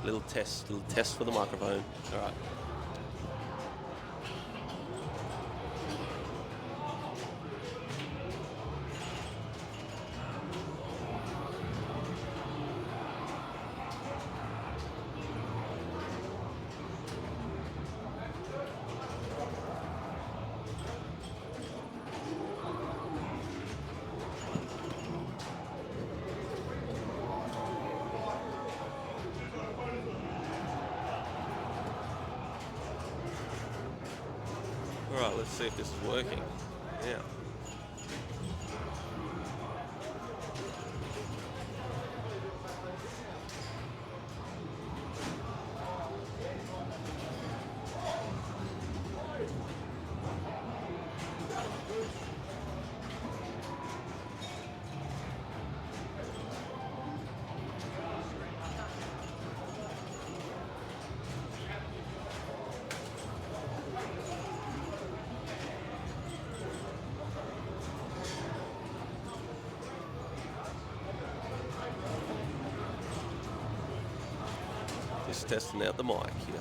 Little test for the microphone. All right. All right, let's see if this is working. Yeah. Just testing out the mic here.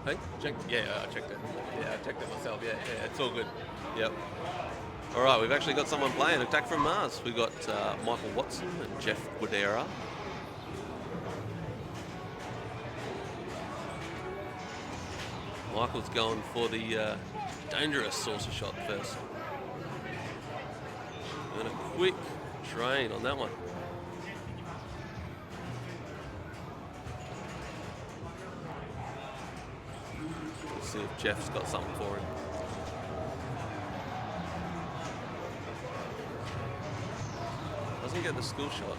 Hey, check. Yeah, I checked it. Yeah, I checked it myself. Yeah, it's all good. Yep. All right, we've actually got someone playing Attack from Mars. We got Michael Watson and Jeff Guadera. Michael's going for the dangerous saucer shot first. And a quick drain on that one. Let's see if Jeff's got something for him. Doesn't get the skill shot.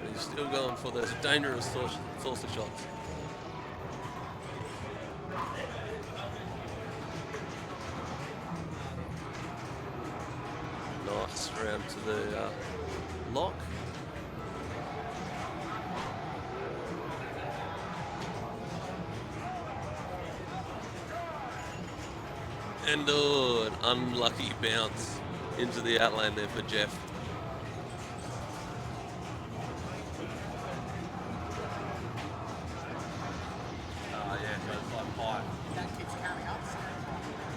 But he's still going for those dangerous saucer shots. Nice round to the lock. And an unlucky bounce into the outland there for Jeff. Yeah, so it's like high. That keeps coming up.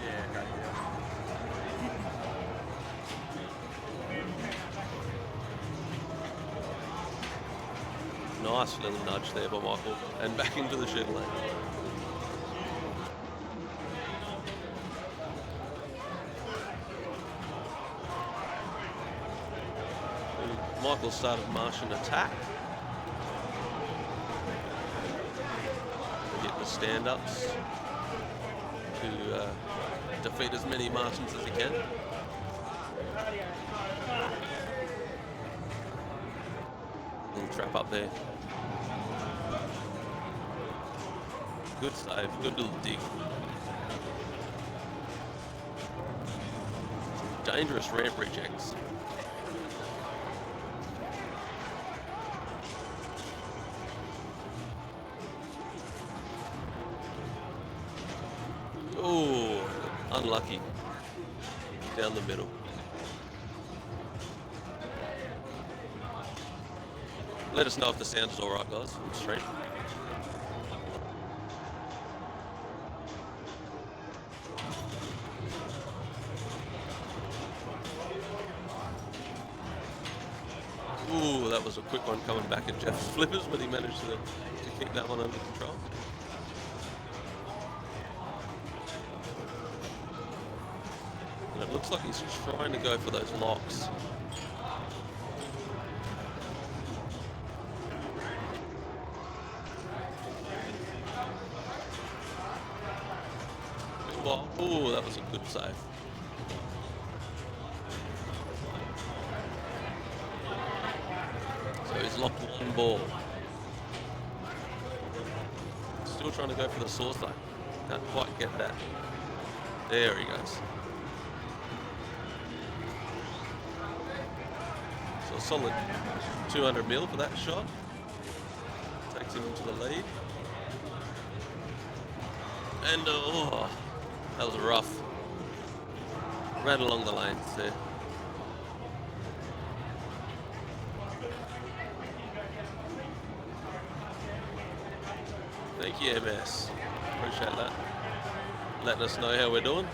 Yeah, okay, yeah. Nice little nudge there by Michael. And back into the shooting lane. Michael started Martian attack. Get the stand-ups to defeat as many Martians as he can. Little trap up there. Good save, good little dig. Dangerous ramp rejects. Oh, unlucky. Down the middle. Let us know if the sound is alright, guys, on the stream. Ooh, that was a quick one coming back at Jeff's flippers, but he managed to keep that one under control. And it looks like he's trying to go for those locks. Oh, that was a good save. So he's locked one ball. Still trying to go for the source though. Can't quite get that. There he goes. So a solid 200 mil for that shot. Takes him into the lead. And oh, that was rough. Ran along the lanes there. Thank you, MS. Appreciate that. Letting us know how we're doing.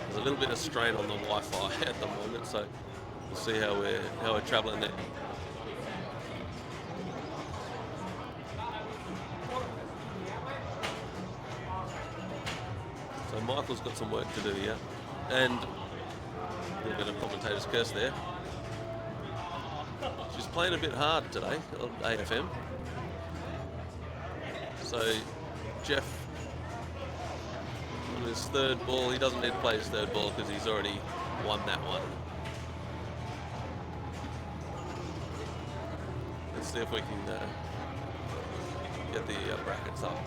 There's a little bit of strain on the Wi-Fi at the moment, so we'll see how we're travelling there. So Michael's got some work to do here, and a little bit of commentator's curse there. She's playing a bit hard today on AFM. So Jeff, on his third ball, he doesn't need to play his third ball because he's already won that one. Let's see if we can get the brackets up.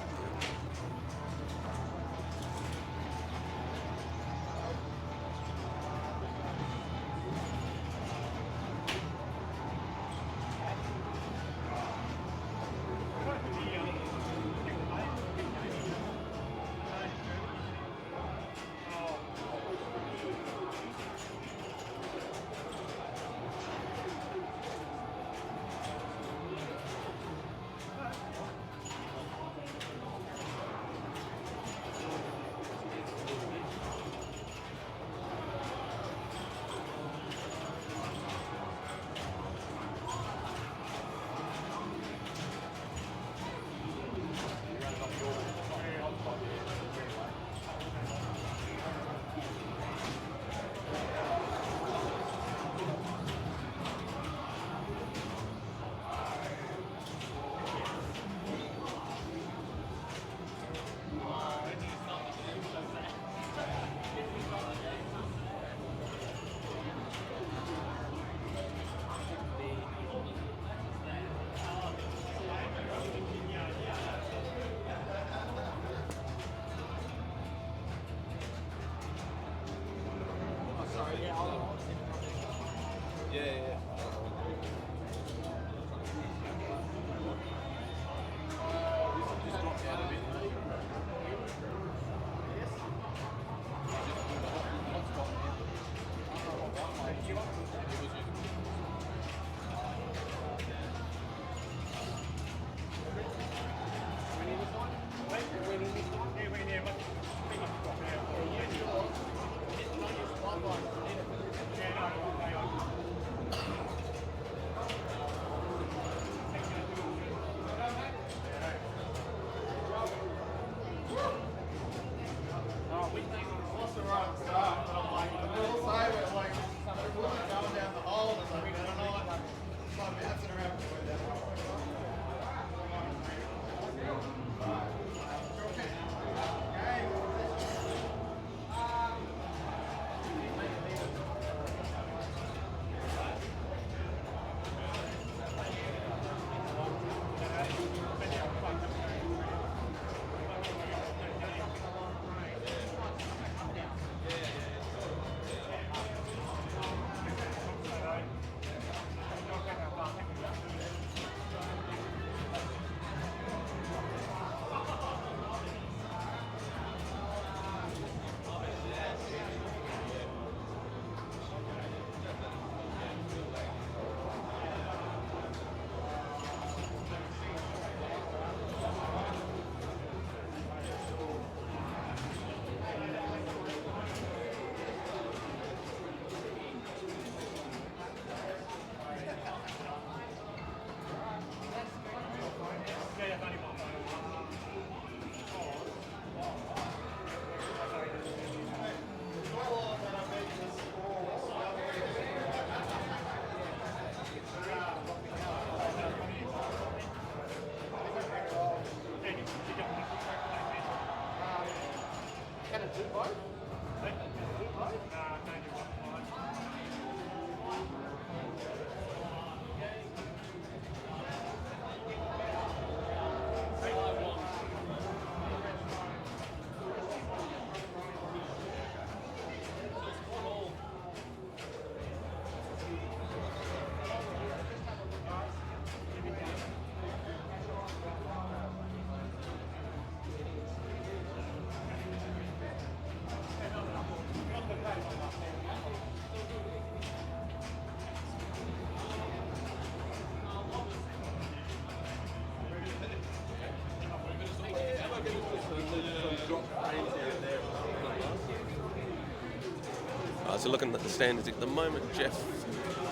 So looking at the standings at the moment, Jeff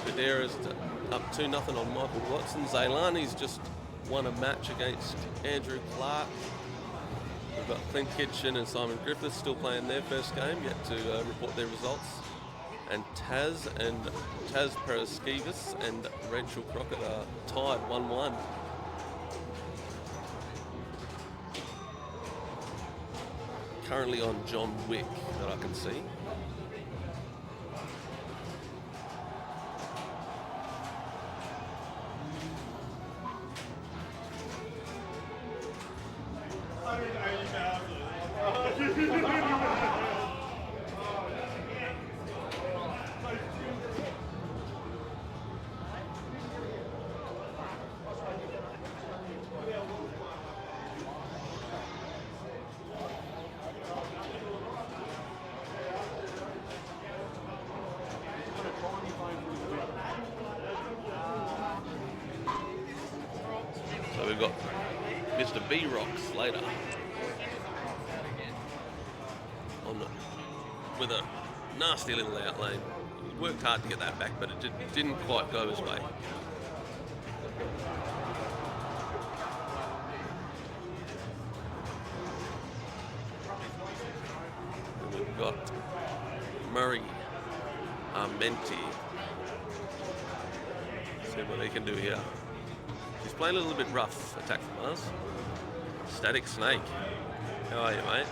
Cadera's up 2-0 on Michael Watson. Zaylani's just won a match against Andrew Clark. We've got Clint Kitchen and Simon Griffiths still playing their first game, yet to report their results. And Taz Paraskevas and Rachel Crockett are tied 1-1. Currently on John Wick that I can see. So we've got Mr. B Rock Slater with a nasty little out lane. He worked hard to get that back, but it didn't quite go his way. And we've got Murray Armenti. See what he can do here. He's playing a little bit rough attack from us. Static Snake. How are you, mate?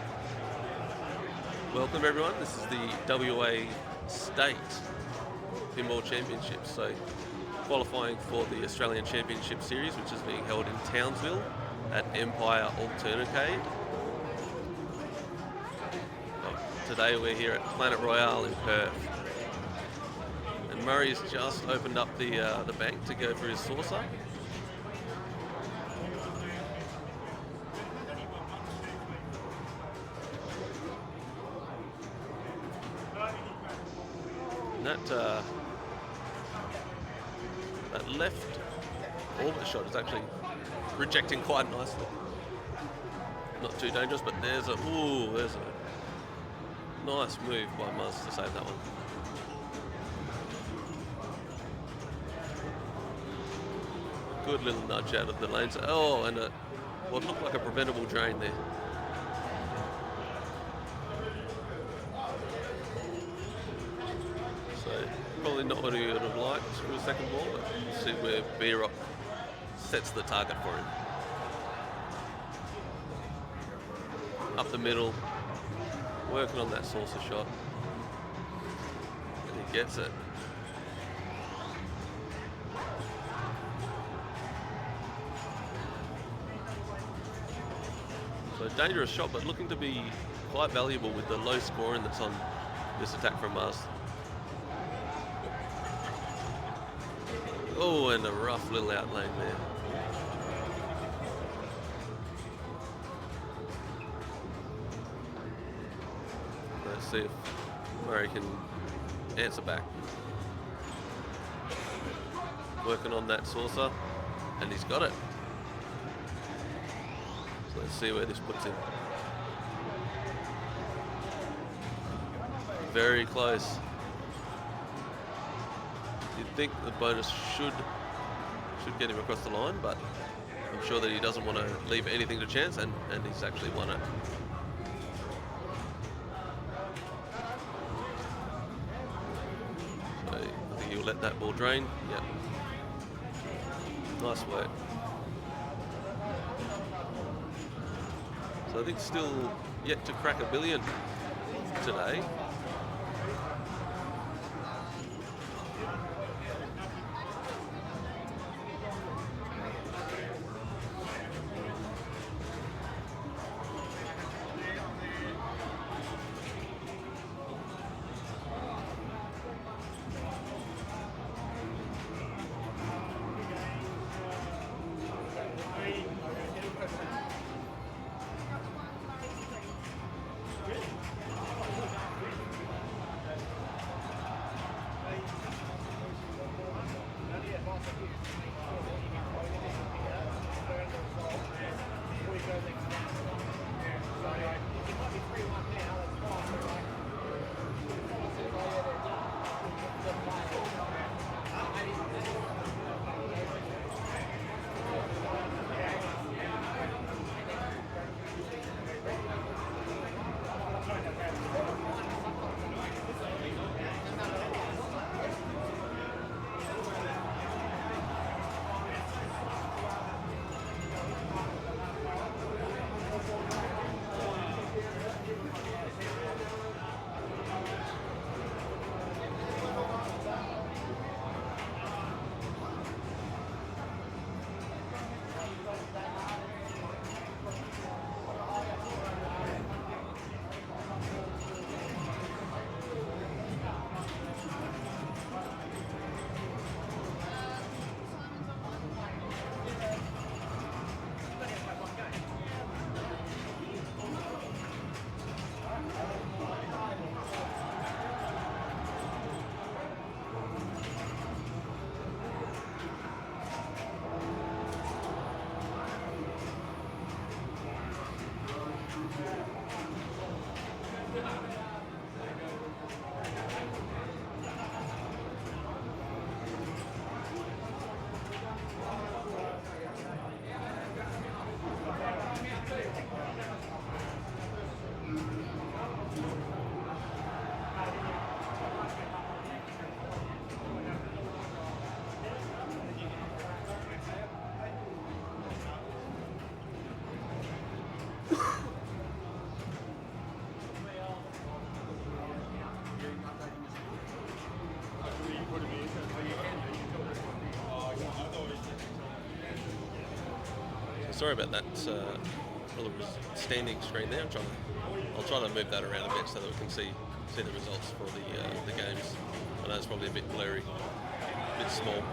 Welcome, everyone. This is the WA State Pinball Championship. So, qualifying for the Australian Championship Series, which is being held in Townsville at Empire Alternacade. Today we're here at Planet Royale in Perth. And Murray's just opened up the bank to go for his saucer. That left orbit shot is actually rejecting quite nicely. Not too dangerous, but there's a nice move by Muzz to save that one. Good little nudge out of the lanes. Oh, and what looked like a preventable drain there. Probably not what he would have liked for a second ball, but see where B-Rock sets the target for him. Up the middle, working on that saucer shot. And he gets it. So dangerous shot, but looking to be quite valuable with the low scoring that's on this attack from Mars. Oh, and a rough little out lane there. Let's see if Murray can answer back. Working on that saucer, and he's got it. So let's see where this puts him. Very close. You'd think the bonus should get him across the line, but I'm sure that he doesn't want to leave anything to chance, and he's actually won it. So I think he'll let that ball drain. Yep. Nice work. So I think still yet to crack $1 billion today. Sorry about that little standing screen there. I'll try to move that around a bit so that we can see the results for the games. I know it's probably a bit blurry, a bit small.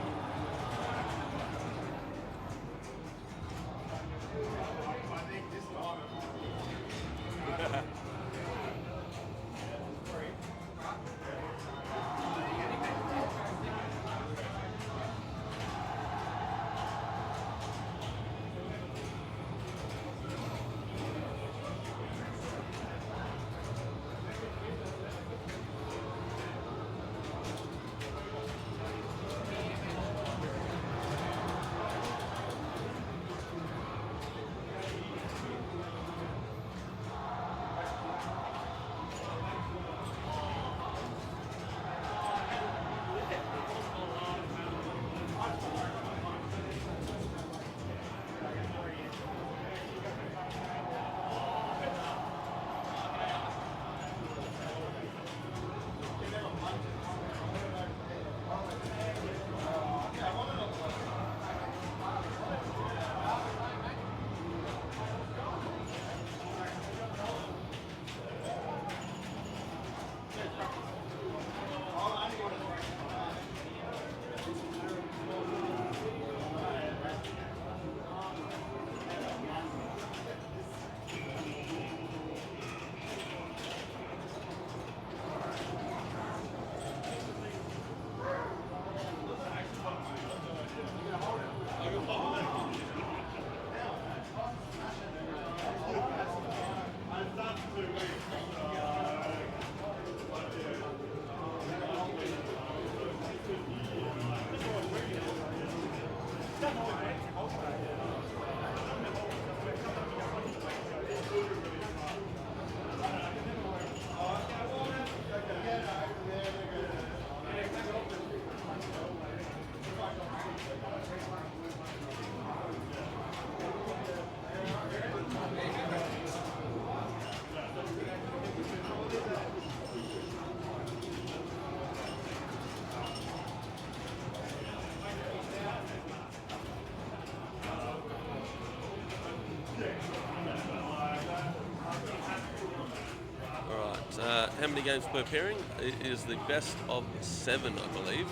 How many games per pairing? It is the best of 7, I believe.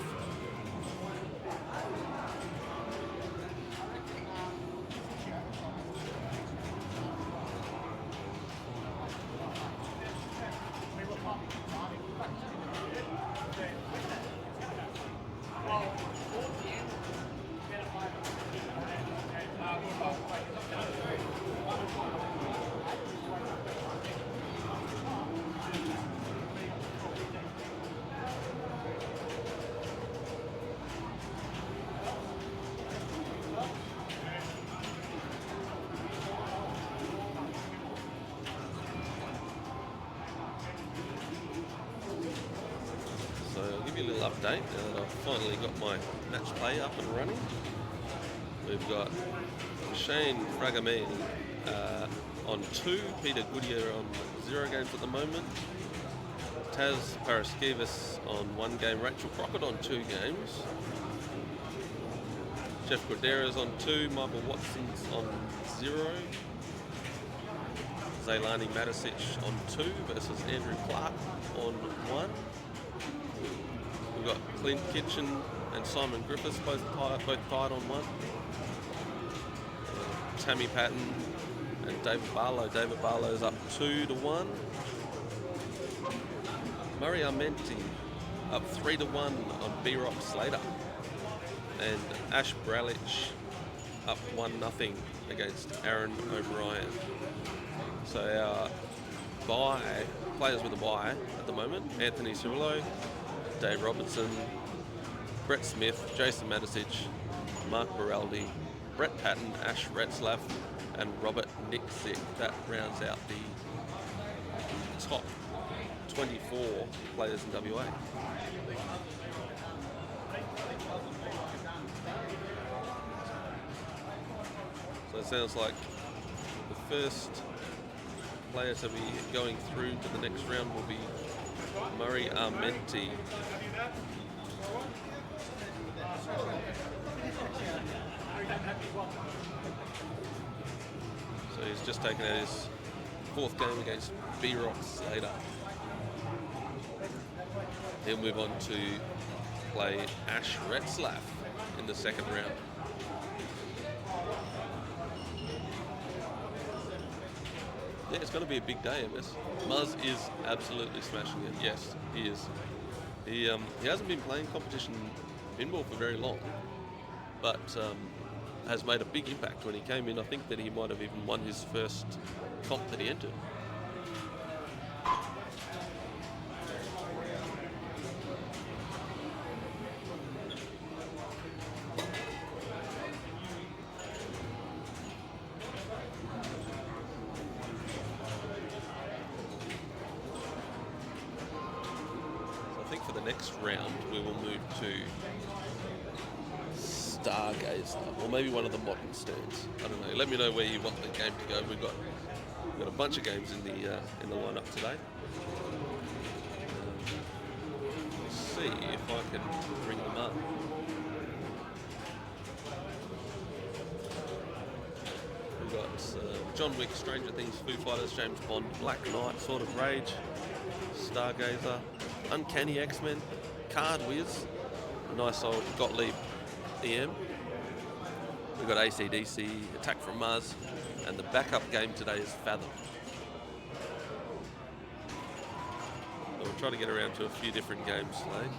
A little update now that I've finally got my match play up and running. We've got Shane Fragamini on 2, Peter Goodyear on 0 games at the moment, Taz Paraskevas on 1 game, Rachel Crockett on 2 games, Jeff Corderas on 2, Michael Watson's on 0, Zailani Matisic on 2 versus Andrew Clark on 1. We've got Clint Kitchen and Simon Griffiths both tied on 1. Tammy Patton and David Barlow. David Barlow's up 2-1. Murray Armenti up 3-1 on B-Rock Slater. And Ash Bralich up 1-0 against Aaron O'Brien. So our players with a bye at the moment: Anthony Cirillo, Dave Robertson, Brett Smith, Jason Matisic, Mark Baraldi, Brett Patton, Ash Retzlaff, and Robert Nixick. That rounds out the top 24 players in WA. So it sounds like the first player to be going through to the next round will be Murray Armenti. just taken out his 4th game against B-Rock Slater. He'll move on to play Ash Retzlaff in the 2nd round. Yeah, it's going to be a big day, MS. Muzz is absolutely smashing it. Yes, he is. He hasn't been playing competition pinball for very long, but has made a big impact. When he came in, I think that he might have even won his first comp that he entered. Next round we will move to Stargazer, or maybe one of the modern stands. I don't know. Let me know where you want the game to go. We've got a bunch of games in the lineup today. Let's see if I can bring them up. We've got John Wick, Stranger Things, Foo Fighters, James Bond, Black Knight, Sword of Rage, Stargazer, Uncanny X-Men, Card Whiz, a nice old Gottlieb EM. We've got AC/DC, Attack from Mars, and the backup game today is Fathom. So we'll try to get around to a few different games today.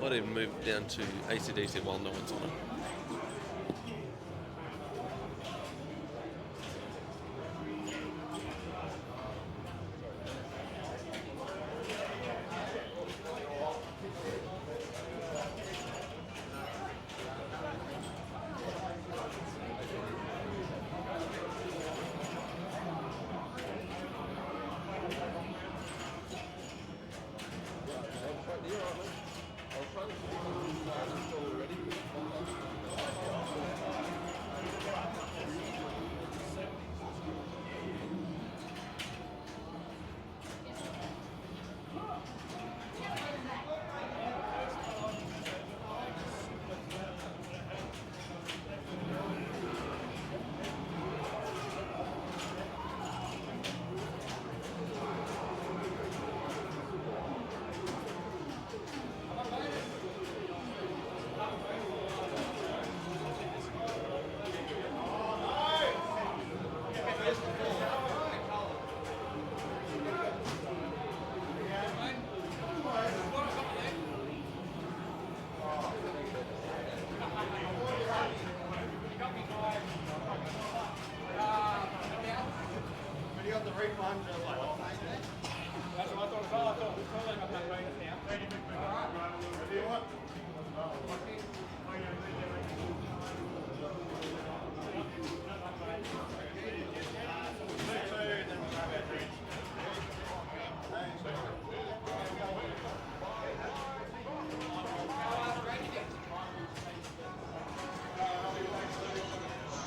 Might even move down to AC/DC while no one's on it.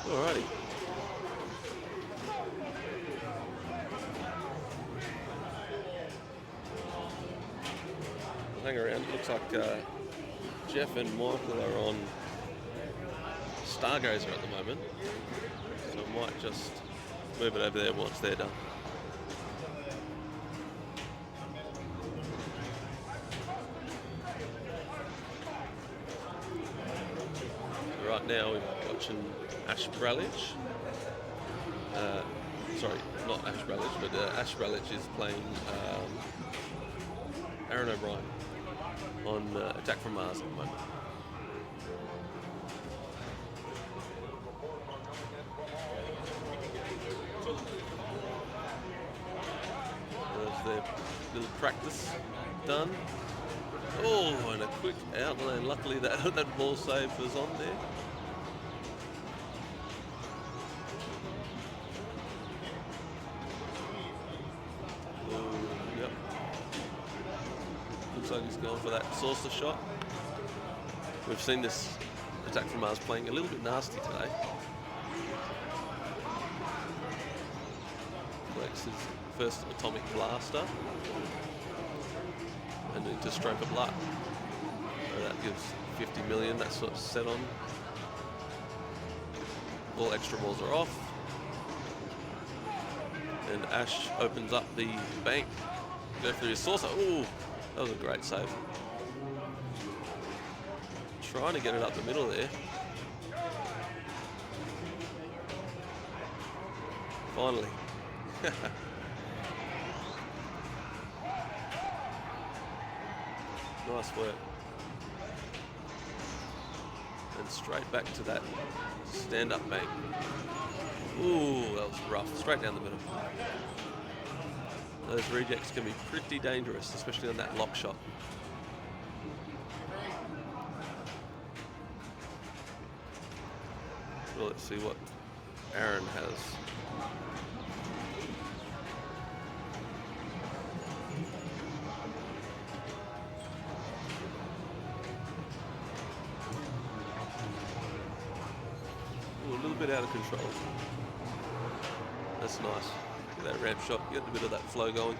Alrighty. Hang around. Looks like Jeff and Michael are on Stargazer at the moment, so I might just move it over there once they're done. Right now we're watching Ash Bralich. Sorry, not Ash Bralich, but Ash Bralich is playing Aaron O'Brien on Attack from Mars at the moment. There's their little practice done. Oh, and a quick outland. Luckily that ball save was on there. He's going for that saucer shot. We've seen this Attack from Mars playing a little bit nasty today. Collects his first atomic blaster and into Stroke of Luck. So that gives 50 million. That's what's set on. All extra balls are off. And Ash opens up the bank. Go through his saucer. Ooh, that was a great save. Trying to get it up the middle there. Finally. Nice work. And straight back to that stand-up bank. Ooh, that was rough. Straight down the middle. Those rejects can be pretty dangerous, especially on that lock shot. Well, let's see what Aaron has. Ooh, a little bit out of control. That's nice. Look at that ramp shot, get a bit of that flow going.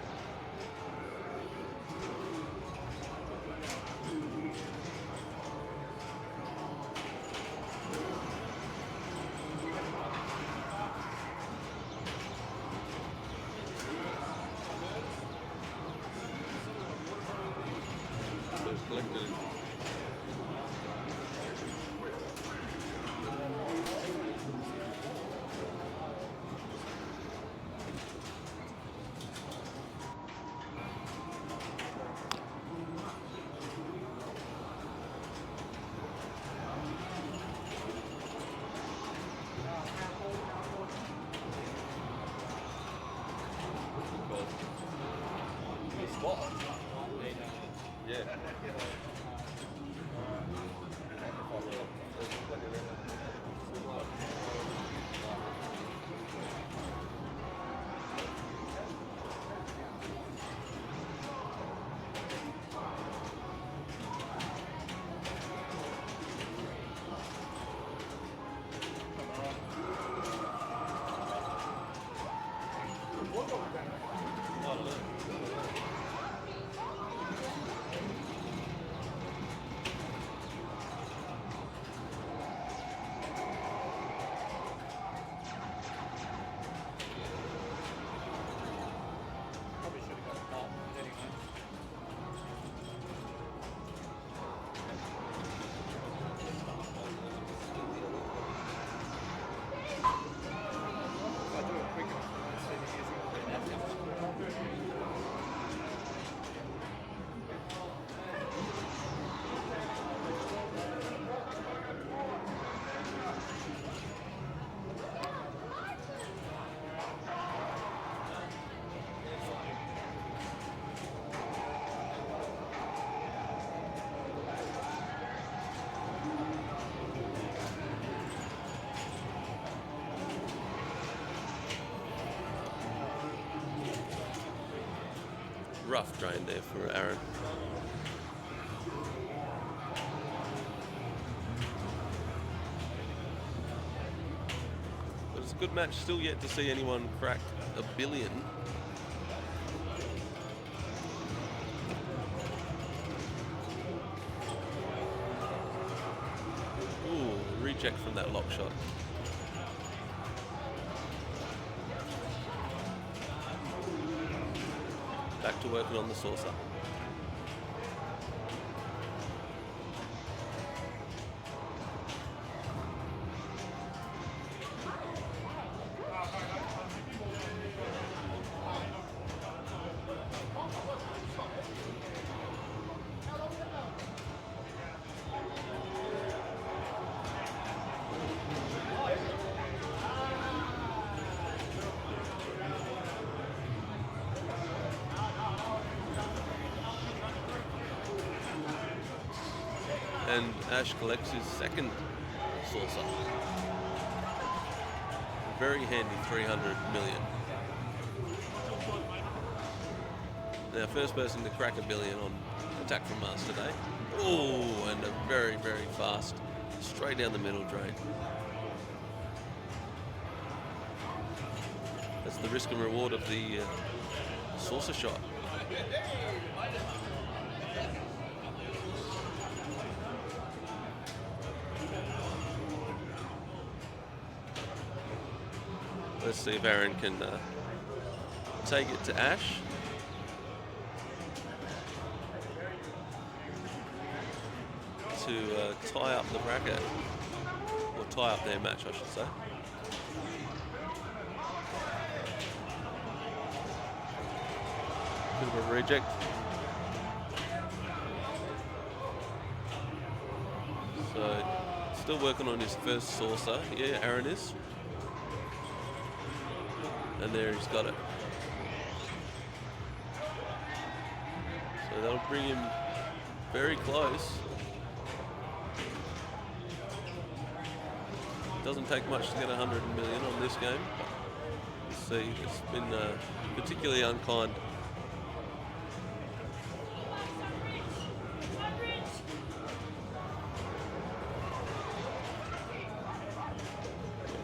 Yeah. Rough drain there for Aaron. But it's a good match. Still yet to see anyone crack a billion. Ooh, reject from that lock shot. Back to working on the saucer. And Ash collects his second saucer. Very handy 300 million. Now, first person to crack a billion on Attack from Mars today. Oh, and a very, very fast, straight down the middle drain. That's the risk and reward of the saucer shot. Let's see if Aaron can take it to Ash. To tie up the bracket, or tie up their match, I should say. Bit of a reject. So, still working on his first saucer. Yeah, Aaron is. And there he's got it. So that'll bring him very close. Doesn't take much to get 100 million on this game. You see, it's been particularly unkind.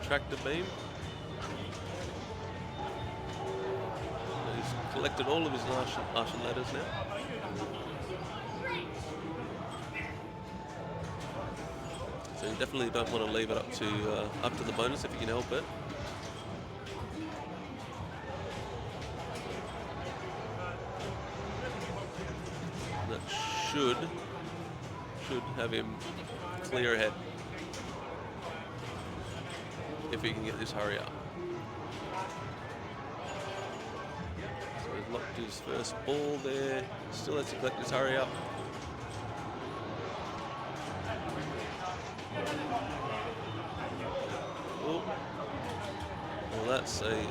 Tractor beam. He's collected all of his Martian ladders now. So you definitely don't want to leave it up to the bonus if you can help it. That should have him clear ahead if he can get this hurry up. So he's locked his first ball there. Still has to collect his hurry up. Oh. Well, that's I'd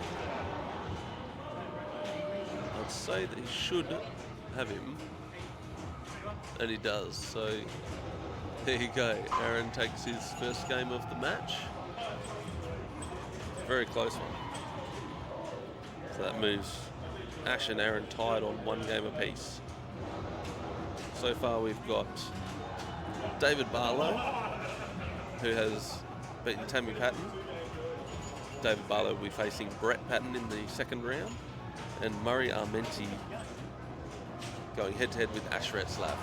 say that he should have him. And he does. So there you go. Aaron takes his first game of the match. Very close one. So that moves Ash and Aaron tied on 1 game apiece. So far we've got David Barlow, who has beaten Tammy Patton. David Barlow will be facing Brett Patton in the second round, and Murray Armenti going head-to-head with Ash Retzlaff.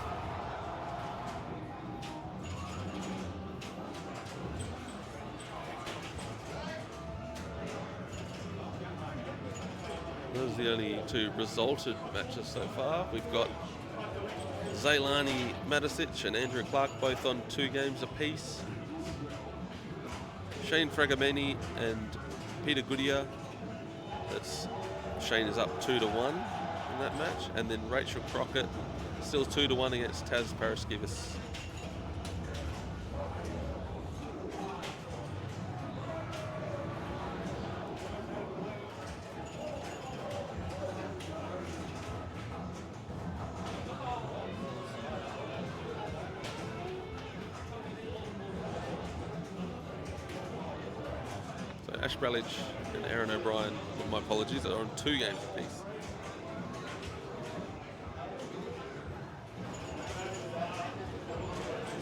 Those are the only 2 resulted matches so far. We've got Zailani Matisic and Andrew Clark both on 2 games apiece. Shane Fragameni and Peter Goodyear. Shane is up 2-1 in that match. And then Rachel Crockett still 2-1 against Taz Paraskevas. Ash Bralage and Aaron O'Brien, my apologies, are on 2 games apiece.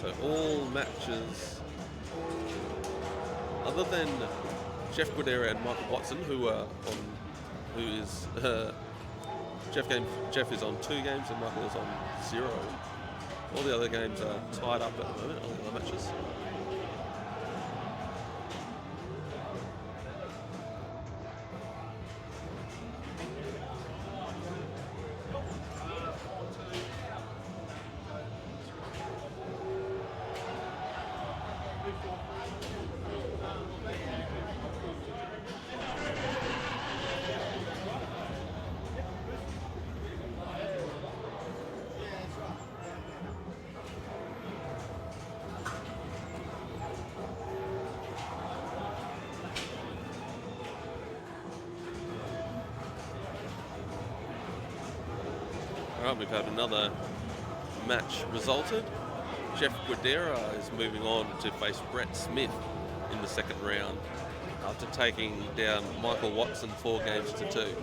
So all matches, other than Jeff Guadera and Michael Watson, Jeff is on 2 games and Michael is on 0. All the other games are tied up at the moment, all the other matches. All right, we've had another match resulted. Jeff Guadera is moving on to face Brett Smith in the second round after taking down Michael Watson 4 games to 2.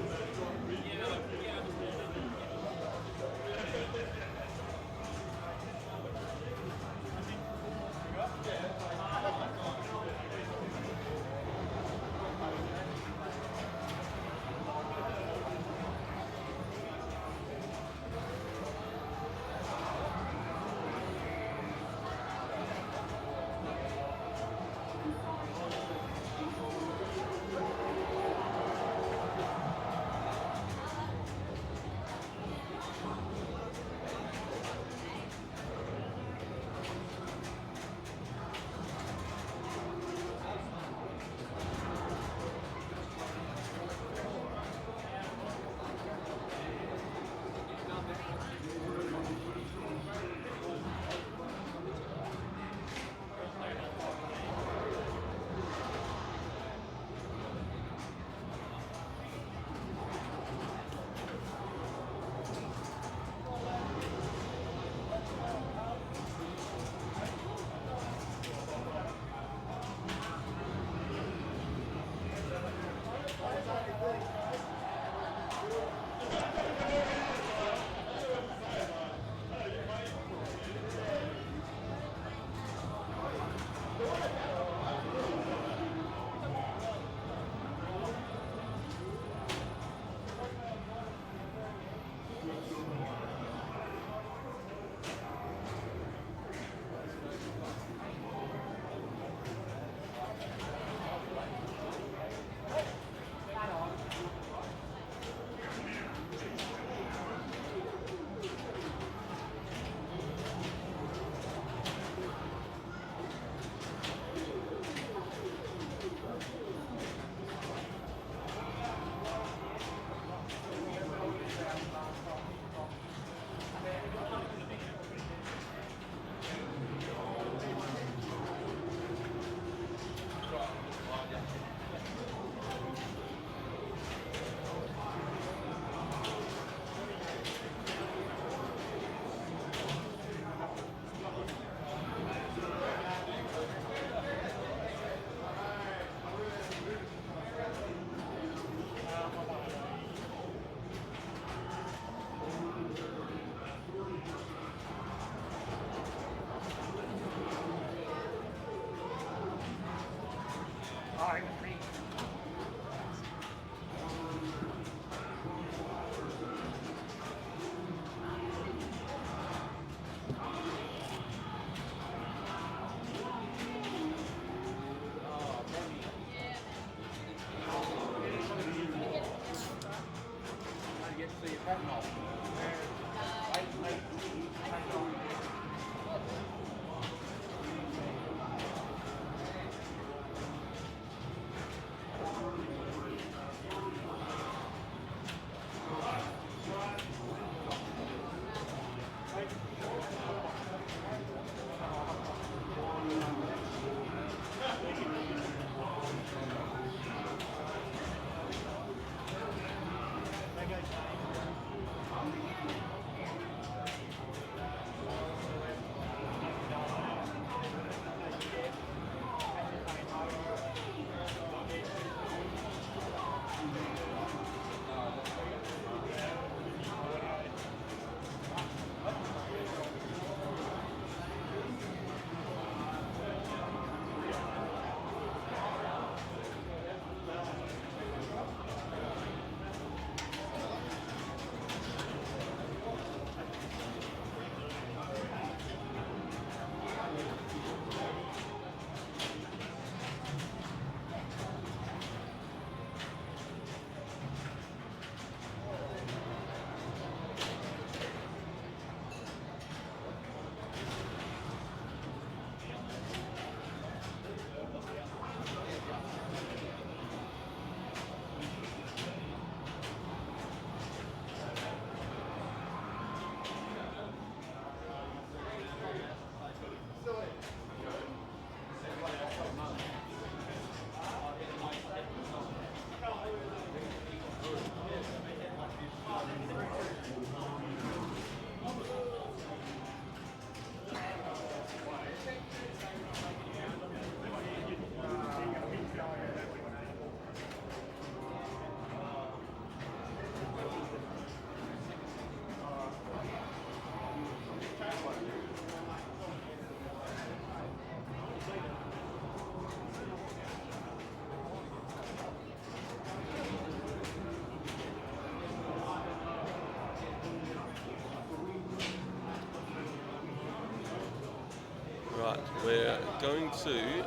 Right, we're going to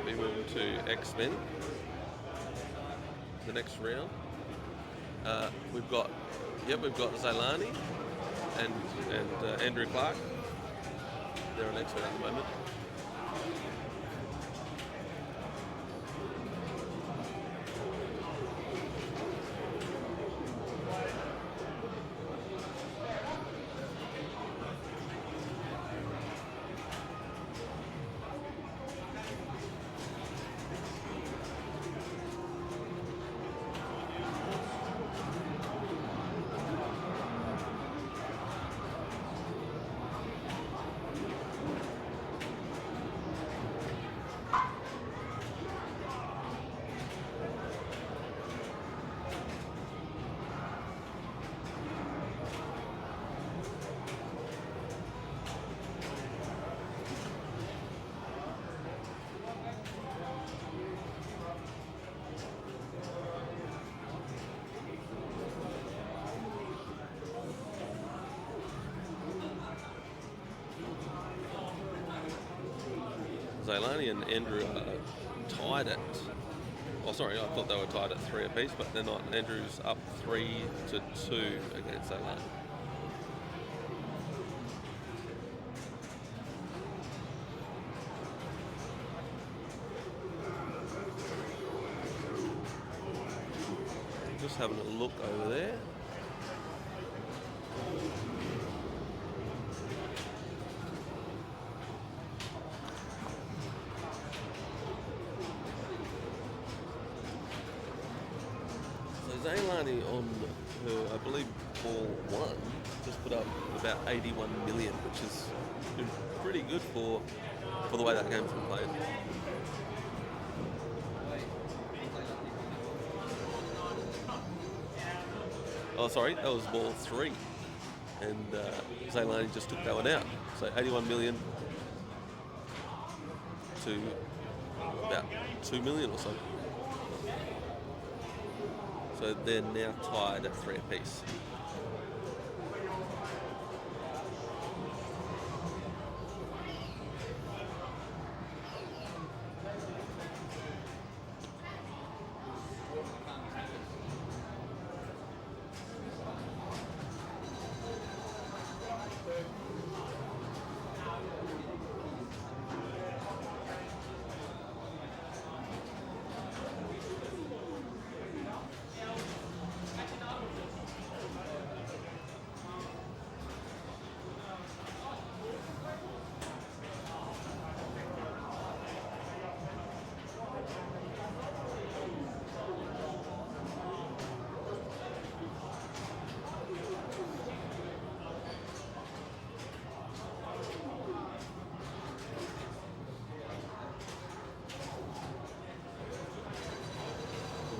be moving to X-Men. The next round. We've got Zailani and Andrew Clark. They're on X-Men at the moment. Zailani and Andrew are tied at... Oh, sorry, I thought they were tied at 3 apiece, but they're not. Andrew's up 3-2 against Zailani. Just having a look over there. Zailani on her, I believe, ball 1 just put up about 81 million, which is pretty good for the way that game's been played. Oh, sorry, that was ball 3, and Zailani just took that one out. So 81 million to about 2 million or so. So they're now tied at 3 apiece.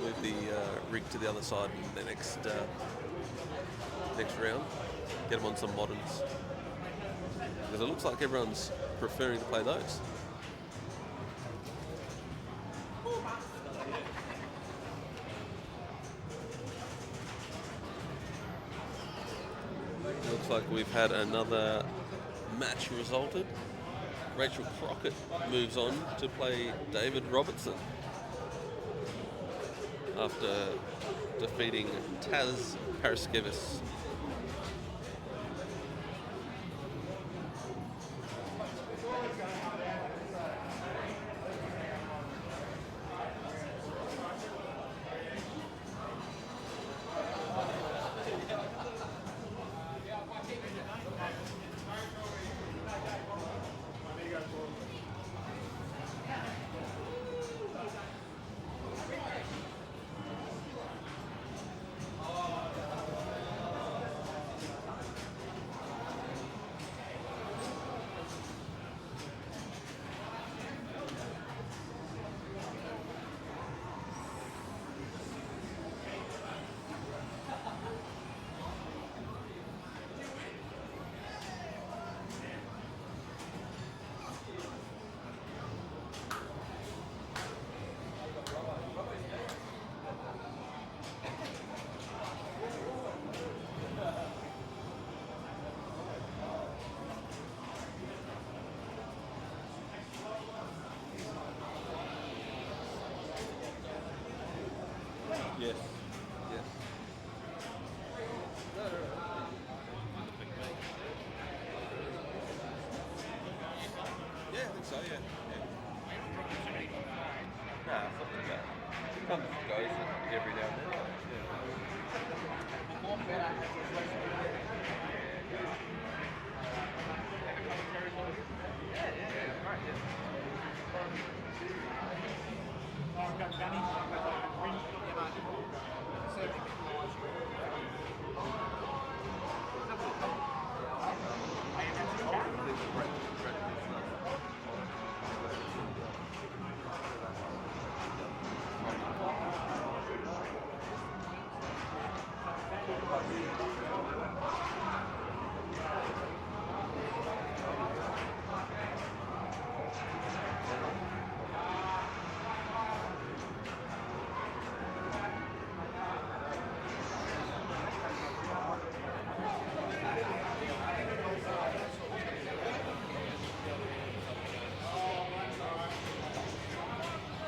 Move the rig to the other side in the next round. Get them on some moderns. Because it looks like everyone's preferring to play those. Looks like we've had another match resulted. Rachel Crockett moves on to play David Robertson after defeating Taz Paraskevas. Yes. Yes. Yeah, I think so, yeah. Nah, something like that. It comes and goes every now and then.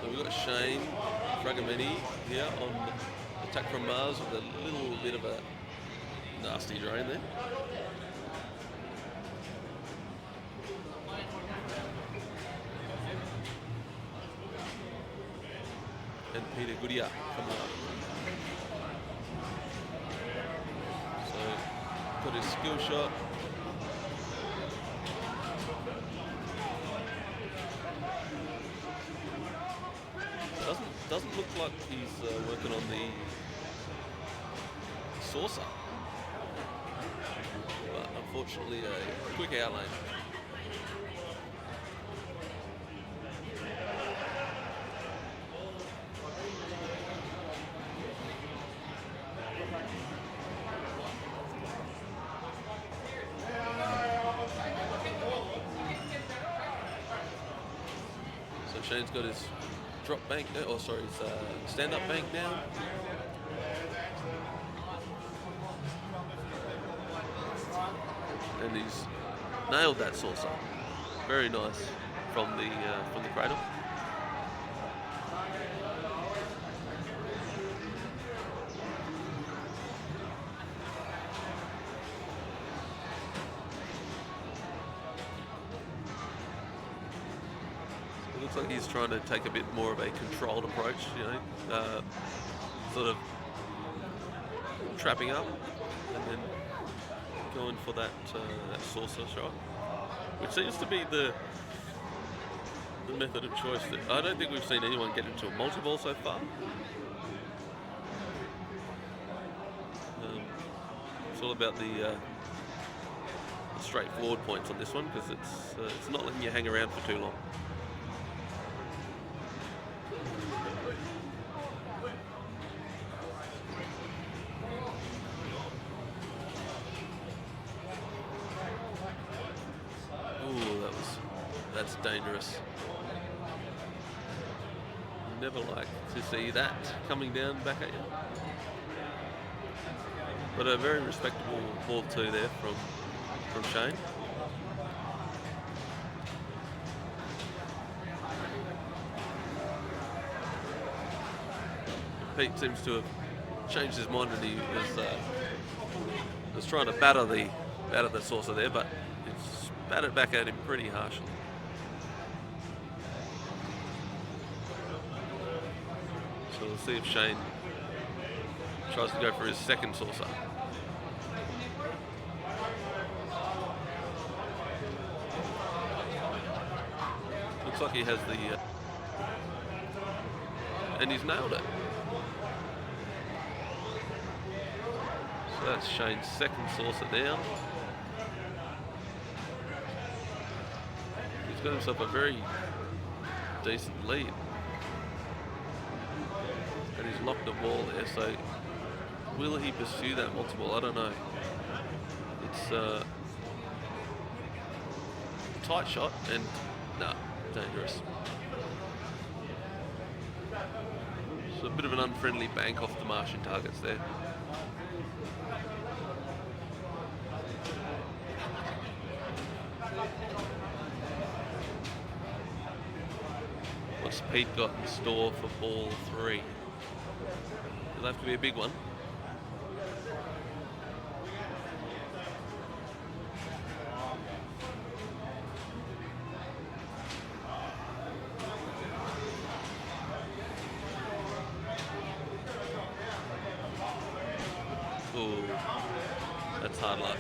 So we've got Shane Fragamini here on Attack from Mars with a little bit of a nasty drain there. And Peter Goodyear coming up. So got his skill shot. Doesn't look like he's working on the saucer, but unfortunately a quick outlane. So Shane's got his drop bank now, his stand-up bank now. And he's nailed that saucer. Very nice from the cradle. It looks like he's trying to take a bit more of a controlled approach, sort of trapping up and then going for that saucer shot, which seems to be the method of choice. That I don't think we've seen anyone get into a multi-ball so far. It's all about the straightforward points on this one, because it's not letting you hang around for too long. That's dangerous. Never like to see that coming down back at you. But a very respectable ball two there from Shane. Pete seems to have changed his mind, and he was trying to batter the saucer there, but it's batted back at him pretty harshly. So we'll see if Shane tries to go for his second saucer. Looks like he has the... and he's nailed it. So that's Shane's second saucer down. He's got himself a very decent lead. And he's locked the ball there, so will he pursue that multi-ball? I don't know. It's a tight shot and dangerous. So a bit of an unfriendly bank off the Martian targets there. What's Pete got in store for ball three? It'll have to be a big one. Ooh, that's hard luck.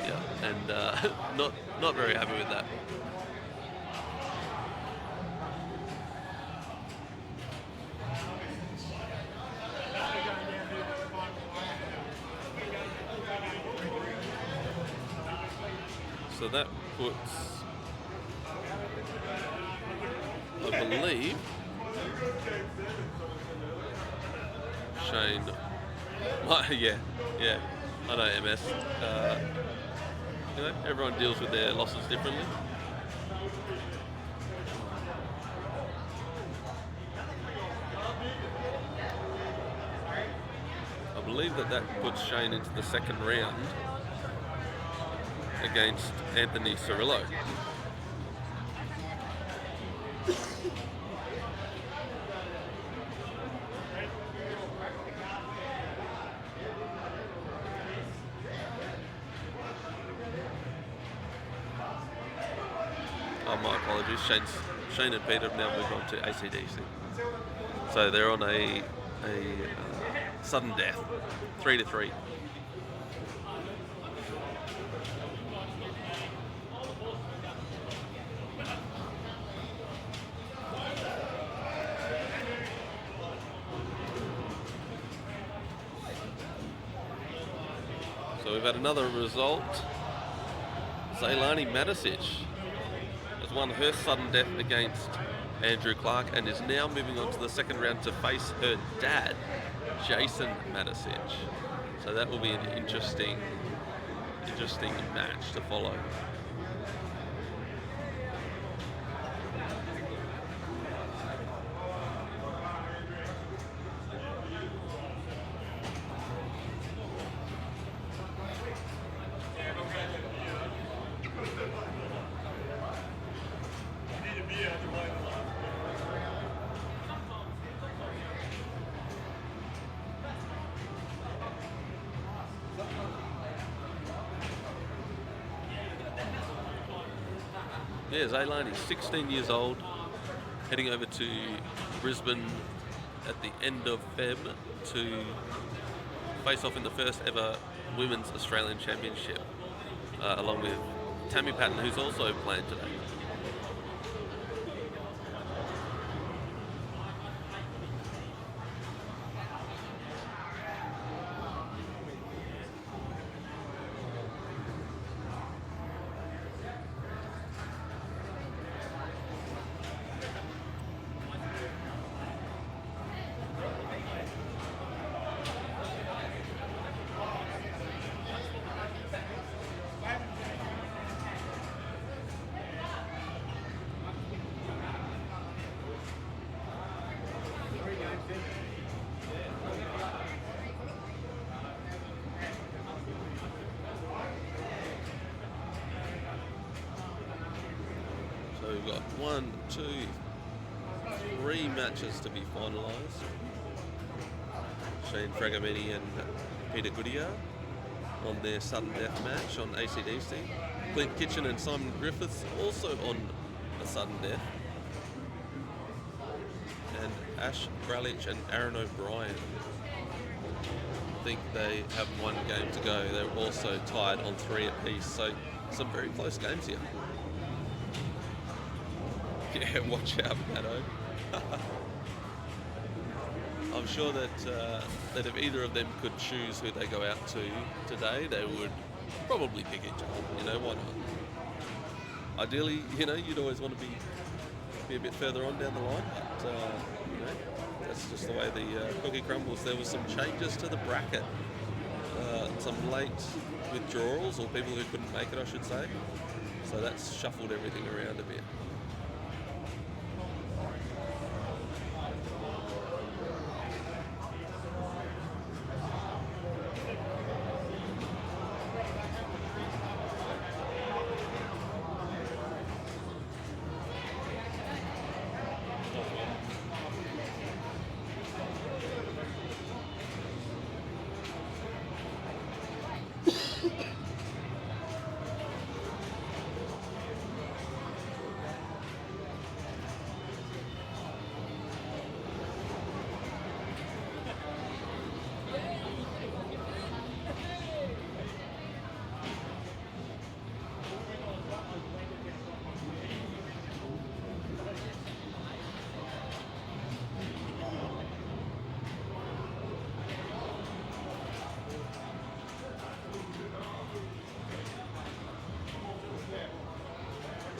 Yeah, and not very happy with that. So that puts, I believe, Shane. Yeah, I know MS. Everyone deals with their losses differently. I believe that puts Shane into the second round against Anthony Cirillo. Oh, my apologies. Shane and Peter have now moved on to ACDC. So they're on a sudden death, 3-3. So we've had another result. Zailani Matisic has won her sudden death against Andrew Clark and is now moving on to the second round to face her dad, Jason Matisic. So that will be an interesting match to follow. Yeah, Zaylani's 16 years old, heading over to Brisbane at the end of Feb to face off in the first ever Women's Australian Championship, along with Tammy Patton, who's also playing today. So we've got 1, 2, 3 matches to be finalised. Shane Fragomeni and Peter Goodyear on their sudden death match on ACDC. Clint Kitchen and Simon Griffiths also on a sudden death. And Ash Gralich and Aaron O'Brien, I think they have 1 game to go. They're also tied on 3 apiece, so some very close games here. Yeah, watch out, Pato. I'm sure that if either of them could choose who they go out to today, they would probably pick each other. Why not? Ideally, you'd always want to be a bit further on down the line, but that's just the way the cookie crumbles. There was some changes to the bracket, some late withdrawals, or people who couldn't make it, I should say. So that's shuffled everything around a bit.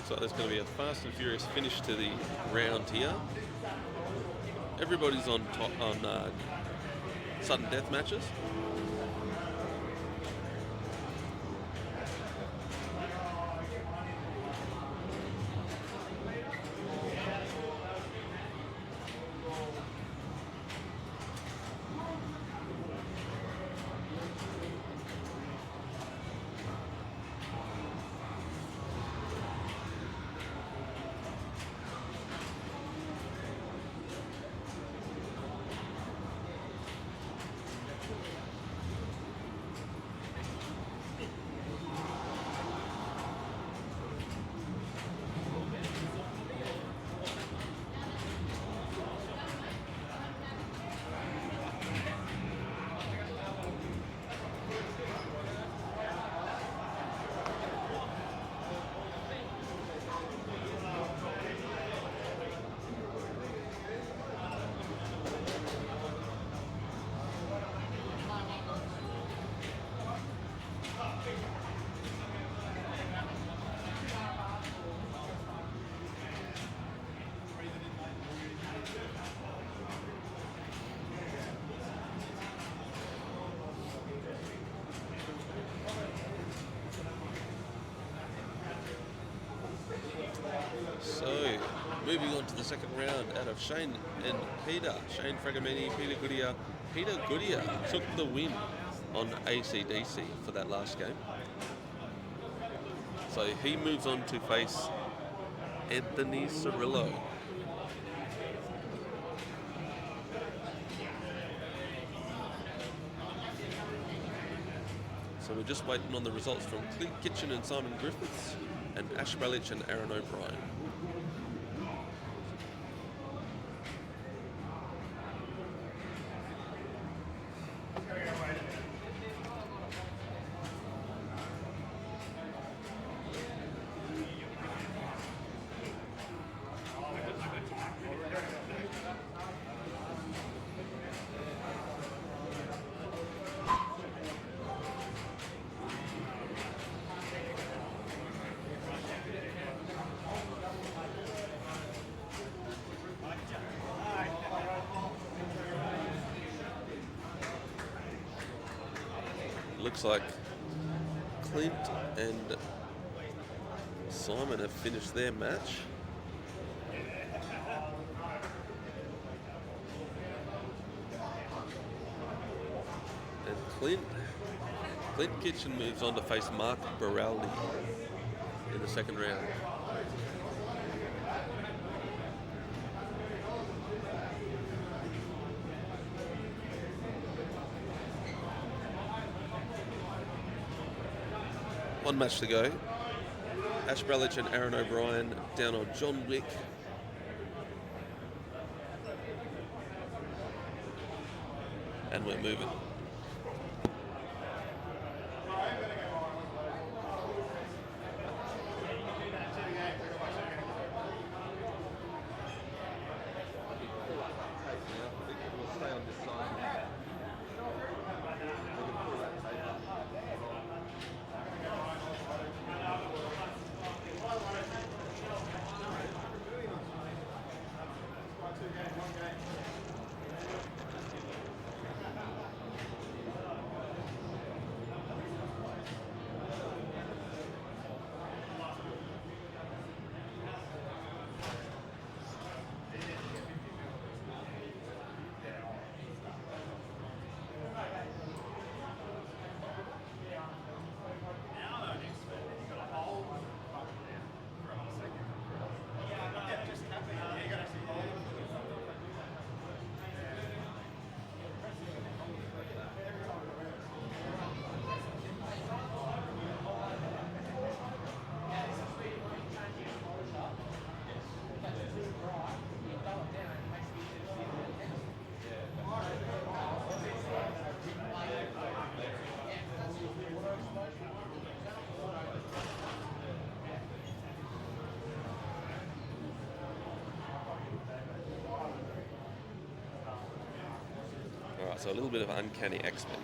So there's going to be a fast and furious finish to the round here. Everybody's on sudden death matches. So, moving on to the second round out of Shane and Peter. Shane Fragomeni, Peter Goodyear. Peter Goodyear took the win on ACDC for that last game. So he moves on to face Anthony Cirillo. So we're just waiting on the results from Clint Kitchen and Simon Griffiths, and Ash Brelich and Aaron O'Brien. Looks like Clint and Simon have finished their match. And Clint Kitchen moves on to face Mark Baraldi in the second round. One match to go. Ash Brelich and Aaron O'Brien down on John Wick. And we're moving. So a little bit of uncanny X-Men.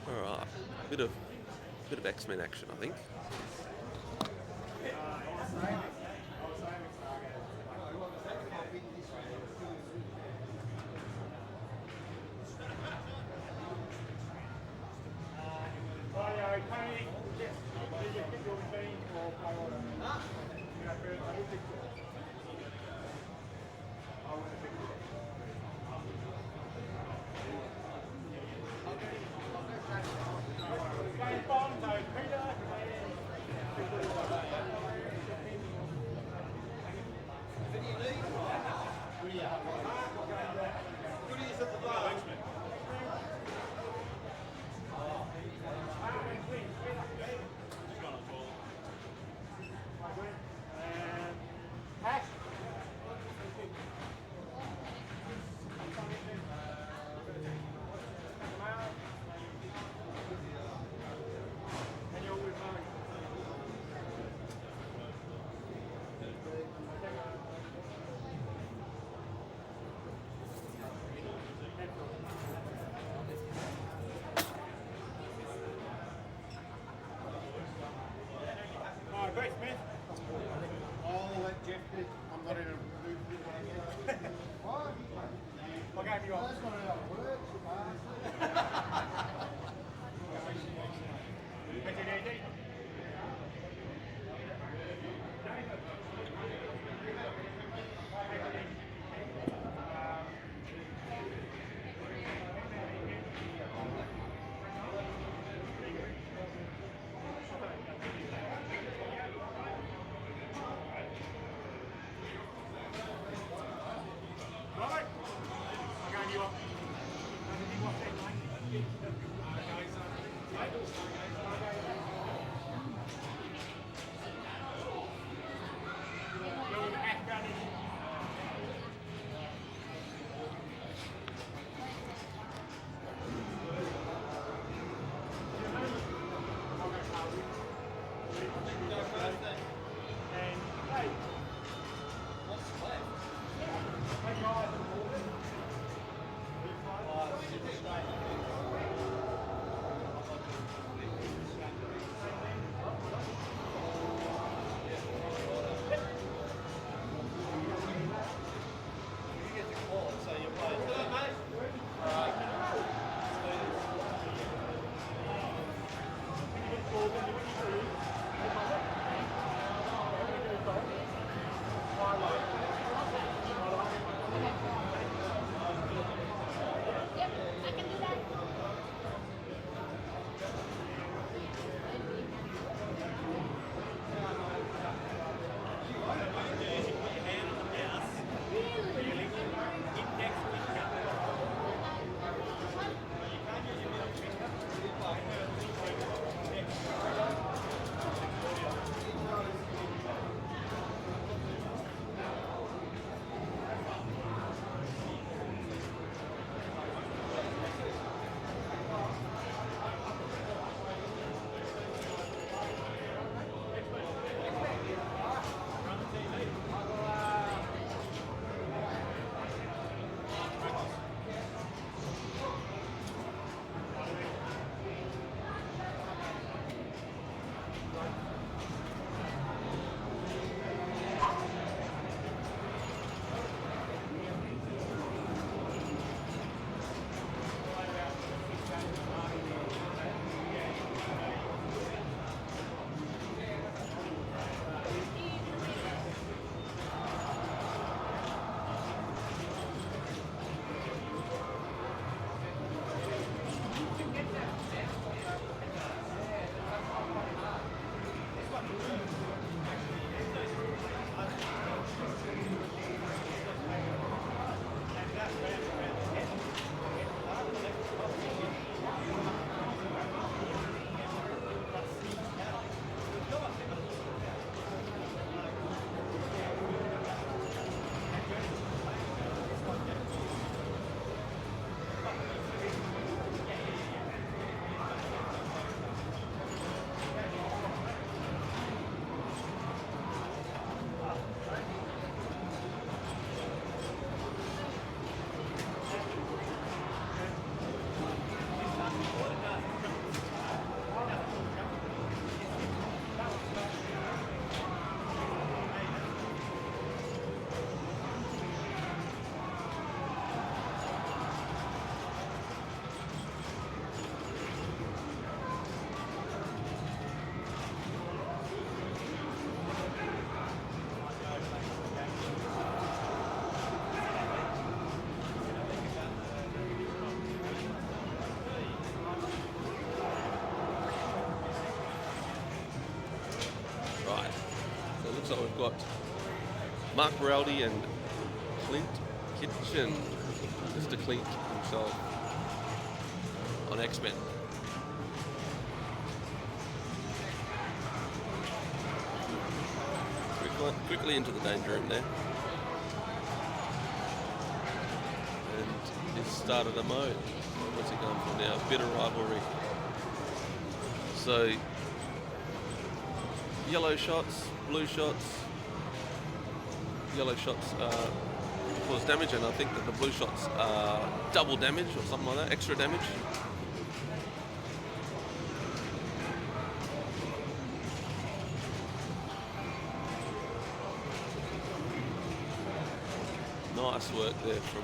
All right, bit of X-Men action, I think. Great, Smith. I'll let Jeff do. I'm not in a mood to do that. What? What game you on? That's not how it works, you Right. So it looks like we've got Mark Baraldi and Clint Kitchen. Mr. Clink himself on X-Men. Quickly into the danger room there. And he's started a mode. What's he going for now? Bitter rivalry. So, yellow shots, blue shots. Yellow shots cause damage, and I think that the blue shots are double damage or something like that, extra damage. Nice work there from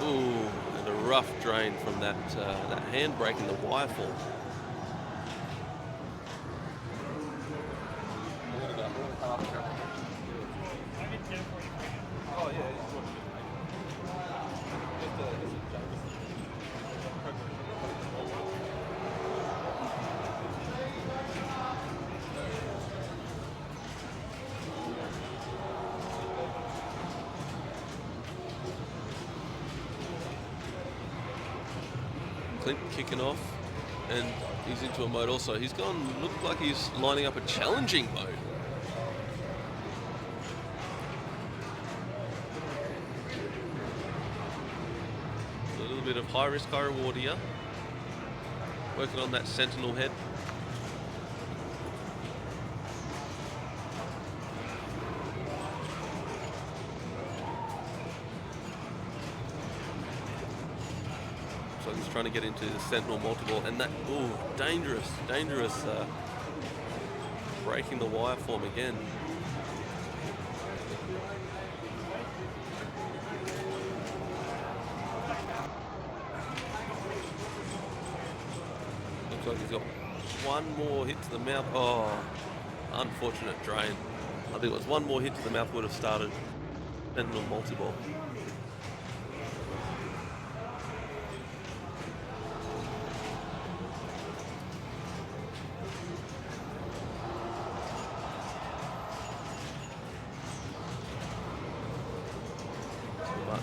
ooh, and a rough drain from that handbrake in the wire fall. Oh yeah. Clint kicking off, and he's into a mode also. He's gone, looked like he's lining up a challenging mode. A little bit of high risk, high reward here. Working on that sentinel head. So he's trying to get into the sentinel multiple, and that, ooh, dangerous, breaking the wire form again. Looks like he's got one more hit to the mouth. Oh, unfortunate drain. I think it was one more hit to the mouth would have started sentinel multi-ball.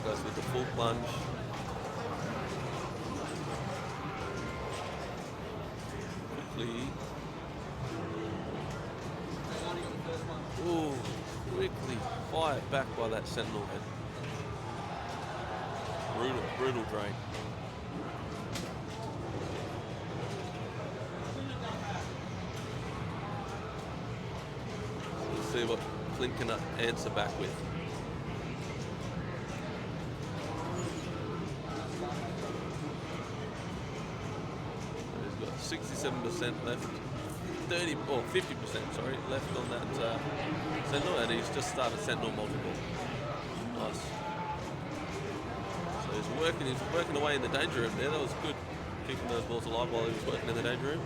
Goes with the full plunge. Quickly. Ooh, quickly fired back by that sentinel head. Brutal drain. Let's see what Clint can answer back with. He's got 67% left, 30 or 50%, sorry, left on that sentinel, and he's just started sentinel multiple. Nice. So he's working away in the danger room there. That was good, keeping those balls alive while he was working in the danger room.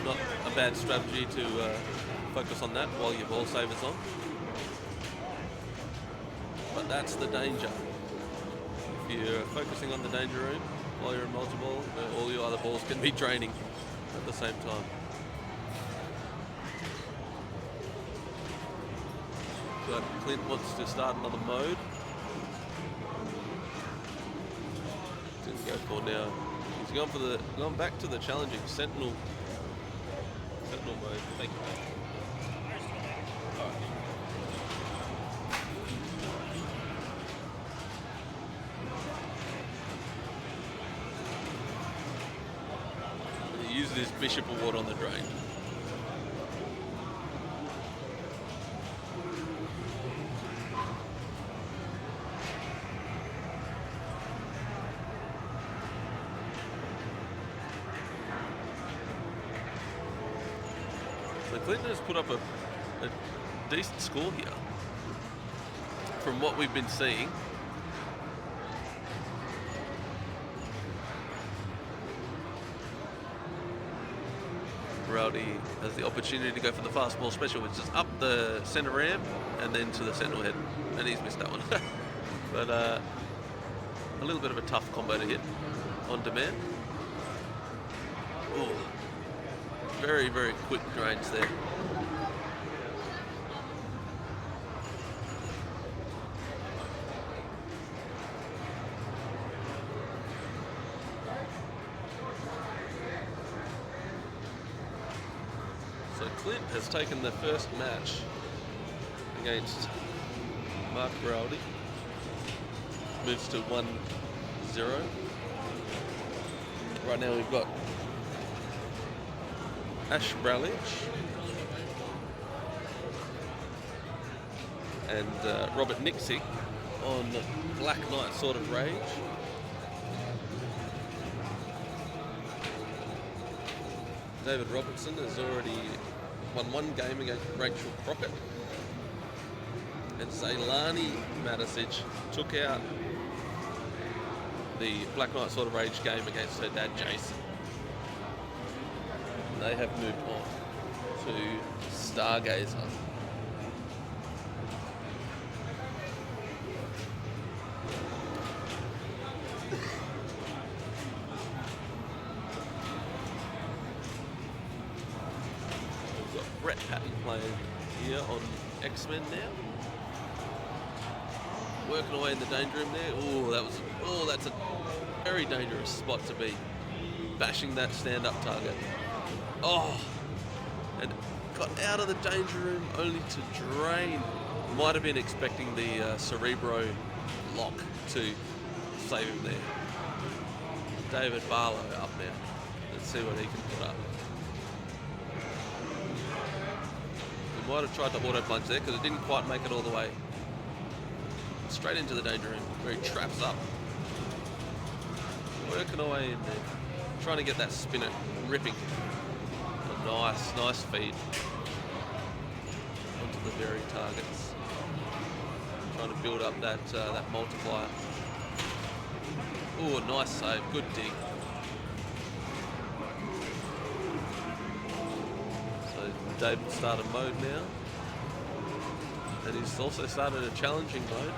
Not a bad strategy to focus on that while your ball saver's on. But that's the danger. If you're focusing on the danger room while you're in multi-ball, all your other balls can be draining at the same time. But Clint wants to start another mode. Didn't go for now. He's going back to the challenging sentinel mode. Thank you, mate. Alright. He uses his Bishop Award on the drain. So Clinton has put up a decent score here from what we've been seeing. Rowdy has the opportunity to go for the fastball special, which is up the center ramp and then to the sentinel head, and he's missed that one. But a little bit of a tough combo to hit on demand. Ooh. Very, very quick drains there. So Clint has taken the first match against Mark Beraldi. Moves to 1-0. Right now we've got Ash Bralich and Robert Nixie on Black Knight Sword of Rage. David Robertson has already won one game against Rachel Crockett. And Zailani Matisic took out the Black Knight Sword of Rage game against her dad, Jason. They have moved on to Stargazer. We've got Brett Patton playing here on X-Men now. Working away in the danger room there. That's a very dangerous spot to be. Bashing that stand-up target. Oh, and got out of the danger room only to drain. Might have been expecting the Cerebro lock to save him there. David Barlow up now. Let's see what he can put up. He might have tried to auto plunge there because it didn't quite make it all the way. Straight into the danger room where he traps up. Working away in there. Trying to get that spinner ripping. A nice feed onto the very targets. Trying to build up that multiplier. Oh, nice save. Good dig. So David started mode now. And he's also started a challenging mode.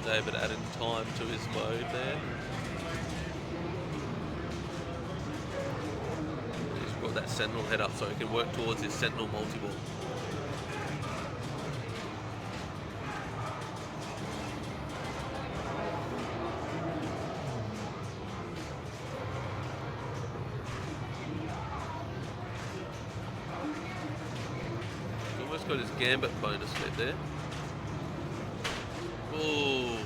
David adding time to his mode there. He's brought that Sentinel head up so he can work towards his Sentinel multi-ball. He's almost got his Gambit bonus hit there. Oh,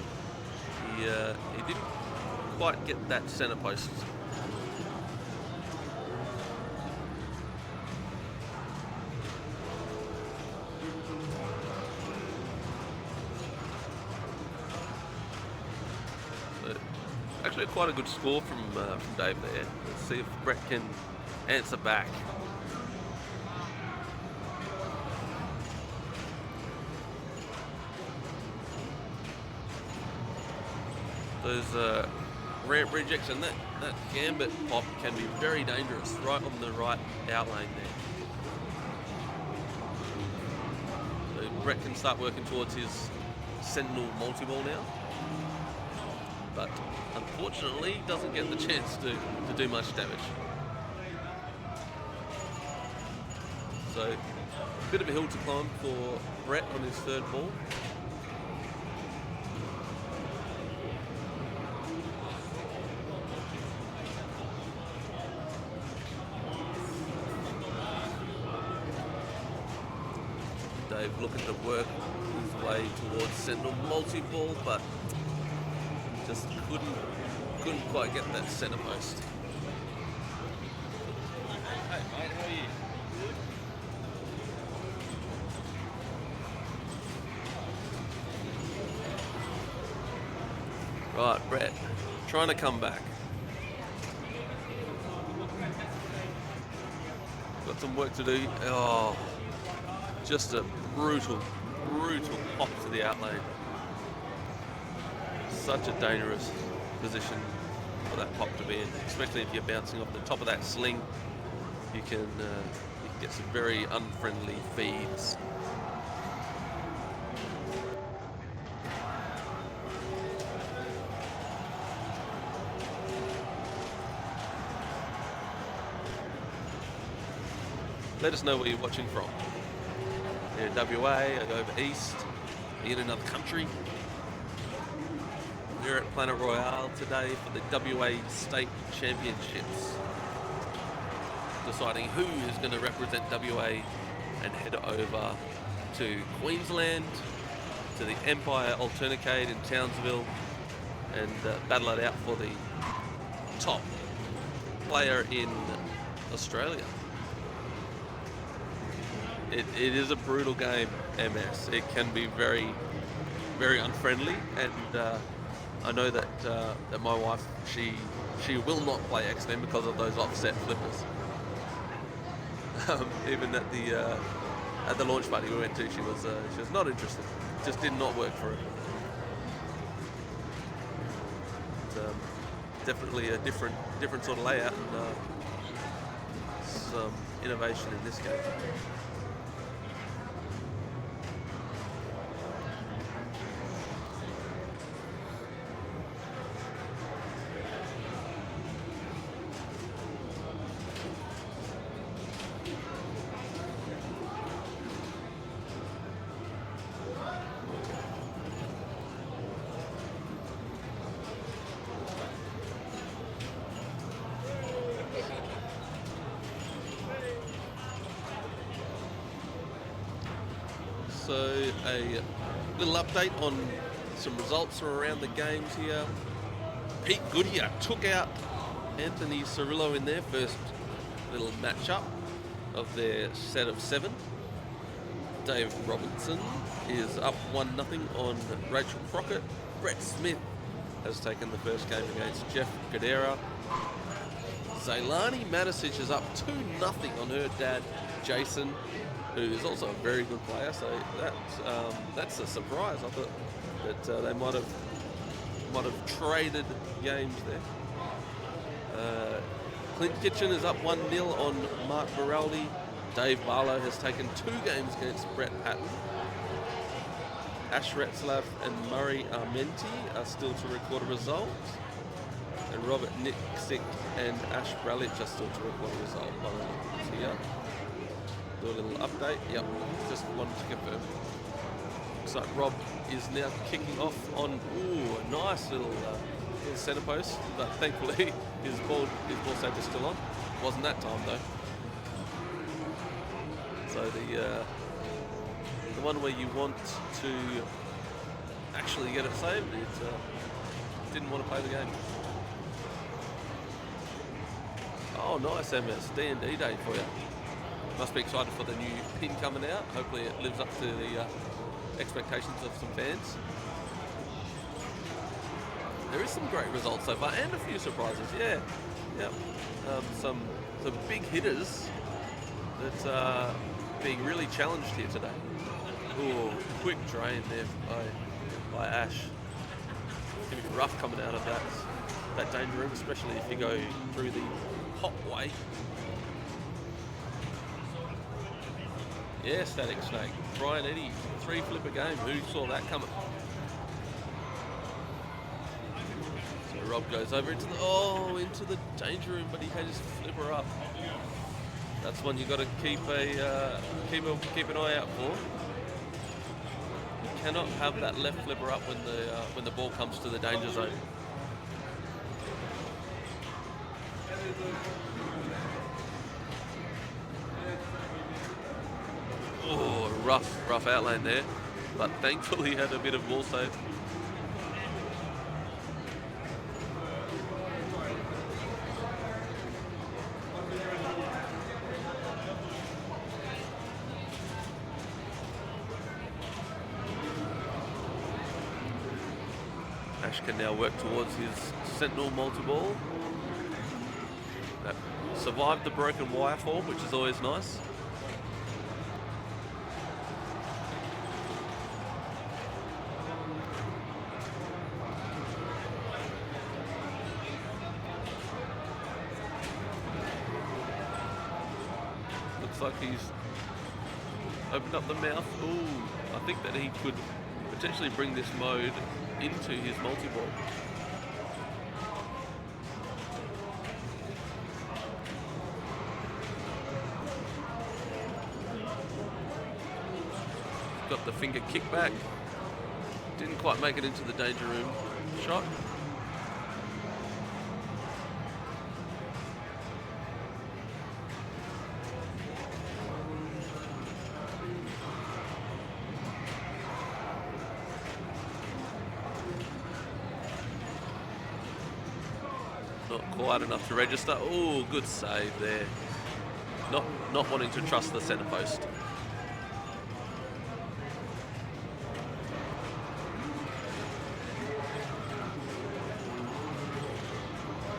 he didn't quite get that center post. So, actually quite a good score from Dave there. Let's see if Brett can answer back. Those ramp rejects and that Gambit pop can be very dangerous right on the right out lane there. So Brett can start working towards his Sentinel multi-ball now. But unfortunately doesn't get the chance to do much damage. So a bit of a hill to climb for Brett on his third ball. Dave looking to work his way towards Sentinel multi-ball, but just couldn't quite get that center post. Hey mate, how are you? Right, Brett, trying to come back. Got some work to do. Oh, just a brutal brutal pop to the outlane. Such a dangerous position for that pop to be in, especially if you're bouncing off the top of that sling. You can get some very unfriendly feeds. Let us know where you're watching from. You're in WA, over east, in another country. We're at Planet Royale today for the WA State Championships, deciding who is going to represent WA and head over to Queensland, to the Empire Alternicade in Townsville, and battle it out for the top player in Australia. It is a brutal game, MS. It can be very, very unfriendly, and I know that that my wife, she will not play X-Men because of those offset flippers. Even at the launch party we went to, she was not interested. It just did not work for her. But, definitely a different sort of layout and some innovation in this game. So a little update on some results from around the games here. Pete Goodyear took out Anthony Cirillo in their first little matchup of their set of 7. Dave Robertson is up 1-0 on Rachel Crockett. Brett Smith has taken the first game against Jeff Gadera. Zailani Matisic is up 2-0 on her dad, Jason, who is also a very good player. So that's a surprise. I thought that they might have traded games there. Clint Kitchen is up 1-0 on Mark Baraldi. Dave Barlow has taken 2 games against Brett Patton. Ash Retzlaff and Murray Armenti are still to record a result. And Robert Nixick and Ash Bralich are still to record a result. Here. Do a little update. Yep, just wanted to confirm. Looks like Rob is now kicking off on a nice little centre post, but thankfully his ball save is still on. Wasn't that time though. So the one where you want to actually get it saved, it didn't want to play the game. Oh, nice MS, D&D day for you. Must be excited for the new pin coming out. Hopefully it lives up to the expectations of some fans. There is some great results so far and a few surprises. Yeah, yep. Some big hitters that are being really challenged here today. Ooh, quick drain there by Ash. It's gonna be rough coming out of that danger room, especially if you go through the hot way. Yeah, Static Snake. Brian Eddy, 3 flipper game. Who saw that coming? So Rob goes over into the danger room, but he had his flipper up. That's one you got to keep an eye out for. You cannot have that left flipper up when the ball comes to the danger zone. Oh, rough outline there, but thankfully he had a bit of ball save. Ash can now work towards his Sentinel multi-ball. That survived the broken wire form, which is always nice. looks like he's opened up the mouth. Ooh, I think that he could potentially bring this mode into his multi-ball. Got the finger kickback. Didn't quite make it into the danger room shot. Not quite enough to register. Oh, good save there. Not wanting to trust the centre post.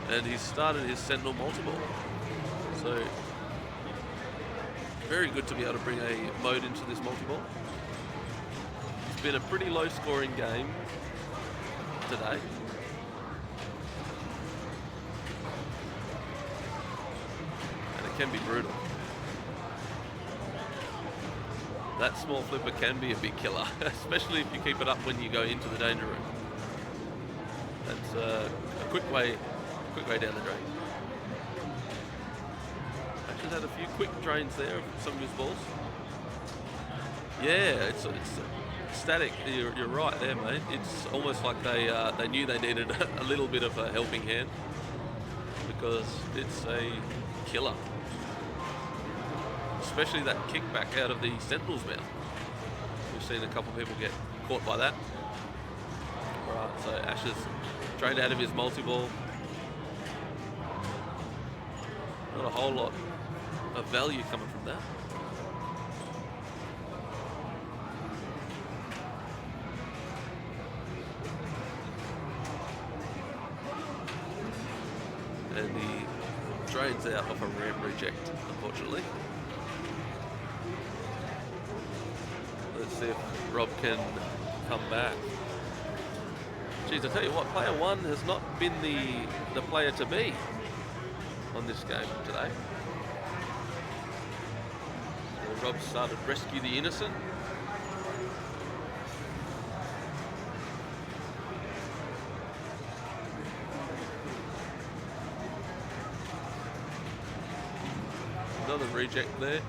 And he's started his sentinel multiple. So very good to be able to bring a mode into this multi-ball. It's been a pretty low scoring game today. And it can be brutal. That small flipper can be a big killer, especially if you keep it up when you go into the danger room. That's a quick way down the drain. Actually had a few quick drains there of some of his balls. Yeah, it's static. You're right there, mate. It's almost like they knew they needed a little bit of a helping hand, because it's a killer. Especially that kickback out of the Sentinel's mouth. We've seen a couple of people get caught by that. Right, so Ash has drained out of his multi-ball. Not a whole lot of value coming from that. And he drains out off a ramp reject, unfortunately. Let's see if Rob can come back. Geez, I tell you what, player one has not been the player to be on this game today. So Rob started Rescue the Innocent. Another reject there.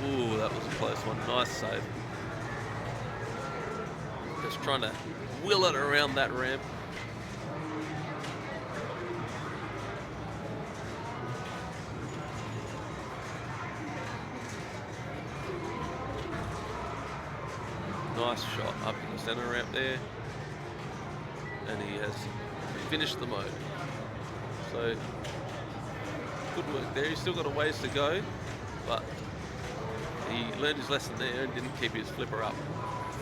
Ooh, that was a close one. Nice save. Just trying to wheel it around that ramp. Nice shot up in the centre ramp there. And he has finished the mode. So, good work there. He's still got a ways to go, but he learned his lesson there and didn't keep his flipper up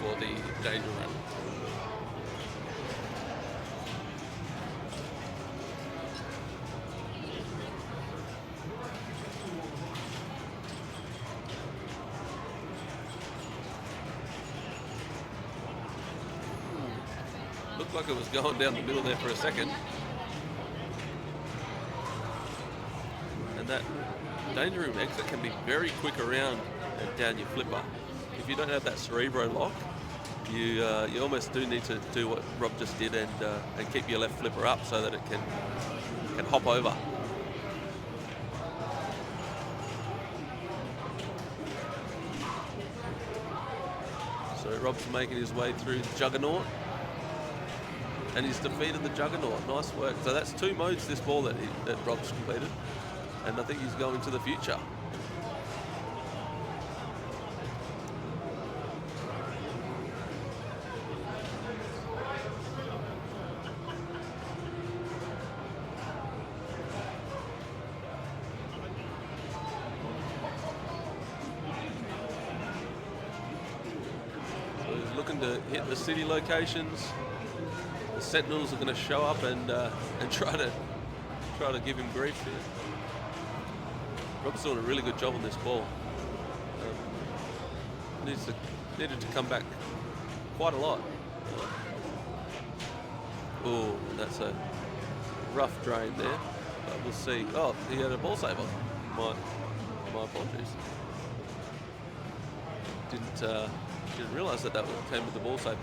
for the danger run. Looked like it was going down the middle there for a second. And that danger room exit can be very quick around and down your flipper. If you don't have that cerebro lock, you almost do need to do what Rob just did and keep your left flipper up so that it can hop over. So Rob's making his way through the Juggernaut, and he's defeated the Juggernaut. Nice work. So that's 2 modes this ball that Rob's completed, and I think he's going to the future. So he's looking to hit the city locations. The Sentinels are going to show up and try to give him grief here. Rob's doing a really good job on this ball. Needed to come back quite a lot. Oh, that's a rough drain there. But we'll see. Oh, he had a ball saver. My apologies. Didn't realise that came with the ball saver.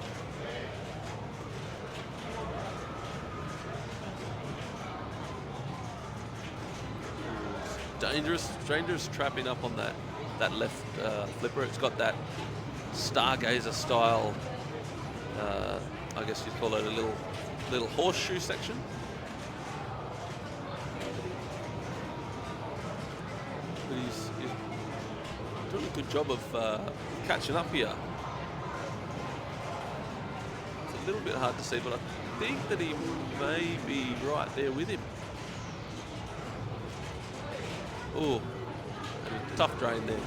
Dangerous trapping up on that left flipper. It's got that stargazer style. I guess you'd call it a little horseshoe section. But he's doing a good job of catching up here. It's a little bit hard to see, but I think that he may be right there with him. Oh, tough drain there.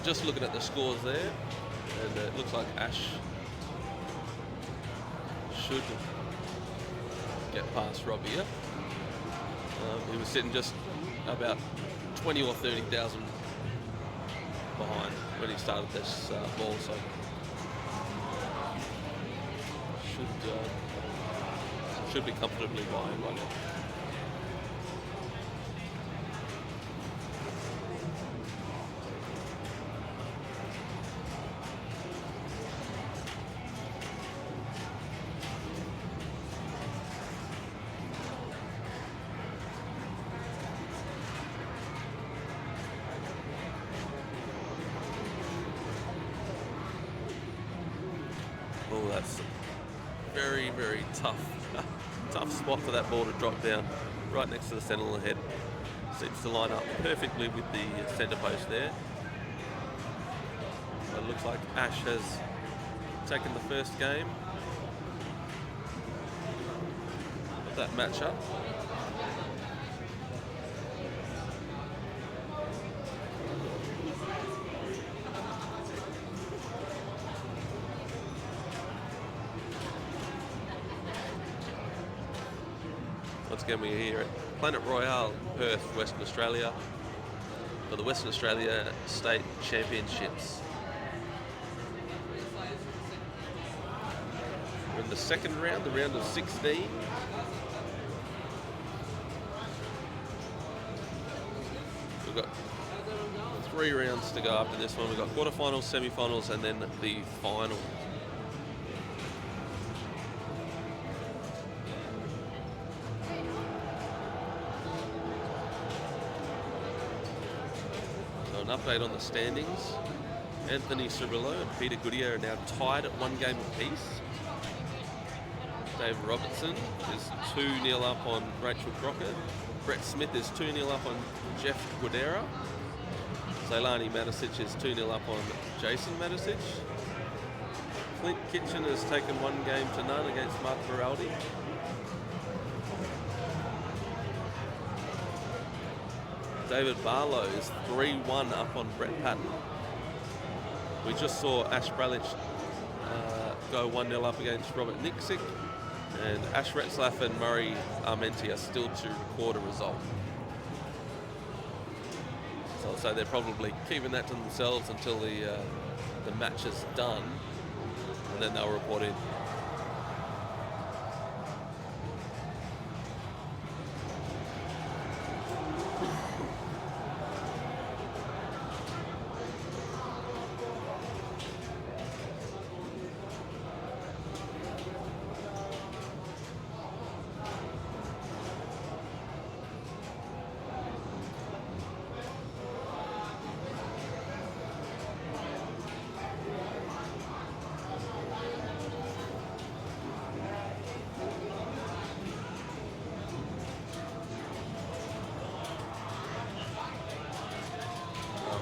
Just looking at the scores there, and it looks like Ash should get past Rob here. He was sitting just about 20 or 30,000 behind when he started this ball, so should be comfortably behind right now. Oh, that's very, very tough spot for that ball to drop down right next to the sentinel head. Seems to line up perfectly with the centre post there. But it looks like Ash has taken the first game of that matchup. Once again, we're here at Planet Royale, Perth, Western Australia, for the Western Australia State Championships. We're in the second round, the round of 16. We've got 3 rounds to go after this one. We've got quarterfinals, semi-finals, and then the final. An update on the standings. Anthony Cirillo and Peter Goodyear are now tied at 1 game apiece. Dave Robertson is 2-0 up on Rachel Crocker. Brett Smith is 2-0 up on Jeff Guadera. Zailani Matisic is 2-0 up on Jason Matisic. Clint Kitchen has taken 1 game to none against Mark Beraldi. David Barlow is 3-1 up on Brett Patton. We just saw Ash Bralich go 1-0 up against Robert Nixick, and Ash Retzlaff and Murray Armenti are still to record a result. So I'll say they're probably keeping that to themselves until the match is done, and then they'll report in.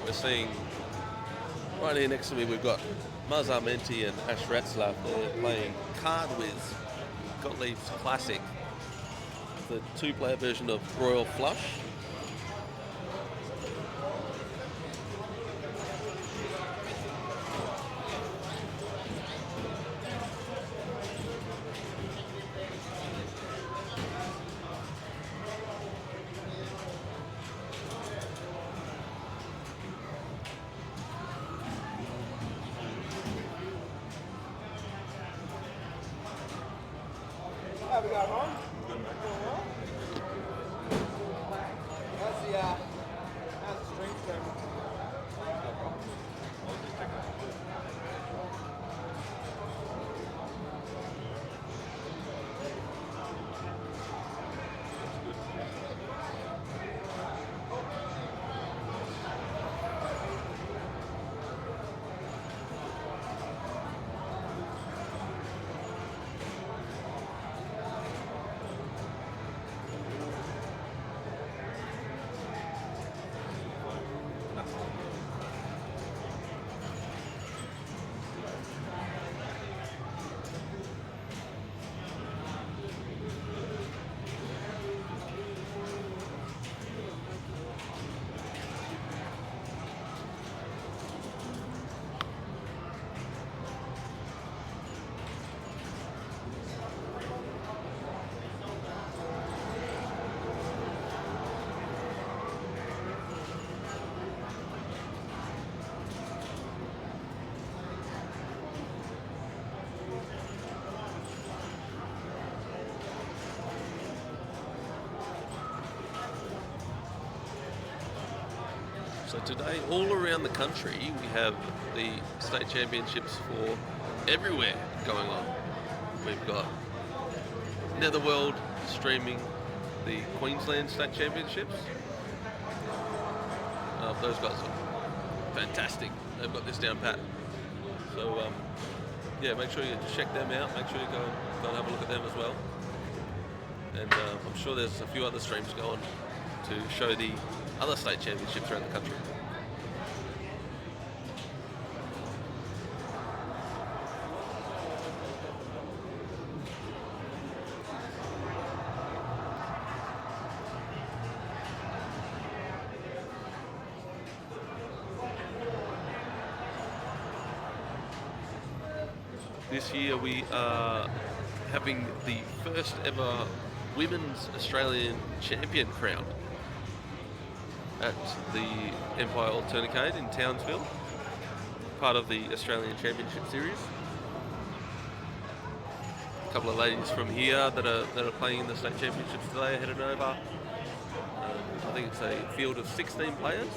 We're seeing right here next to me, we've got Muzz Armenti and Ash Retzlaff. They're playing Card Whiz, Gottlieb's Classic, the 2-player version of Royal Flush. we going, Ron? Doing well? How's the streams going? So today, all around the country, we have the state championships for everywhere going on. We've got Netherworld streaming the Queensland State Championships. Those guys are fantastic. They've got this down pat. So yeah, make sure you check them out. Make sure you go and have a look at them as well. And I'm sure there's a few other streams going to show the other state championships around the country. This year we are having the first ever Women's Australian Champion crowned at the Empire Alternacade in Townsville, part of the Australian Championship Series. A couple of ladies from here that are playing in the state championships today are headed over. I think it's a field of 16 players.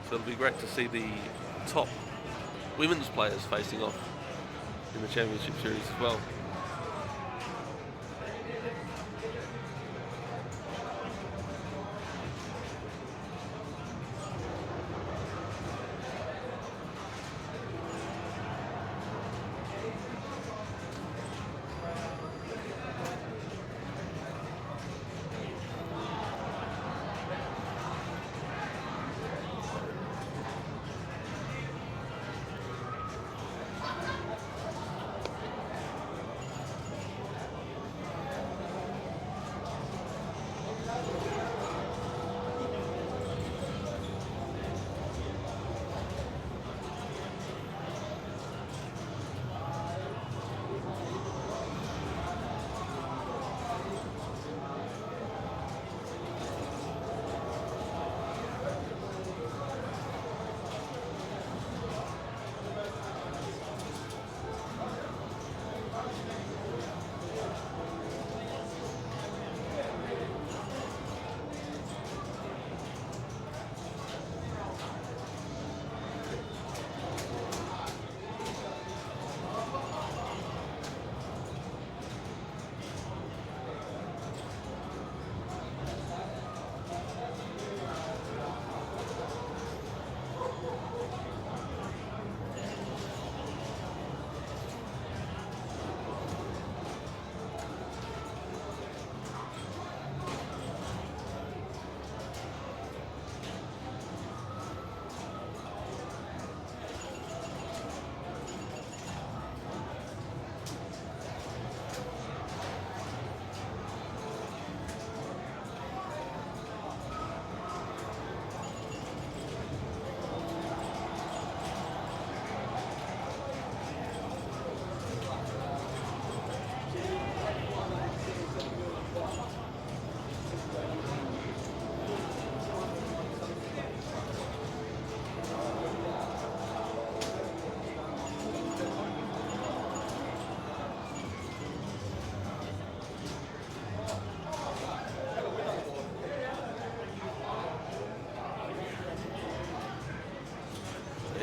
So it'll be great to see the top women's players facing off in the championship series as well.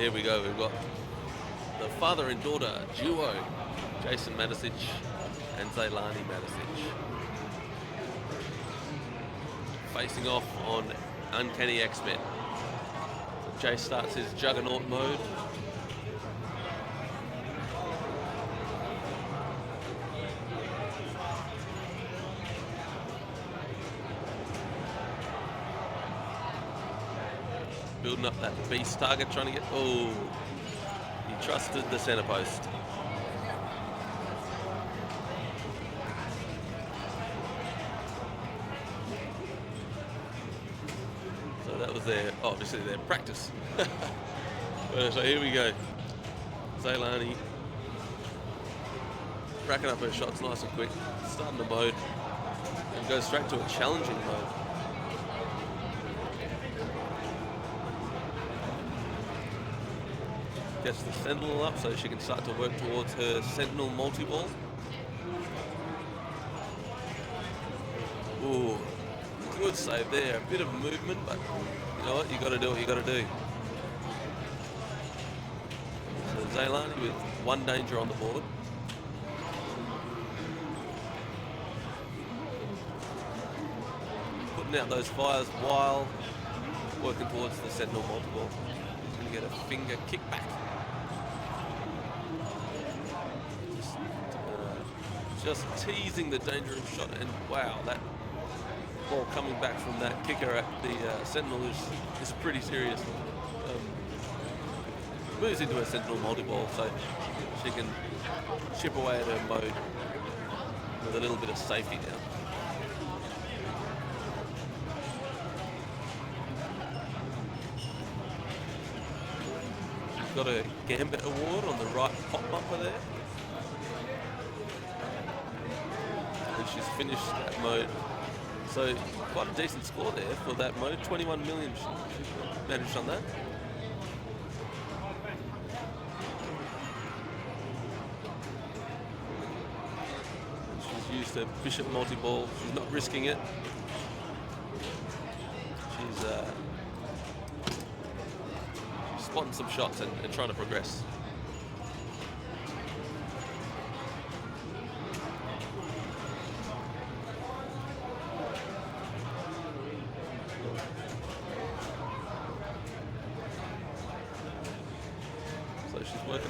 here we go. We've got the father and daughter duo, Jason Matisic and Zailani Matisic, facing off on Uncanny X-Men. Jay starts his Juggernaut mode. Building up that beast target, trying to get... Oh, he trusted the center post. So that was obviously their practice. So here we go. Zailani racking up her shots nice and quick, starting the mode, and goes straight to a challenging mode. Gets the Sentinel up so she can start to work towards her Sentinel multi-ball. Ooh, good save there. A bit of movement, but you know what? You got to do what you got to do. So Zailani with one danger on the board. Putting out those fires while working towards the Sentinel multi-ball. She's going to get a finger kickback. Just teasing the dangerous shot, and wow, that ball coming back from that kicker at the Sentinel is pretty serious. Moves into a Sentinel multi-ball, so she can chip away at her mode with a little bit of safety now. She's got a Gambit award on the right pop bumper there. She's finished that mode. So quite a decent score there for that mode. 21 million she managed on that. She's used her Bishop multi-ball. She's not risking it. She's spotting some shots and trying to progress.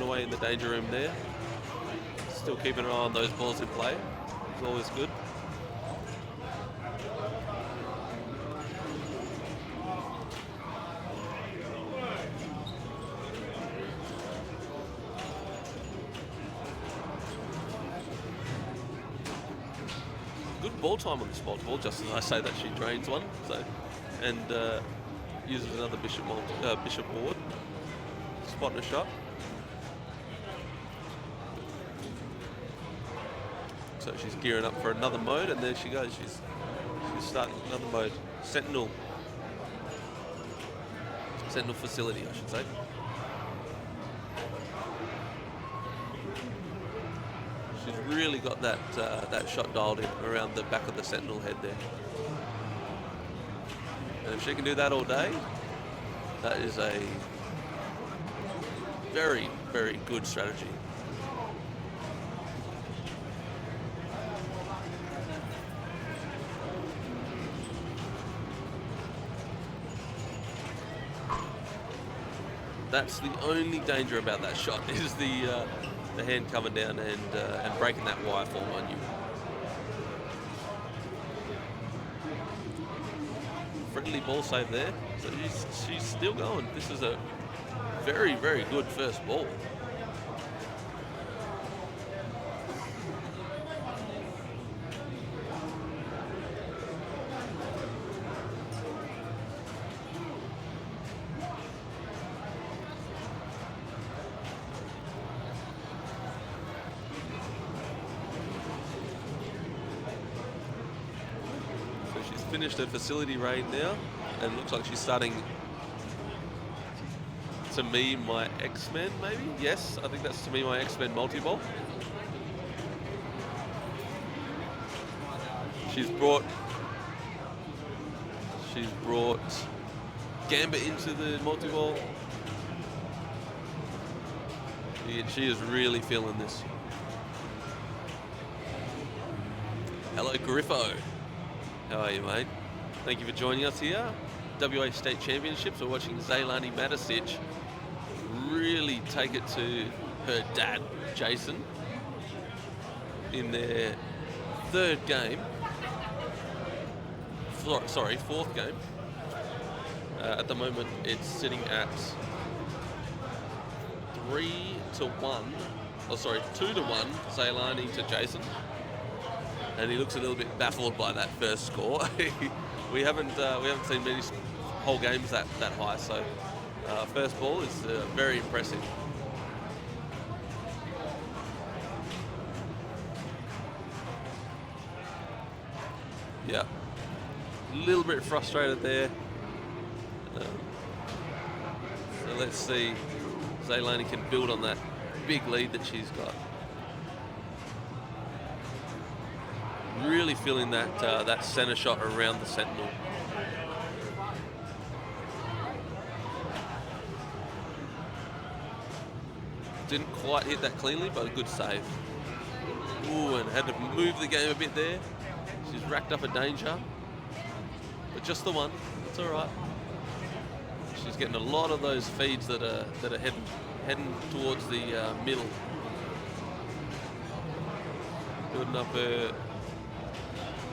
Away in the danger room there. Still keeping an eye on those balls in play. It's always good. Good ball time on this multi-ball, just as I say that she drains one. So, and uses another Bishop board. Spotting a shot. So she's gearing up for another mode, and there she goes. She's starting another mode. Sentinel facility, I should say. She's really got that shot dialed in around the back of the Sentinel head there. And if she can do that all day, that is a very, very good strategy. That's the only danger about that shot is the hand coming down and breaking that wire form on you. Friendly ball save there. So she's still going. This is a very, very good first ball. Finished her facility raid now, and it looks like she's starting To Me My X-Men, maybe? yes, I think that's To Me My X-Men multi-ball. She's brought Gambit into the multi-ball. She is really feeling this. Hello, Griffo. How are you, mate? Thank you for joining us here. WA State Championships. We're watching Zailani Matisic really take it to her dad, Jason, in their third game. Sorry, fourth game. At the moment, it's sitting at 3-1. Oh, sorry, 2-1. Zailani to Jason, and he looks a little bit baffled by that first score. we haven't seen many whole games that high, so first ball is very impressive. Yeah, a little bit frustrated there. So let's see, Zailani can build on that big lead that she's got. Really feeling that center shot around the sentinel. Didn't quite hit that cleanly, but a good save. Ooh, and had to move the game a bit there. She's racked up a danger, but just the one. It's all right. She's getting a lot of those feeds that are heading towards the middle.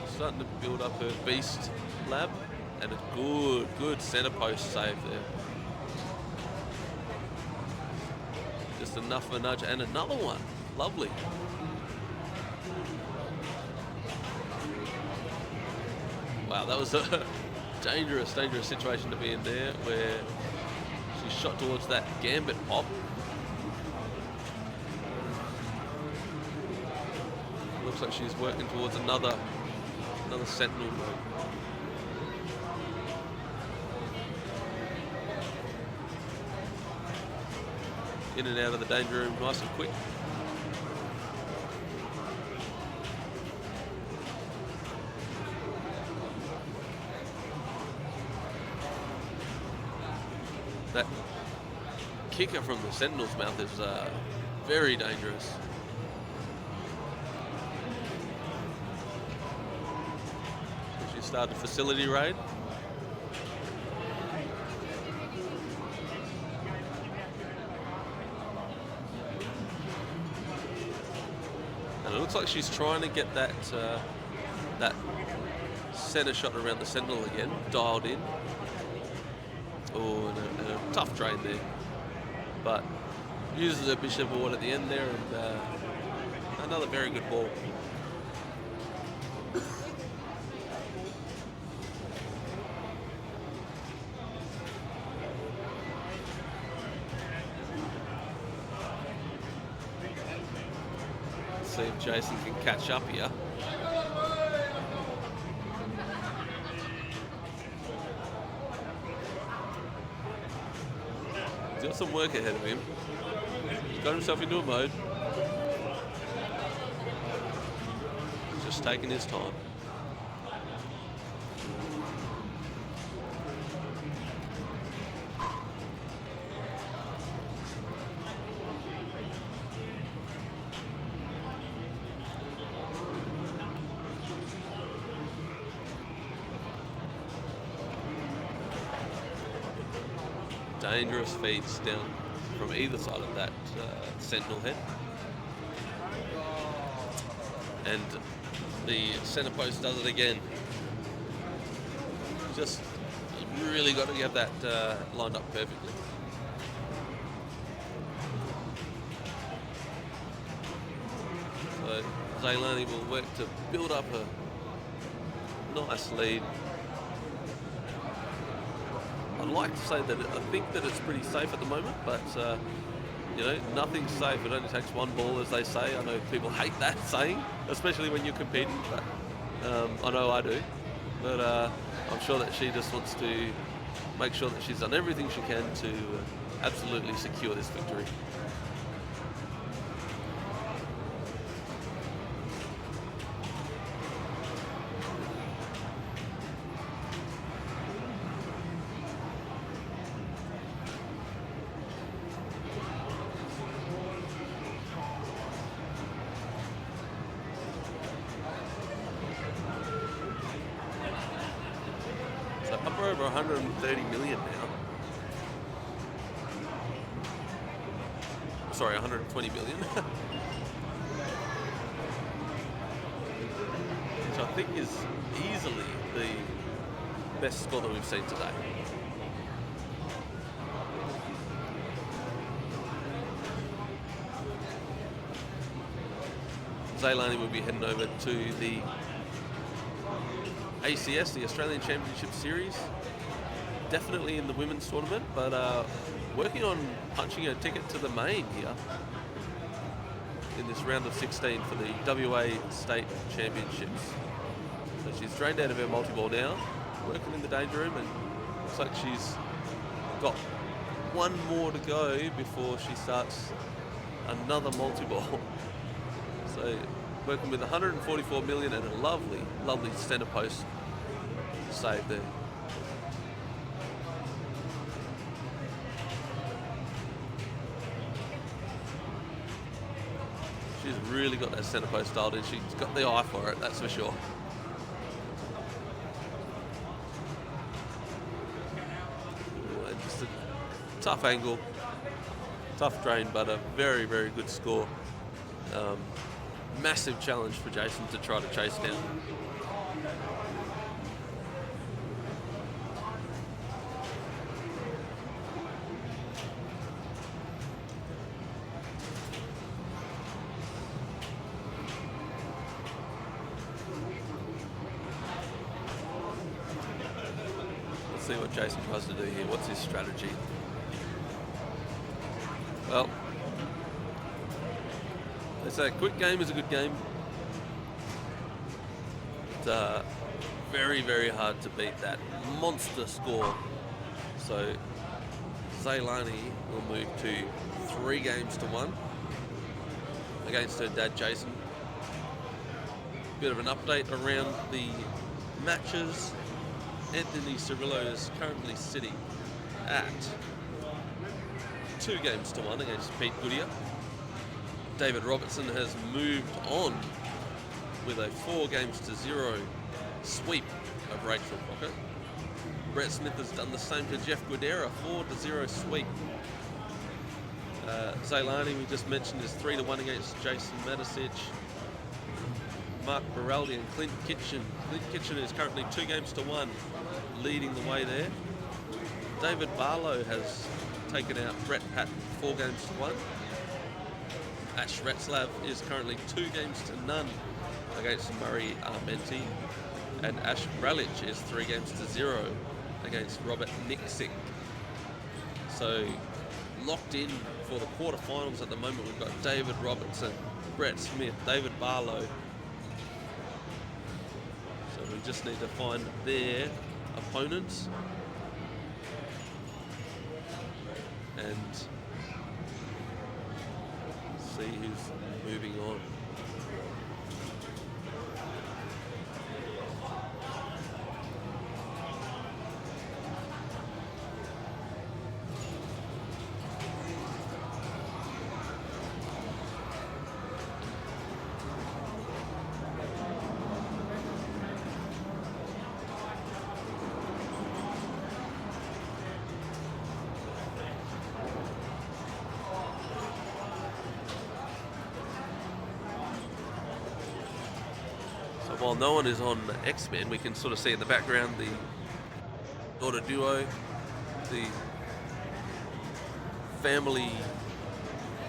Starting to build up her beast lab, and a good center post save there. Just enough of a nudge, and another one. Lovely. Wow, that was a dangerous situation to be in there, where she shot towards that gambit pop. Looks like she's working towards another sentinel mode. In and out of the danger room nice and quick. That kicker from the sentinel's mouth is very dangerous. She started a facility raid. And it looks like she's trying to get that center shot around the sentinel again, dialed in. Oh, and a tough drain there. But uses a bishop board at the end there, and another very good ball. Let's see if Jason can catch up here. He's got some work ahead of him. He's got himself into a mode. Just taking his time. Dangerous feeds down from either side of that sentinel head. And the center post does it again. Just really got to get that lined up perfectly. So Zailani will work to build up a nice lead. I'd like to say that I think that it's pretty safe at the moment, but you know, nothing's safe. It only takes one ball, as they say. I know people hate that saying, especially when you're competing, but I know I do. But I'm sure that she just wants to make sure that she's done everything she can to absolutely secure this victory. over 130 million now. Sorry, 120 million. Which I think is easily the best score that we've seen today. Zailani will be heading over to the ACS, the Australian Championship Series. Definitely in the women's tournament, but working on punching a ticket to the main here in this round of 16 for the WA State Championships. So she's drained out of her multi-ball now, working in the danger room, and looks like she's got one more to go before she starts another multi-ball. So working with 144 million and a lovely, lovely centre post save there. She's really got that centre post dialed in. She's got the eye for it, that's for sure. And just a tough angle, tough drain, but a very, very good score. Massive challenge for Jason to try to chase down. Let's see what Jason tries to do here. What's his strategy? Well, they say a quick game is a good game. It's very, very hard to beat that monster score. So Zailani will move to 3 games to 1 against her dad Jason. Bit of an update around the matches. Anthony Cirillo is currently sitting at 2 games to 1 against Pete Goodyear. David Robertson has moved on with a 4 games to 0 sweep of Rachel Crockett. Brett Smith has done the same to Jeff Guidera, 4 to 0 sweep. Zailani, we just mentioned, is 3 to 1 against Jason Matisic. Mark Baraldi and Clint Kitchen. Clint Kitchen is currently 2 games to 1, leading the way there. David Barlow has taken out Brett Patton, 4 games to 1. Ash Retzlaff is currently 2 games to none against Murray Armenti. And Ash Bralich is 3 games to 0 against Robert Nixick. So locked in for the quarterfinals at the moment. We've got David Robertson, Brett Smith, David Barlow. So we just need to find their opponents. And see who's moving on. While no one is on X-Men, we can sort of see in the background the daughter duo, the family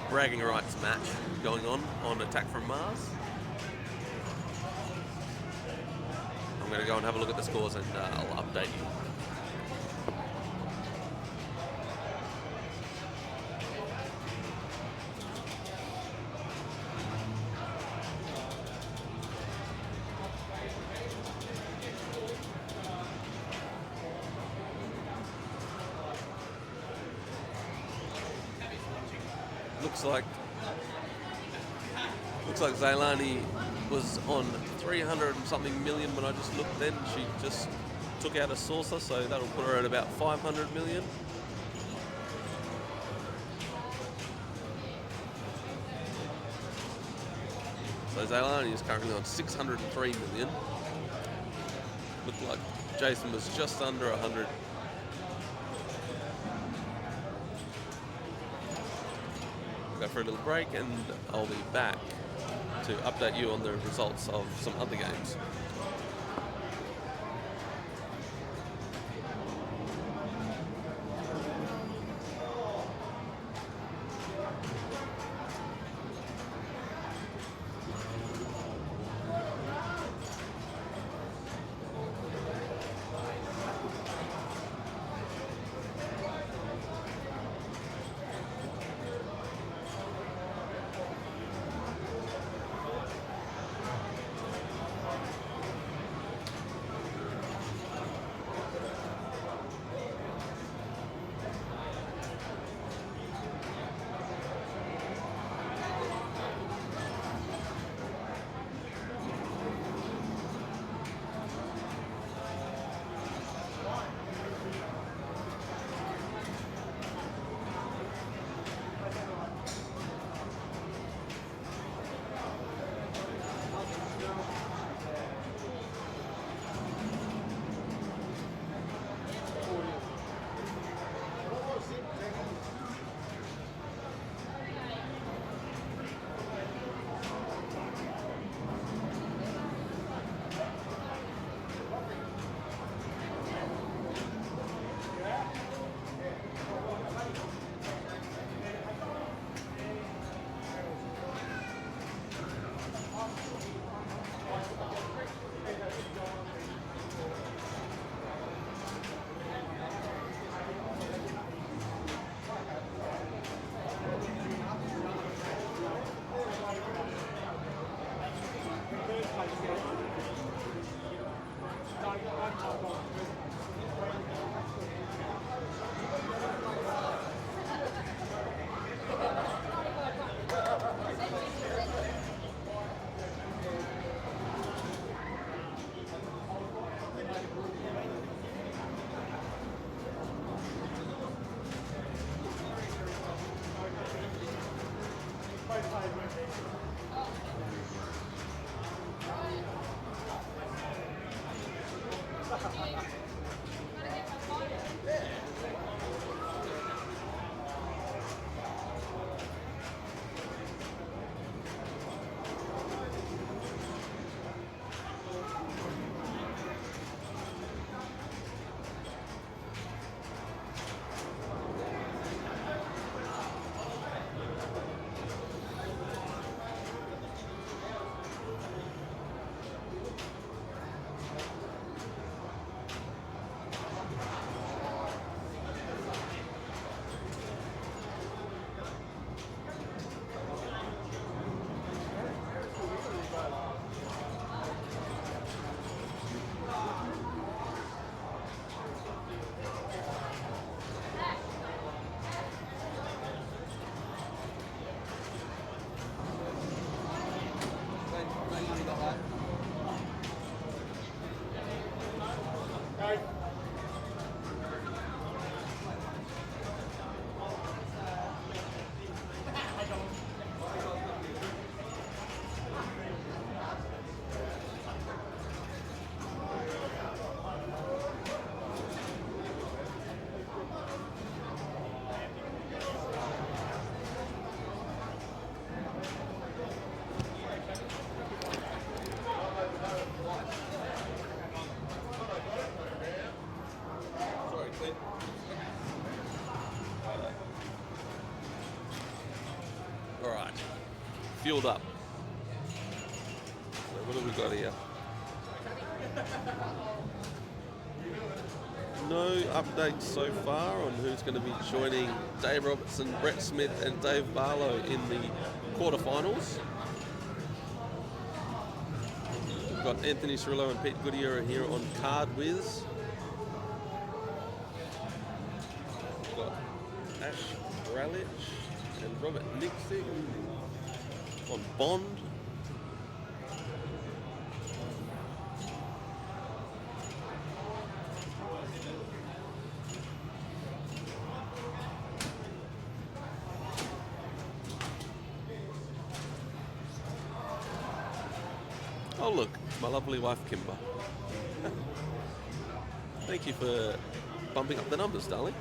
bragging rights match going on Attack from Mars. I'm going to go and have a look at the scores and I'll update you. Looks like Zailani was on 300 and something million when I just looked then. She just took out a saucer, so that'll put her at about 500 million. So Zailani is currently on 603 million. Looked like Jason was just under 100. Go for a little break and I'll be back to update you on the results of some other games. All right, fueled up. So what have we got here? No updates so far on who's going to be joining Dave Robertson, Brett Smith and Dave Barlow in the quarterfinals. We've got Anthony Cirillo and Pete Goodyear here on Card Whiz. We've got Ash Ralich and Robert Nixie on Bond. Oh look, my lovely wife Kimber. Thank you for bumping up the numbers, darling.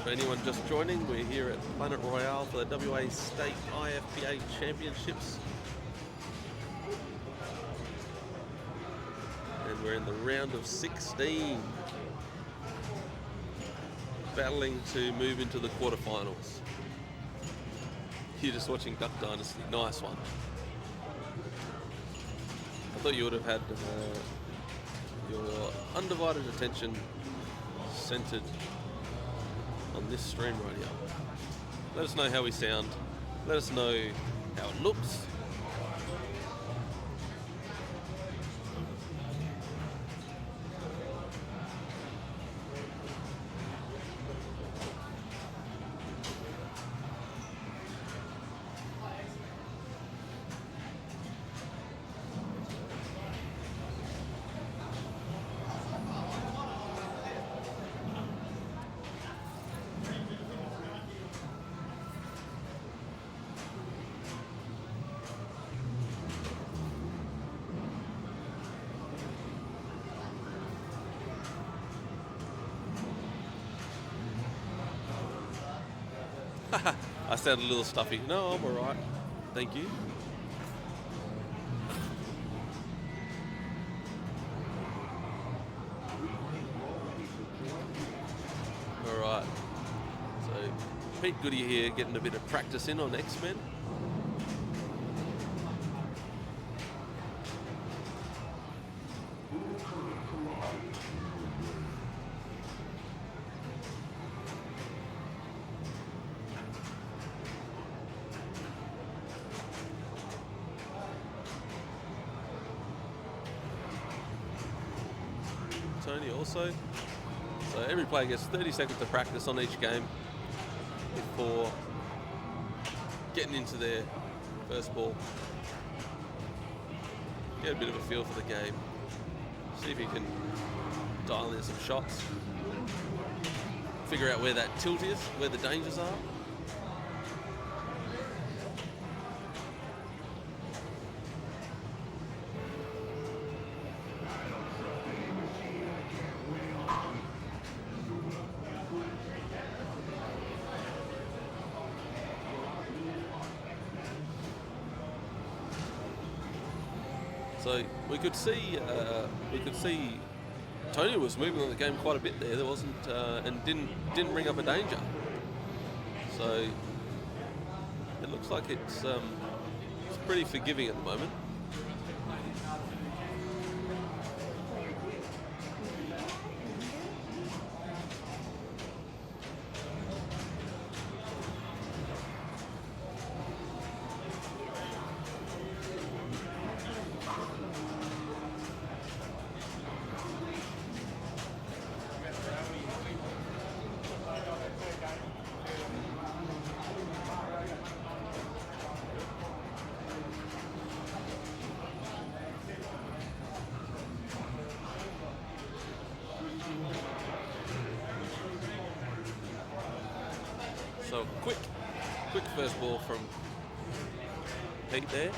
For anyone just joining, we're here at Planet Royale for the WA State IFPA Championships. And we're in the round of 16. Battling to move into the quarterfinals. You're just watching Duck Dynasty. Nice one. I thought you would have had your undivided attention centered on this stream radio. Let us know how we sound. Let us know how it looks. I sound a little stuffy. No, I'm alright. Thank you. Alright. So, Pete Goody here getting a bit of practice in on X-Men. Tony also. So every player gets 30 seconds to practice on each game before getting into their first ball. Get a bit of a feel for the game. See if you can dial in some shots. Figure out where that tilt is, where the dangers are. So we could see Tony was moving on the game quite a bit there. There wasn't and didn't bring up a danger. So it looks like it's pretty forgiving at the moment. So quick first ball from Pete there.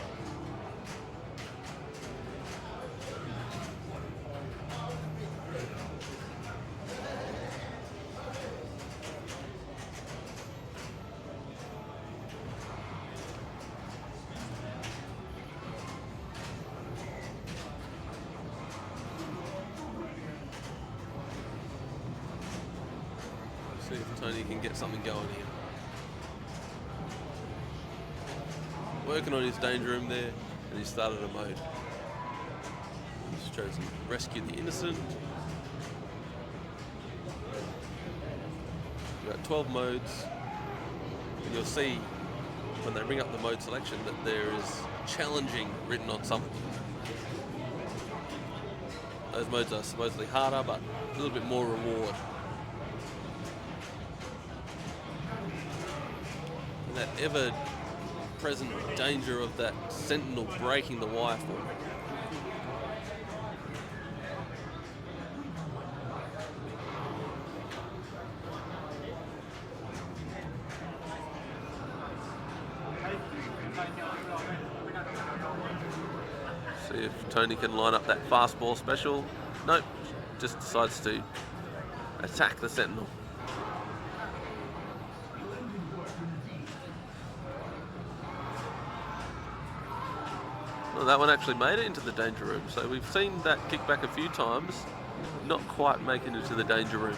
See if Tony can get something going here. Working on his danger room there, and he started a mode. He's chosen rescue the innocent. We've got 12 modes, and you'll see when they bring up the mode selection that there is challenging written on some of them. Those modes are supposedly harder, but a little bit more reward. ever-present danger of that sentinel breaking the wireform. See if Tony can line up that fastball special. Nope, just decides to attack the sentinel. Well, that one actually made it into the danger room. So we've seen that kick back a few times, not quite making it to the danger room.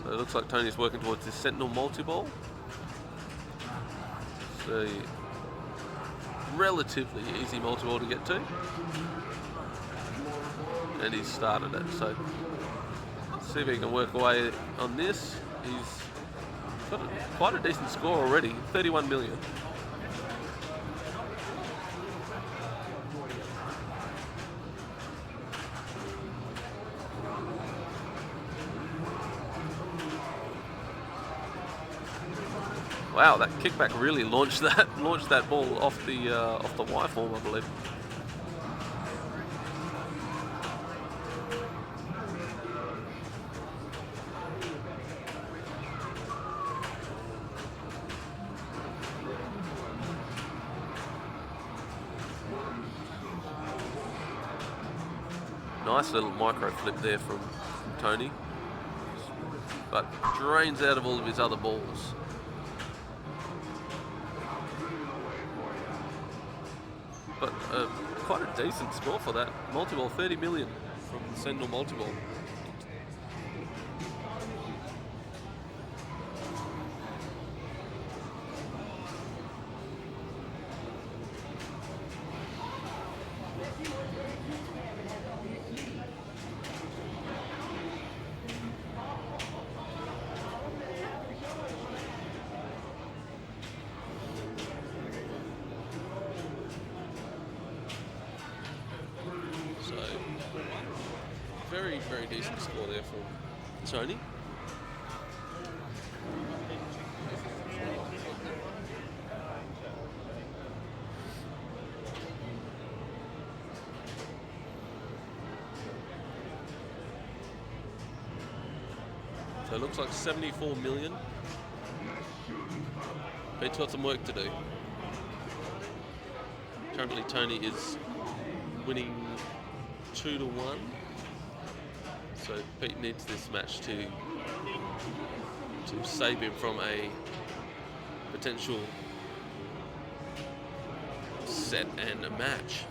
So it looks like Tony's working towards this sentinel multi-ball. So relatively easy multi-ball to get to. And he's started it. So see if he can work away on this. He's got quite a decent score already, 31 million. Wow, that kickback really launched that ball off the wireform, I believe. Nice little micro flip there from Tony, but drains out of all of his other balls. But quite a decent score for that multi-ball, 30 million from Sentinel multi-ball. Very, very decent score there from Tony. So it looks like 74 million. Pete's got some work to do. Currently Tony is winning 2-1. So Pete needs this match to save him from a potential set and a match.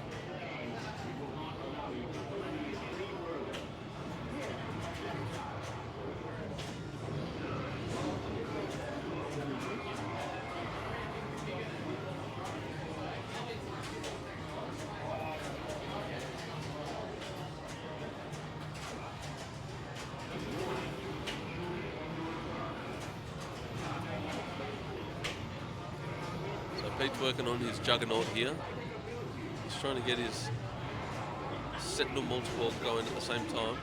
Pete's working on his juggernaut here. He's trying to get his sentinel multi-ball going at the same time.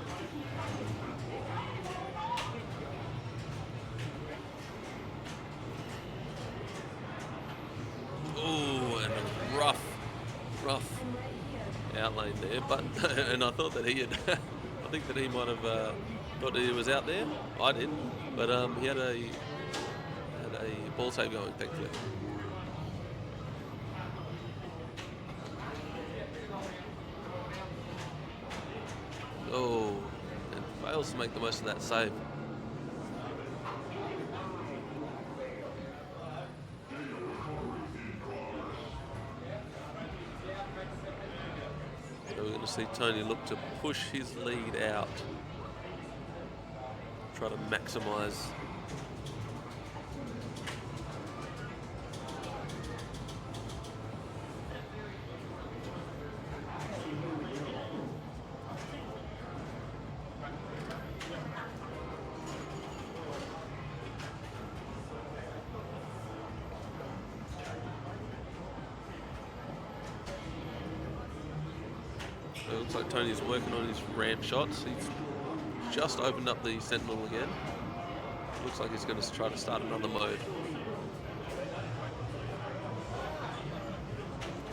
Oh, and a rough outlane there. But and I thought that he had, I think that he might have thought that he was out there. I didn't, but he had a ball save going, thankfully. Oh, and fails to make the most of that save. So we're going to see Tony look to push his lead out. Try to maximise So it looks like Tony's working on his ramp shots. He's just opened up the Sentinel again. Looks like he's going to try to start another mode.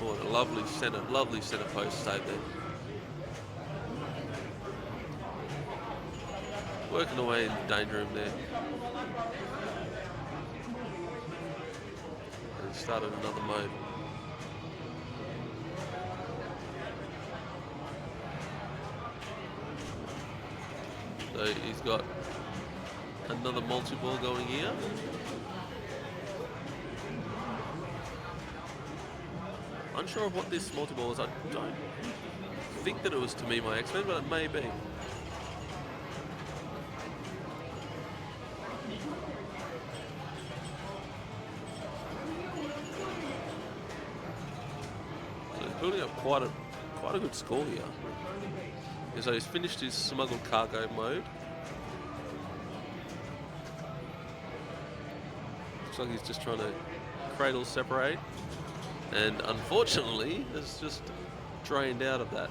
Oh, a lovely center post save there. Working away in the danger room there. And started another mode. So he's got another multi-ball going here. Unsure of what this multi-ball is. I don't think that it was To Me My X-Men, but it may be. So he's building up quite a good score here. Yeah, so he's finished his smuggled cargo mode. Looks like he's just trying to cradle separate. And unfortunately, it's just drained out of that.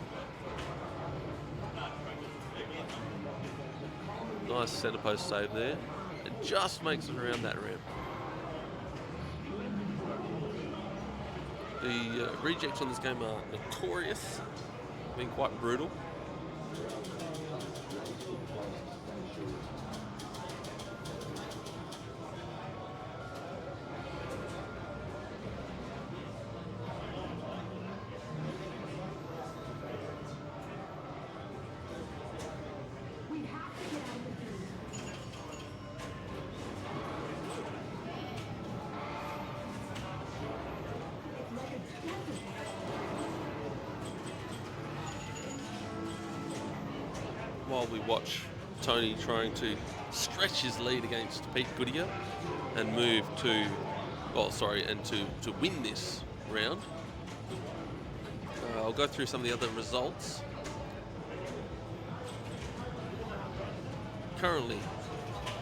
Nice centre post save there. It just makes it around that ramp. The rejects on this game are notorious, being quite brutal. While we watch Tony trying to stretch his lead against Pete Goodyear and move to, to win this round. I'll go through some of the other results. Currently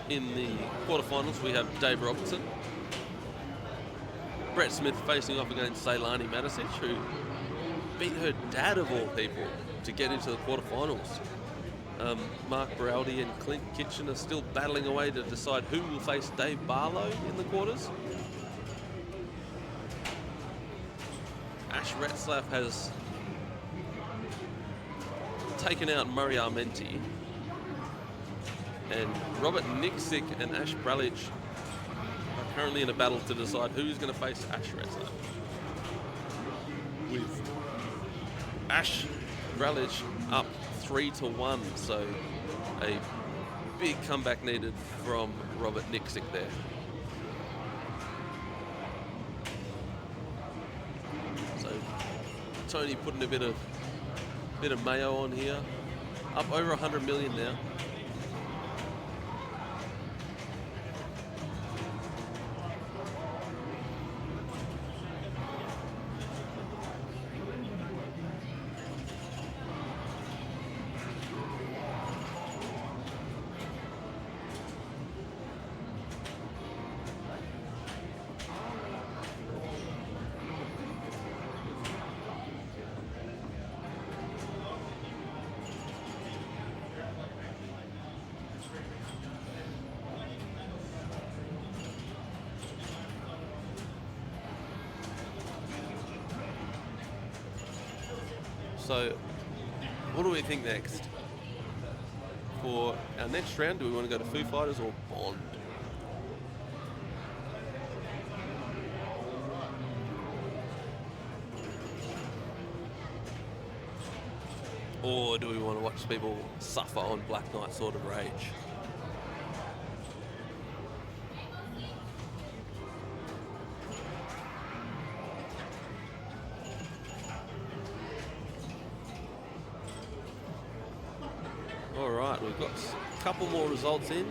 in the quarterfinals we have Dave Robertson, Brett Smith facing off against Ceylani Matisic, who beat her dad of all people to get into the quarterfinals. Mark Browdy and Clint Kitchen are still battling away to decide who will face Dave Barlow in the quarters. Ash Retzlaff has taken out Murray Armenti. And Robert Nixick and Ash Bralich are currently in a battle to decide who's going to face Ash Retzlaff. With Ash Bralich up 3-1, so a big comeback needed from Robert Nixick there. So Tony putting a bit of mayo on here, up over 100 million now. So, what do we think next? For our next round, do we want to go to Foo Fighters or Bond? Or do we want to watch people suffer on Black Knight Sword of Rage? Alright, we've got a couple more results in.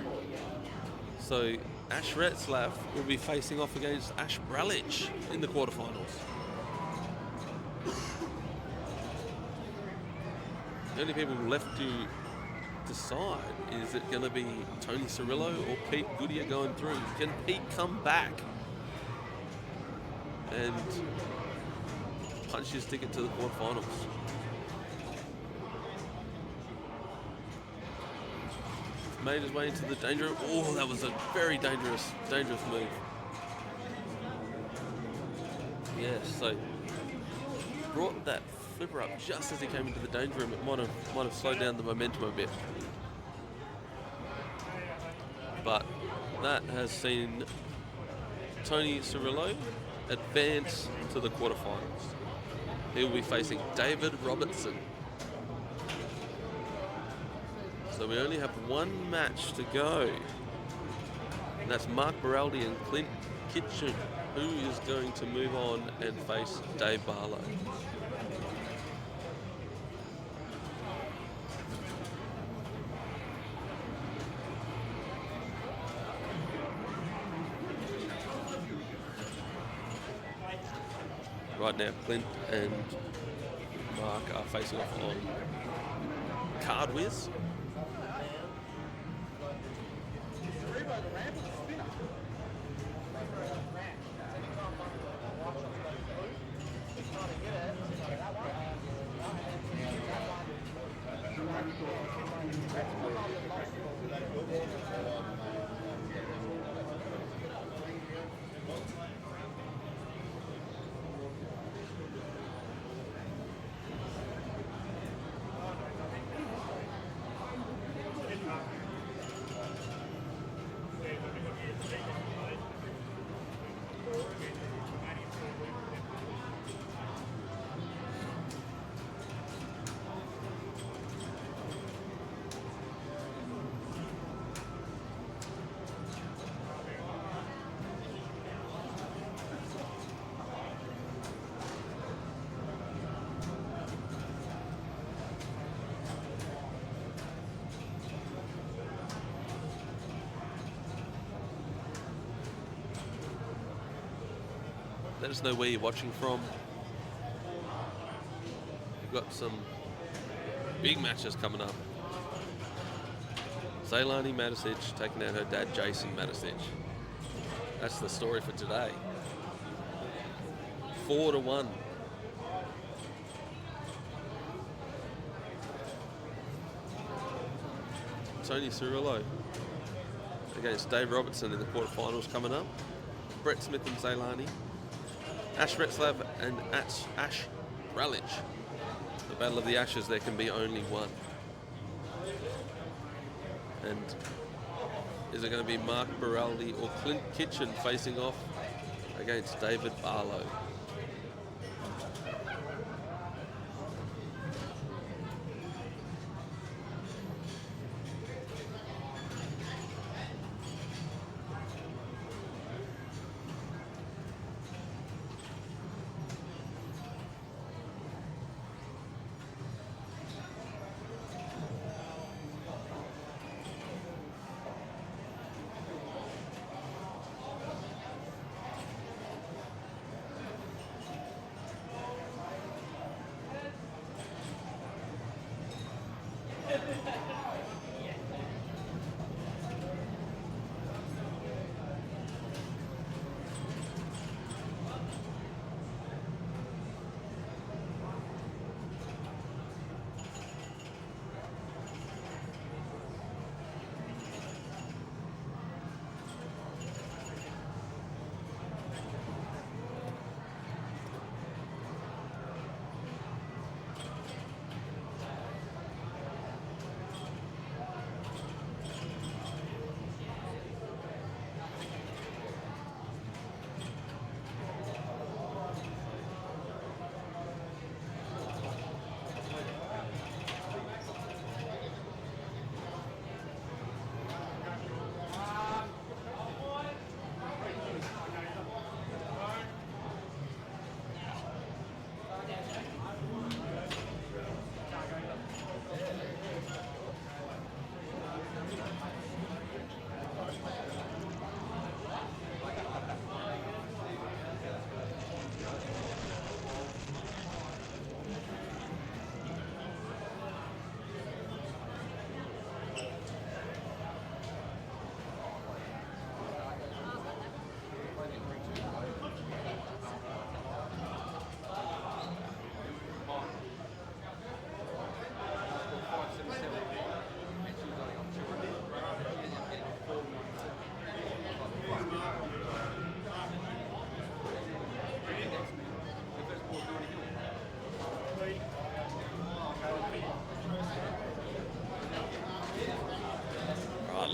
So Ash Retzlaff will be facing off against Ash Bralich in the quarterfinals. The only people left to decide, is it going to be Tony Cirillo or Pete Goodyear going through? Can Pete come back and punch his ticket to the quarterfinals? made his way into the danger room. Oh, that was a very dangerous move. Yes, so brought that flipper up just as he came into the danger room. It might have slowed down the momentum a bit. But that has seen Tony Cirillo advance to the quarterfinals. He'll be facing David Robertson. So we only have one match to go. And that's Mark Baraldi and Clint Kitchen, who is going to move on and face Dave Barlow. Right now, Clint and Mark are facing off on Card Whiz. Let us know where you're watching from. We've got some big matches coming up. Zailani Matisic taking out her dad, Jason Matisic. That's the story for today. 4-1. Tony Cirillo against Dave Robertson in the quarterfinals coming up. Brett Smith and Zailani. Ash Retzlaff and Ash Rallich. The Battle of the Ashes, there can be only one. And is it going to be Mark Baraldi or Clint Kitchen facing off against David Barlow?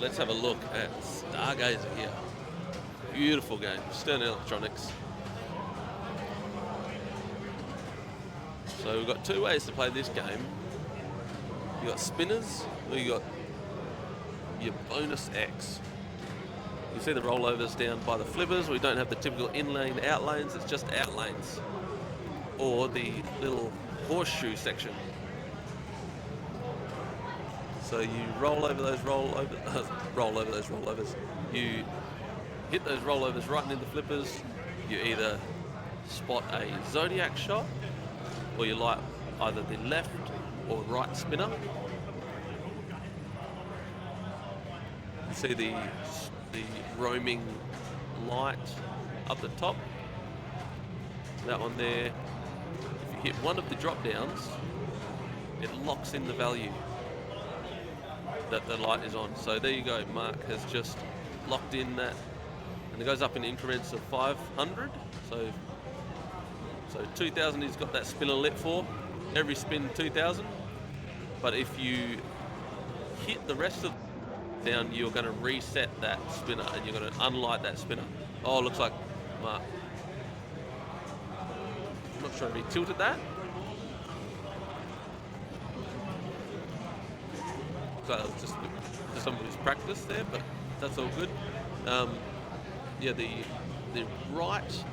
let's have a look at Stargazer here. Beautiful game, Stern Electronics. So we've got two ways to play this game. You got spinners, or you got your bonus X. You see the rollovers down by the flippers. We don't have the typical in-lane, out-lanes, it's just out-lanes. Or the little horseshoe section. So you roll over those rollovers. You hit those rollovers right into the flippers. You either spot a Zodiac shot, or you light either the left or right spinner. You see the roaming light up the top. That one there. If you hit one of the drop downs, it locks in the value that the light is on. So there you go, Mark has just locked in that, and it goes up in increments of 500. So 2,000 he's got that spinner lit for. Every spin 2,000. But if you hit the rest of down, you're going to reset that spinner and you're going to unlight that spinner. Oh, looks like Mark. I'm not sure if he tilted that. So it's just some of his practice there, but that's all good. Yeah, the right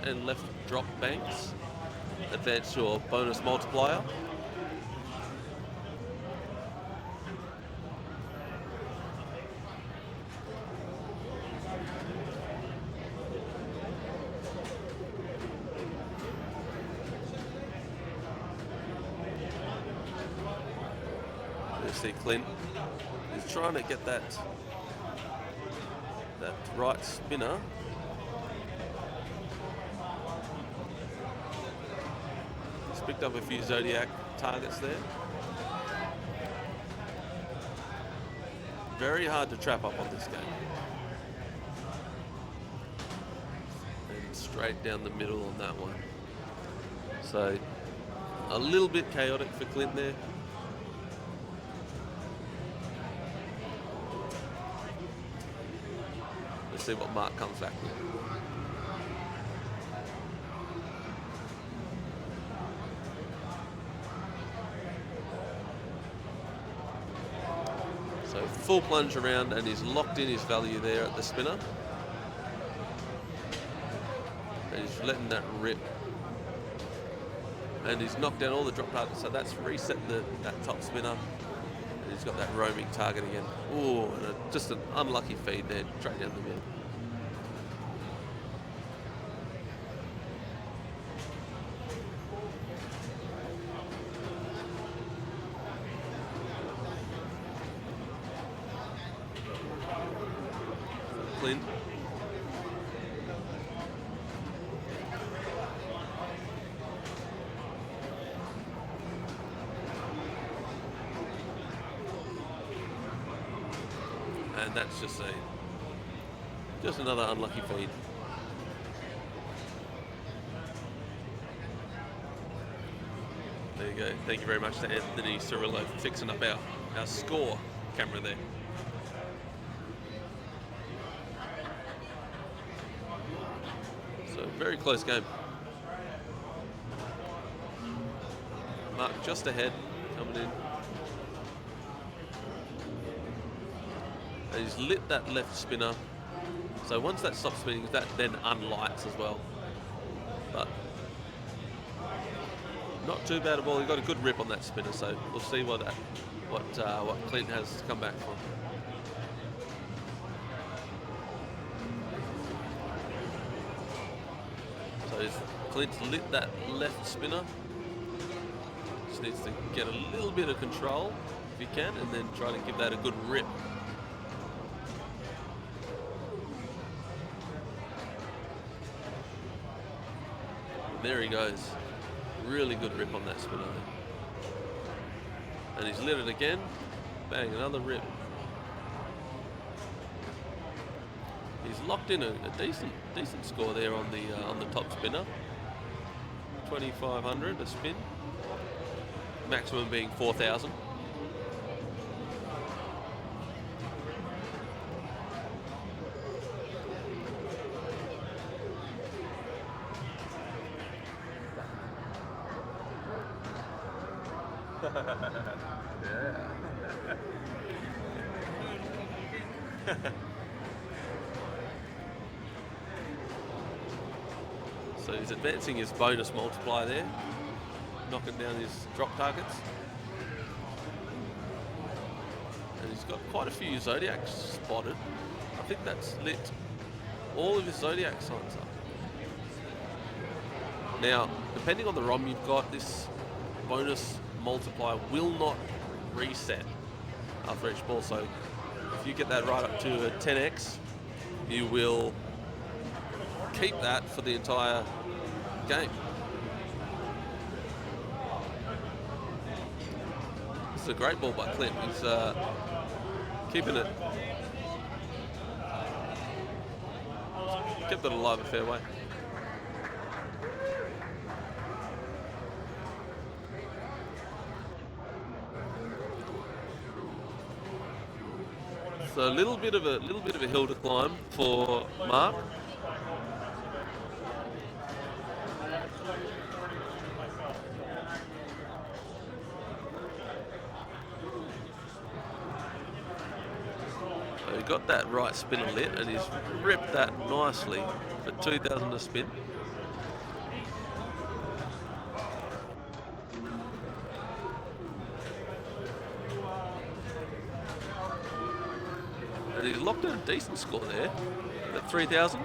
and left drop banks advance your bonus multiplier. You see Clint is trying to get that right spinner. He's picked up a few Zodiac targets there. Very hard to trap up on this game. And straight down the middle on that one. So a little bit chaotic for Clint there. Let's see what Mark comes back with. So full plunge around, and he's locked in his value there at the spinner. And he's letting that rip. And he's knocked down all the drop targets, so that's reset that top spinner. And he's got that roaming target again. Ooh, and just an unlucky feed there, straight down the middle. Clint. And that's just another unlucky feed. There you go. Thank you very much to Anthony Cirillo for fixing up our score camera there. So very close game. Mark just ahead, coming in. And he's lit that left spinner. So once that stops spinning, that then unlights as well. But not too bad at all. He got a good rip on that spinner, so we'll see what Clint has to come back from. So Clint's lit that left spinner. Just needs to get a little bit of control if he can, and then try to give that a good rip. There he goes. Really good rip on that spinner there. And he's lit it again. Bang, another rip. He's locked in a decent score there on the top spinner. 2,500 a spin. Maximum being 4,000. So he's advancing his bonus multiplier there, knocking down his drop targets. And he's got quite a few Zodiacs spotted. I think that's lit all of his Zodiac signs up. Now, depending on the ROM you've got, this bonus multiplier will not reset after each ball. So if you get that right up to a 10x, you will keep that for the entire game. This is a great ball by Clint. He's keeping it, kept it alive and fair way. So a little bit of a hill to climb for Mark. So he got that right spinner lit and he's ripped that nicely for 2,000 to spin. And he's locked in a decent score there at 3,000.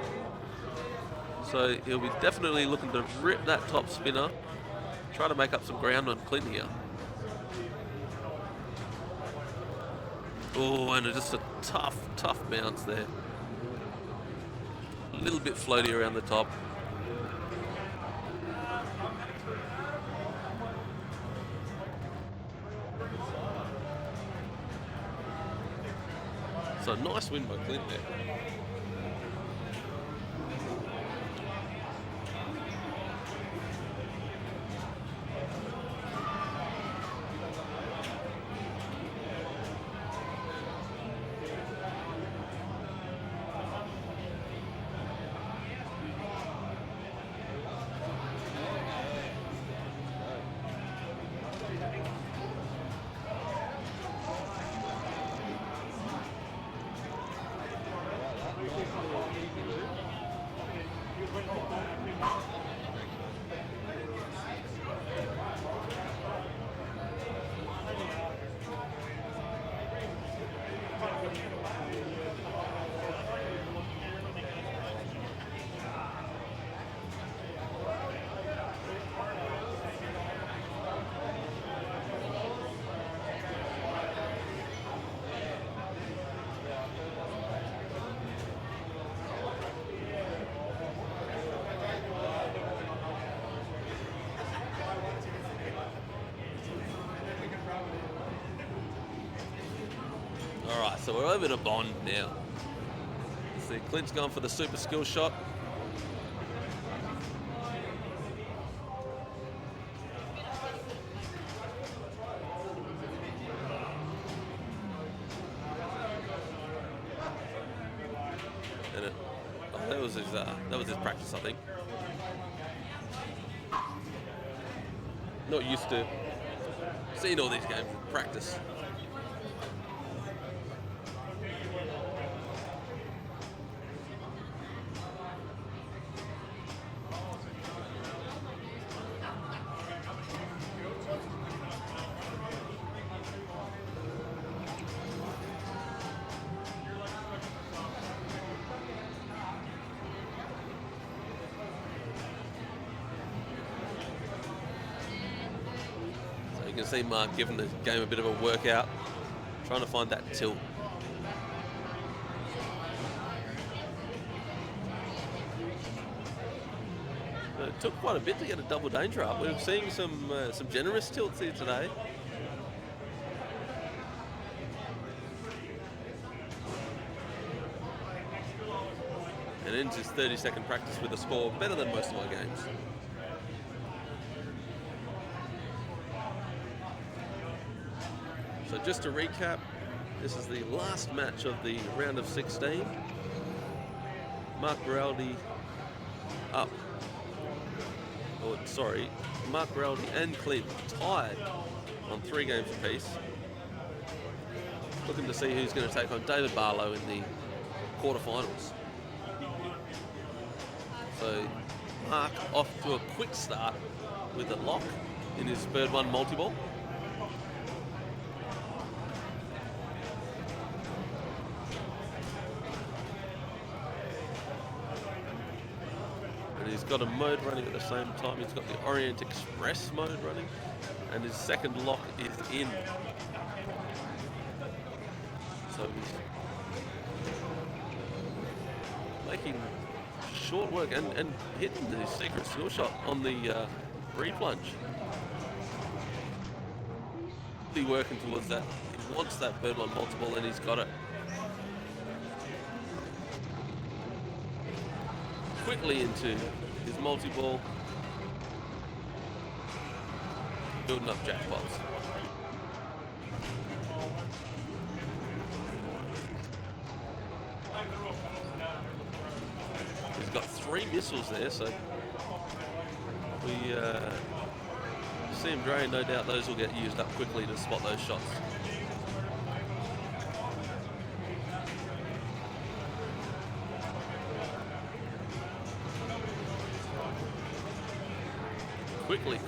So he'll be definitely looking to rip that top spinner, try to make up some ground on Clint here. Oh, and just a tough bounce there. A little bit floaty around the top. So nice win by Clint there. Alright, so we're over to Bond now. See, Clint's gone for the super skill shot. And that was his practice, I think. Not used to seeing all these games in practice. You can see Mark giving the game a bit of a workout, trying to find that tilt. But it took quite a bit to get a double danger up. We're seeing some generous tilts here today. And ends his 30-second practice with a score better than most of my games. So just to recap, this is the last match of the round of 16. Mark Beraldi up. Oh, sorry, Mark Rowley and Clint tied on 3 games apiece. Looking to see who's going to take on David Barlow in the quarterfinals. So Mark off to a quick start with a lock in his Bird 1 multi-ball. And he's got a mode running at the same time. He's got the Orient Express mode running, and his second lock is in. So he's making short work and hitting the secret skill shot on the re-plunge. Really working towards that. He wants that Bird 1 multiple, and he's got it. Quickly into his multi-ball, building up jackpots. He's got 3 missiles there, so we see him drain. No doubt those will get used up quickly to spot those shots. Quickly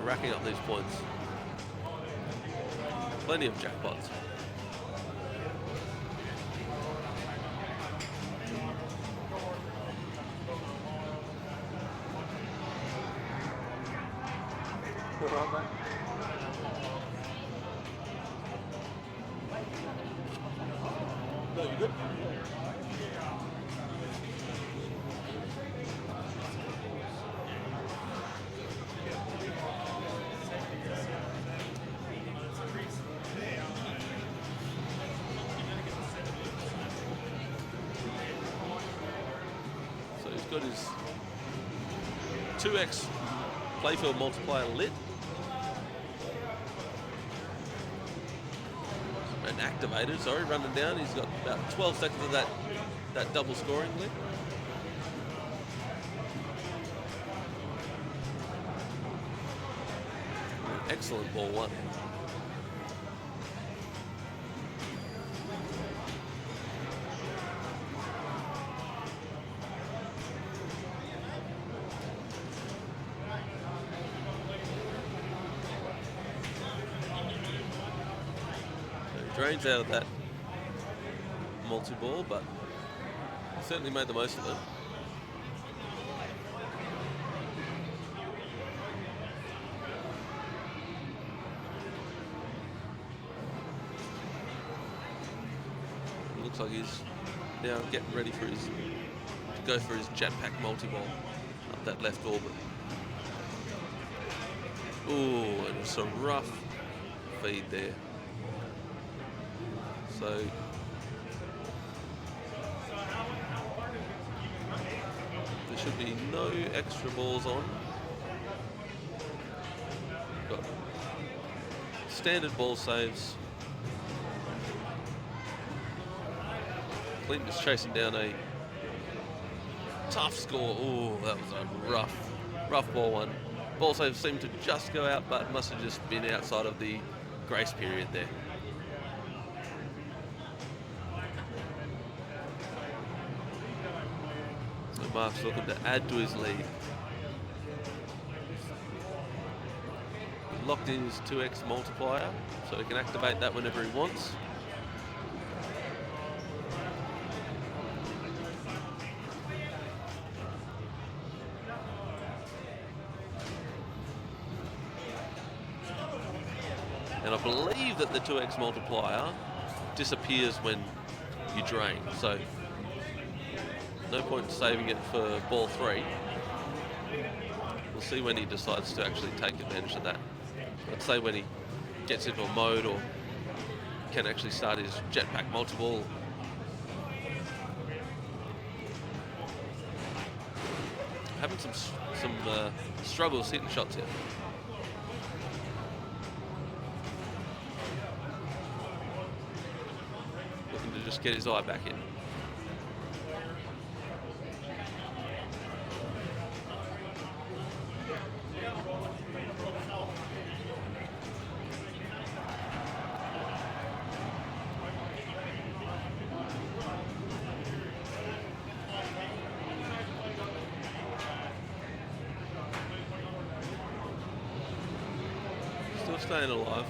racking up these points. Plenty of jackpots. No, you good? So he's got his 2x playfield multiplier lit and activated, sorry, running down. He's got about 12 seconds of that double scoring lit. Excellent ball 1. Drains out of that multi-ball, but certainly made the most of it. It looks like he's now getting ready for to go for his jetpack multi-ball up that left orbit. Ooh, and it's a rough feed there. So there should be no extra balls on. Got standard ball saves. Clinton is chasing down a tough score. Ooh, that was a rough ball 1. Ball saves seemed to just go out, but must have just been outside of the grace period there. Mark's looking to add to his lead. He's locked in his 2x multiplier, so he can activate that whenever he wants. And I believe that the 2x multiplier disappears when you drain, so no point saving it for ball 3. We'll see when he decides to actually take advantage of that. Let's say when he gets into a mode or can actually start his jetpack multi-ball. Having some struggles hitting shots here. Looking to just get his eye back in. staying alive.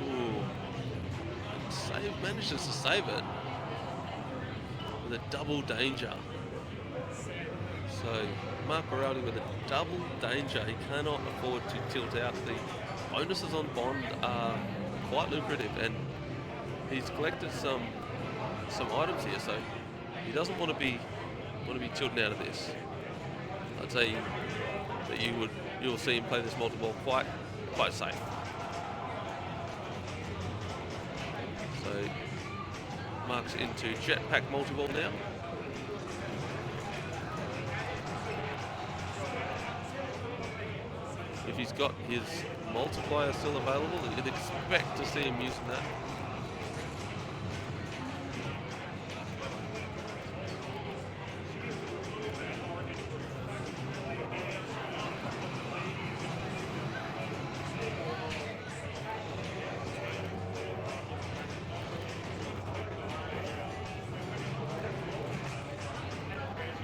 Ooh. Manages to save it with a double danger. So Mark Beraldi with a double danger. He cannot afford to tilt out. The bonuses on Bond are quite lucrative, and he's collected some items here, so he doesn't want to be tilting out of this. I'd say that you'll see him play this multi-ball quite safe. So Mark's into jetpack multi-ball now. If he's got his multiplier still available, you'd expect to see him using that.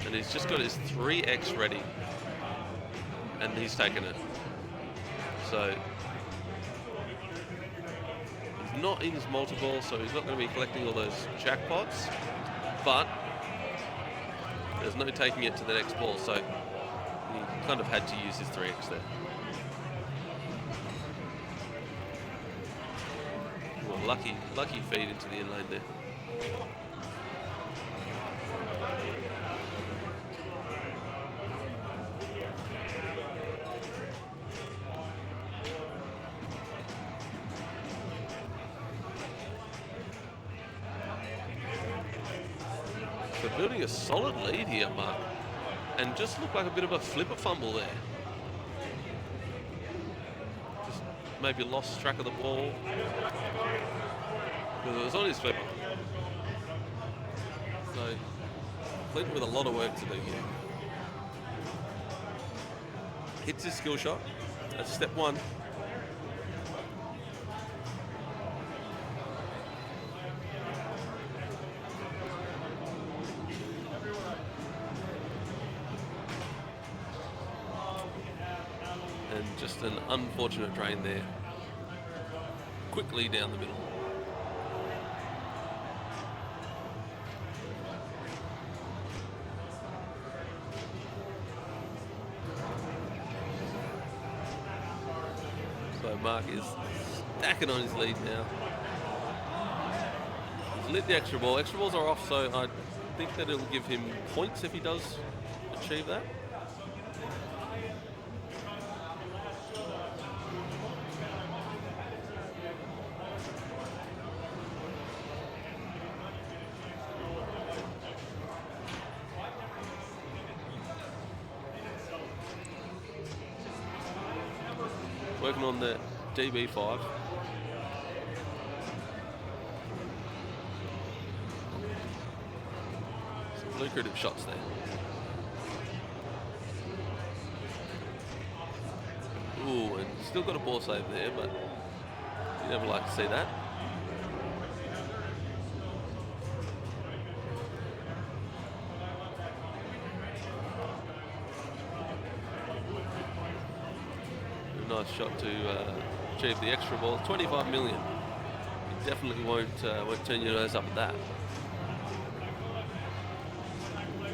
And he's just got his 3x ready, and he's taken it. So he's not in his multi-ball, so he's not going to be collecting all those jackpots, but there's no taking it to the next ball, so he kind of had to use his 3x there. Well, lucky feed into the in lane there. So building a solid lead here, Mark, and just looked like a bit of a flipper fumble there. Just maybe lost track of the ball because it was on his flipper. So Clinton with a lot of work to do here. Hits his skill shot. That's step one. And just an unfortunate drain there. Quickly down the middle. So Mark is stacking on his lead now. He's lit the extra ball. Extra balls are off, so I think that it'll give him points if he does achieve that. Working on the DB5. Some lucrative shots there. Ooh, and still got a ball save there, but you never like to see that. Nice shot to achieve the extra ball. 25 million. You definitely won't turn your nose up at that.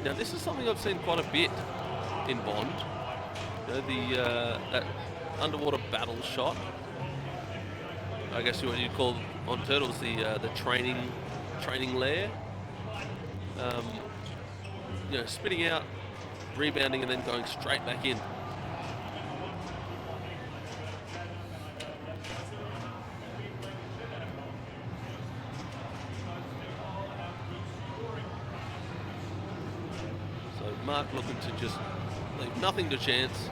Now this is something I've seen quite a bit in Bond. You know, that underwater battle shot. I guess what you call on turtles the training layer. You know, spitting out, rebounding, and then going straight back in. Mark looking to just leave nothing to chance,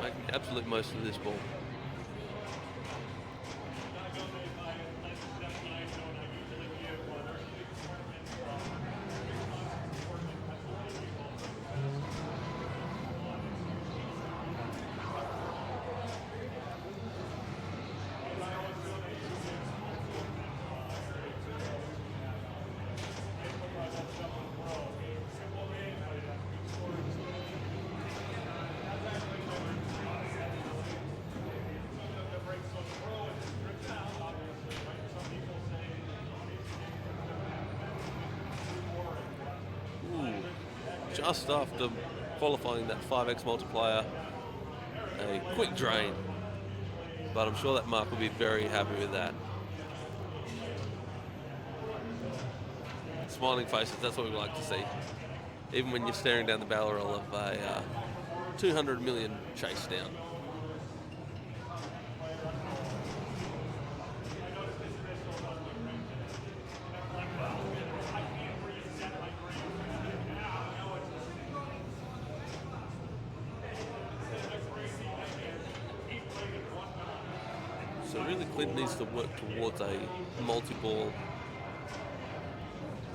making absolute most of this ball. just after qualifying that 5x multiplier, a quick drain. But I'm sure that Mark will be very happy with that. Smiling faces, that's what we like to see. Even when you're staring down the barrel of a 200 million chase down. So really Clint needs to work towards a multi-ball,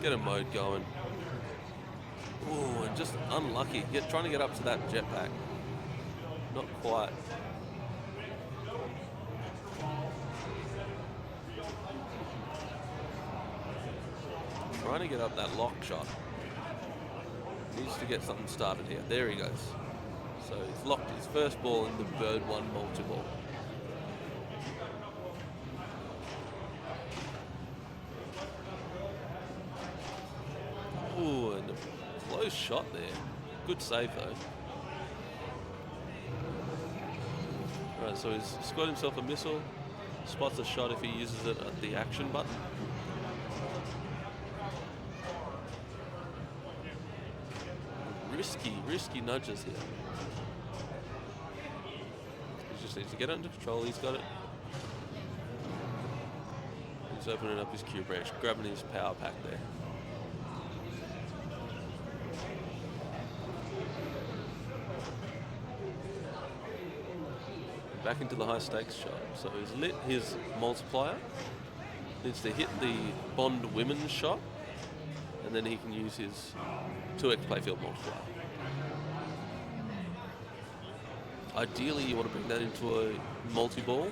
get a mode going. Ooh, and just unlucky, trying to get up to that jetpack. Not quite. Trying to get up that lock shot. Needs to get something started here. There he goes. So he's locked his first ball in the bird one multi-ball. Ooh, and a close shot there. Good save though. Right, so he's got himself a missile. Spots a shot if he uses it at the action button. Risky nudges here. He just needs to get it under control. He's got it. He's opening up his Q branch, grabbing his power pack there. Back into the high stakes shot. So he's lit his multiplier. Needs to hit the Bond women's shot. And then he can use his 2x playfield multiplier. Ideally, you want to bring that into a multi-ball.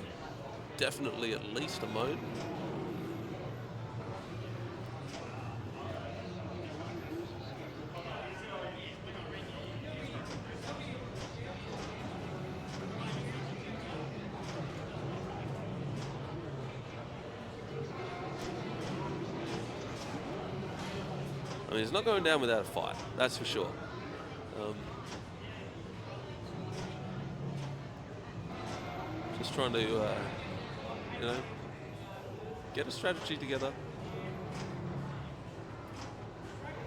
Definitely at least a mode. I mean, he's not going down without a fight, that's for sure. Just trying to, get a strategy together.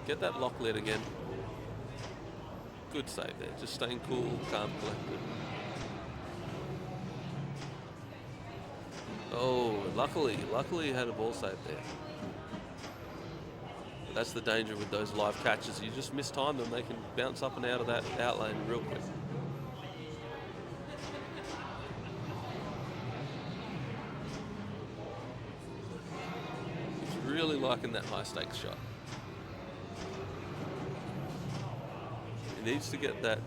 Get that lock lit again. Good save there, just staying cool, calm, collected. Oh, luckily he had a ball save there. That's the danger with those live catches. You just mistime them, they can bounce up and out of that out lane real quick. He's really liking that high stakes shot. He needs to get that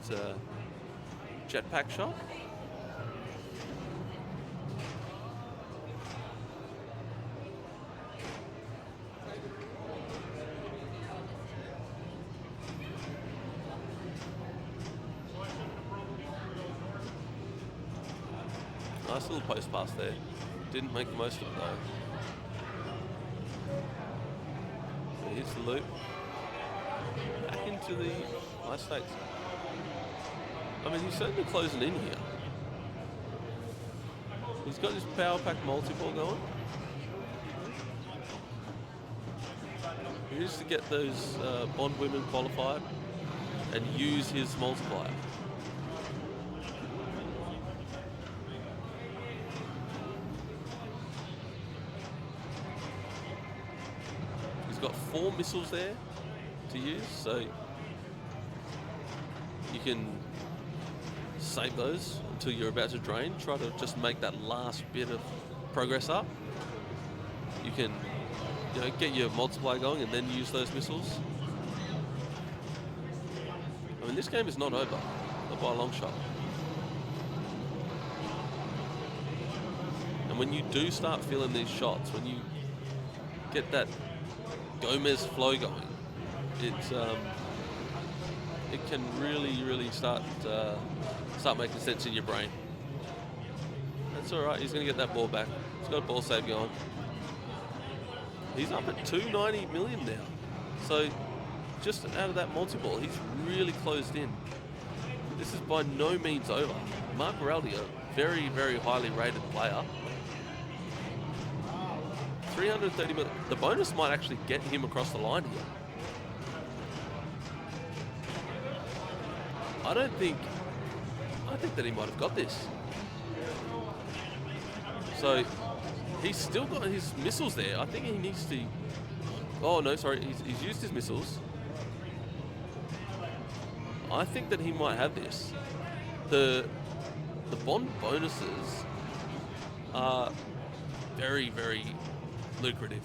jetpack shot. Nice little post pass there. Didn't make the most of it though. So here's the loop. Back into the high stakes. I mean, he's certainly closing in here. He's got his power pack multi-ball going. He needs to get those Bond women qualified and use his multiplier. He's got 4 missiles there to use, so you can save those until you're about to drain. Try to just make that last bit of progress up. You can, get your multiplier going and then use those missiles. I mean, this game is not over, not by a long shot. And when you do start feeling these shots, when you get that Gomez flow going, it can really start making sense in your brain. That's all right. He's going to get that ball back. He's got a ball save going. He's up at 290 million now. So just out of that multi-ball, he's really closed in. This is by no means over. Mark Baraldi, a very, very highly rated player. 330 million. The bonus might actually get him across the line here. I think that he might have got this. So he's still got his missiles there. I think he needs to. Oh no, sorry, he's used his missiles. I think that he might have this. The bond bonuses are very, very lucrative.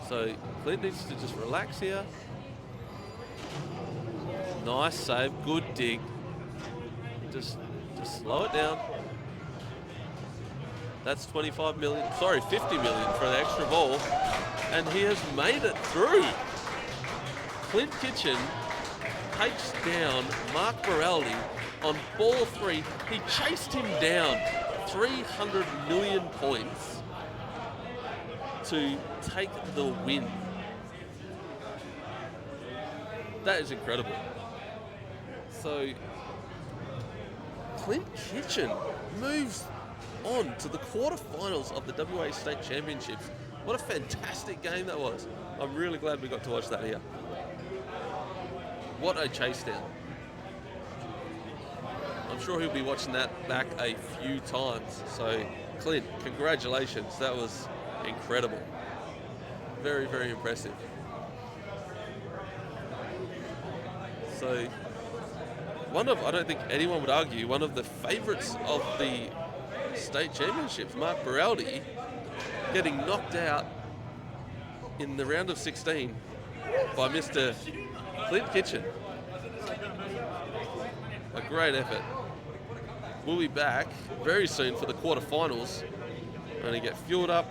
So Clint needs to just relax here. Nice save, good dig. Just slow it down. That's 25 million, sorry, 50 million for the extra ball. And he has made it through. Clint Kitchen takes down Mark Baraldi on ball 3. He chased him down 300 million points to take the win. That is incredible. So Clint Kitchen moves on to the quarterfinals of the WA State Championships. What a fantastic game that was. I'm really glad we got to watch that here. What a chase down. I'm sure he'll be watching that back a few times. So Clint, congratulations. That was incredible. Very, very impressive. So I don't think anyone would argue, one of the favourites of the state championships, Mark Baraldi, getting knocked out in the round of 16 by Mr. Clint Kitchen. A great effort. We'll be back very soon for the quarterfinals. Only get fueled up,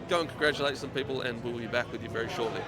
go and congratulate some people, and we'll be back with you very shortly.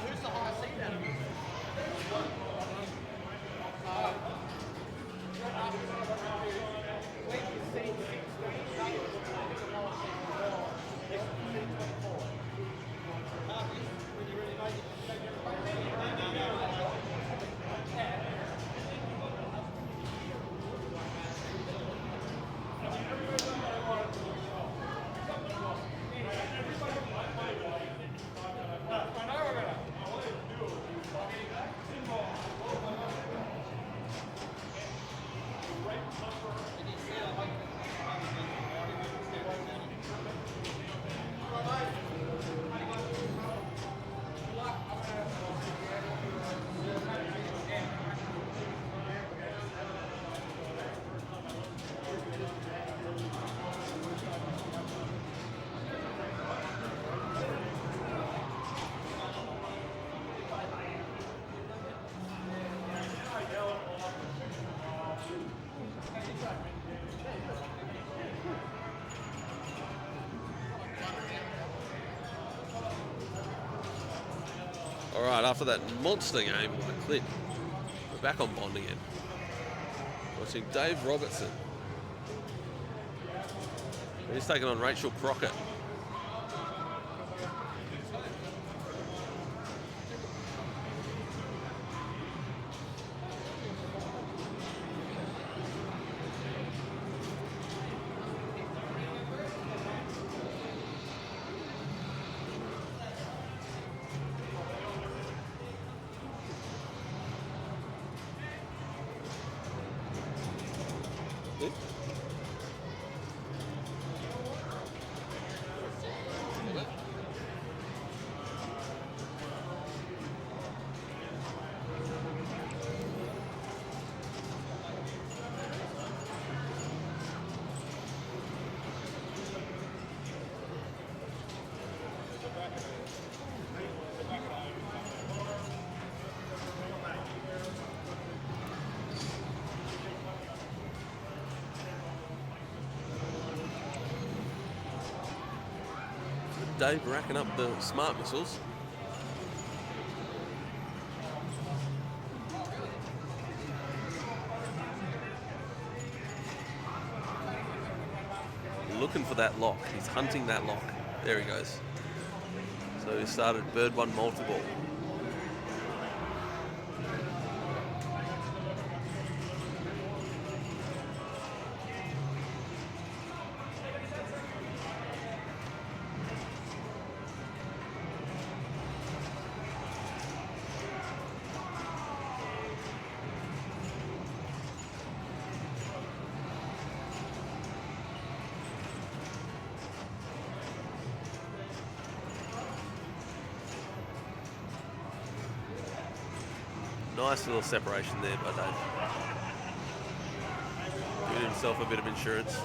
Who's the highest seed out of it? All right, after that monster game by Clint, we're back on Bond again. Watching Dave Robertson. He's taking on Rachel Crockett. Dave racking up the smart missiles. Looking for that lock. He's hunting that lock. There he goes. So he started bird one multiple. Nice little separation there by Dave. Giving himself a bit of insurance.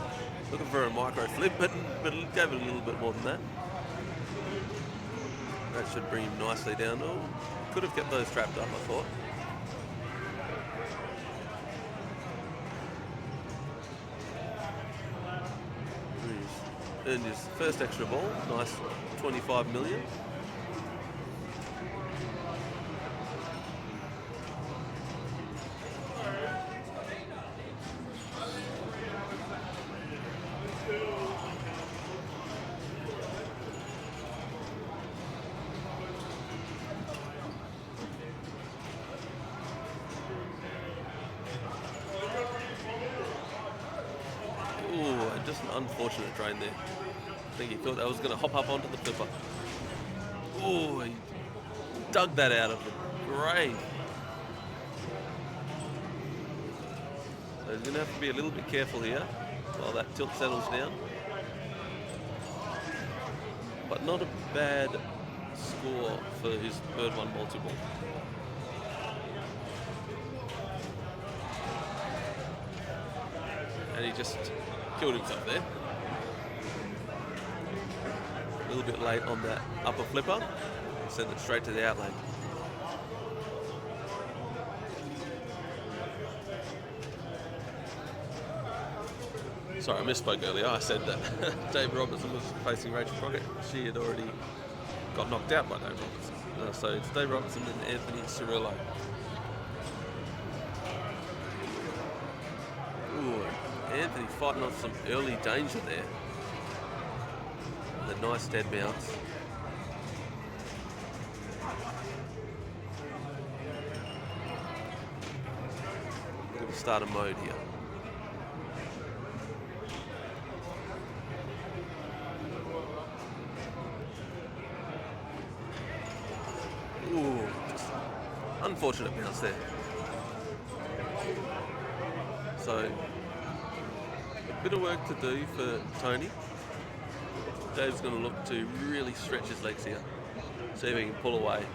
Looking for a micro flip, but it gave it a little bit more than that. That should bring him nicely down. Oh, could have kept those trapped up, I thought. He's earned his first extra ball. Nice 25 million. Just an unfortunate drain there. I think he thought that was going to hop up onto the flipper. Oh, he dug that out of the grave. So he's going to have to be a little bit careful here while that tilt settles down. But not a bad score for his bird one multiple. And he just killed himself there. A little bit late on that upper flipper. Send it straight to the outlane. Sorry, I misspoke earlier. I said that Dave Robertson was facing Rachel Crockett. She had already got knocked out by Dave Robertson. So it's Dave Robertson and Anthony Cirillo. Ooh, Anthony fighting off some early danger there. The nice dead mounts. We're going to start a mode here. Ooh, just unfortunate bounce there. So, a bit of work to do for Tony. Dave's going to look to really stretch his legs here. See if he can pull away.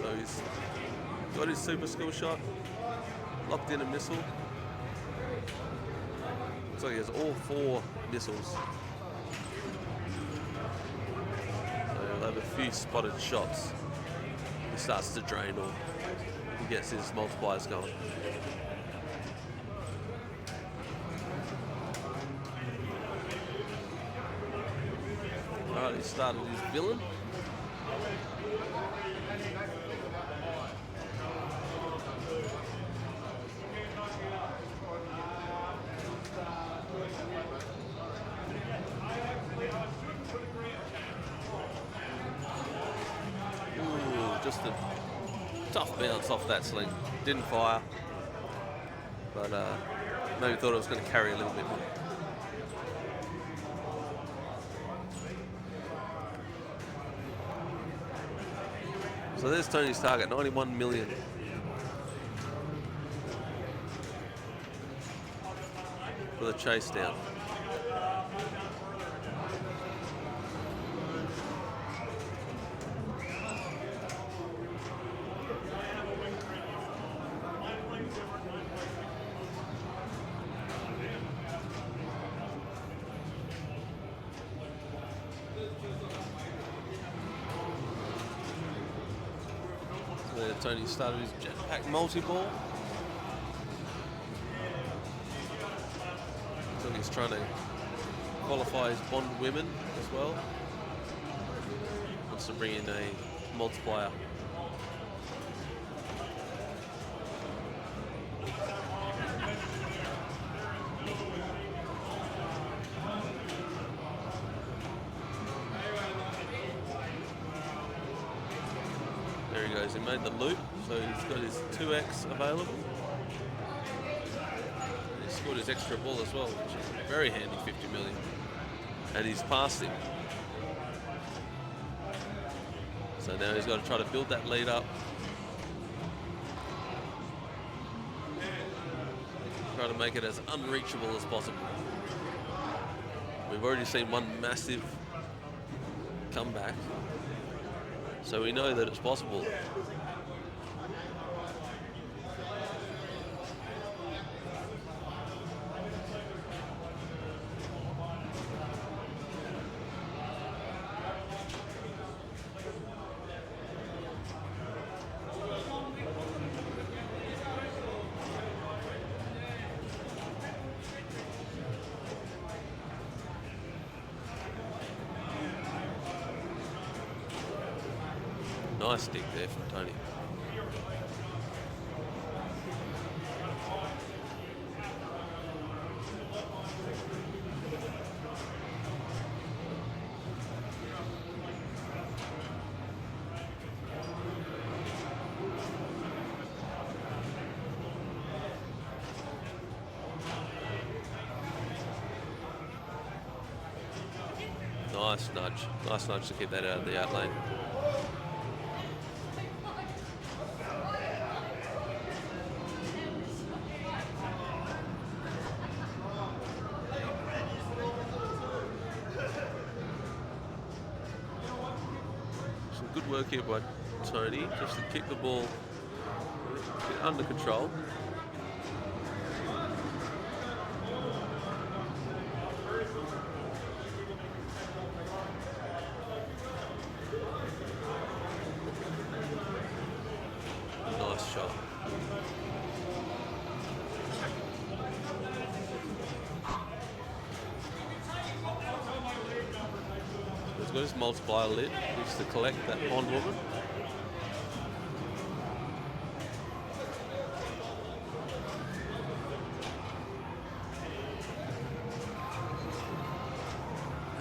So he's got his super skill shot, locked in a missile. Looks like he has all 4 missiles. He'll have a few spotted shots. He starts to drain or he gets his multipliers going. Alright, he started his villain. Just a tough bounce off that sling. Didn't fire, but maybe thought it was going to carry a little bit more. So there's Tony's target, 91 million. For the chase down. Tony started his jetpack multi-ball. So he's trying to qualify his Bond women as well. Wants to bring in a multiplier. He made the loop, so he's got his 2x available. And he scored his extra ball as well, which is very handy, 50 million. And he's passed him. So now he's got to try to build that lead up. Try to make it as unreachable as possible. We've already seen one massive comeback. So we know that it's possible. Nice stick there from Tony. Nice nudge. Nice nudge to keep that out of the out lane. Good work here by Tony, just to keep the ball under control. got his multiplier lit. He needs to collect that bondwoman.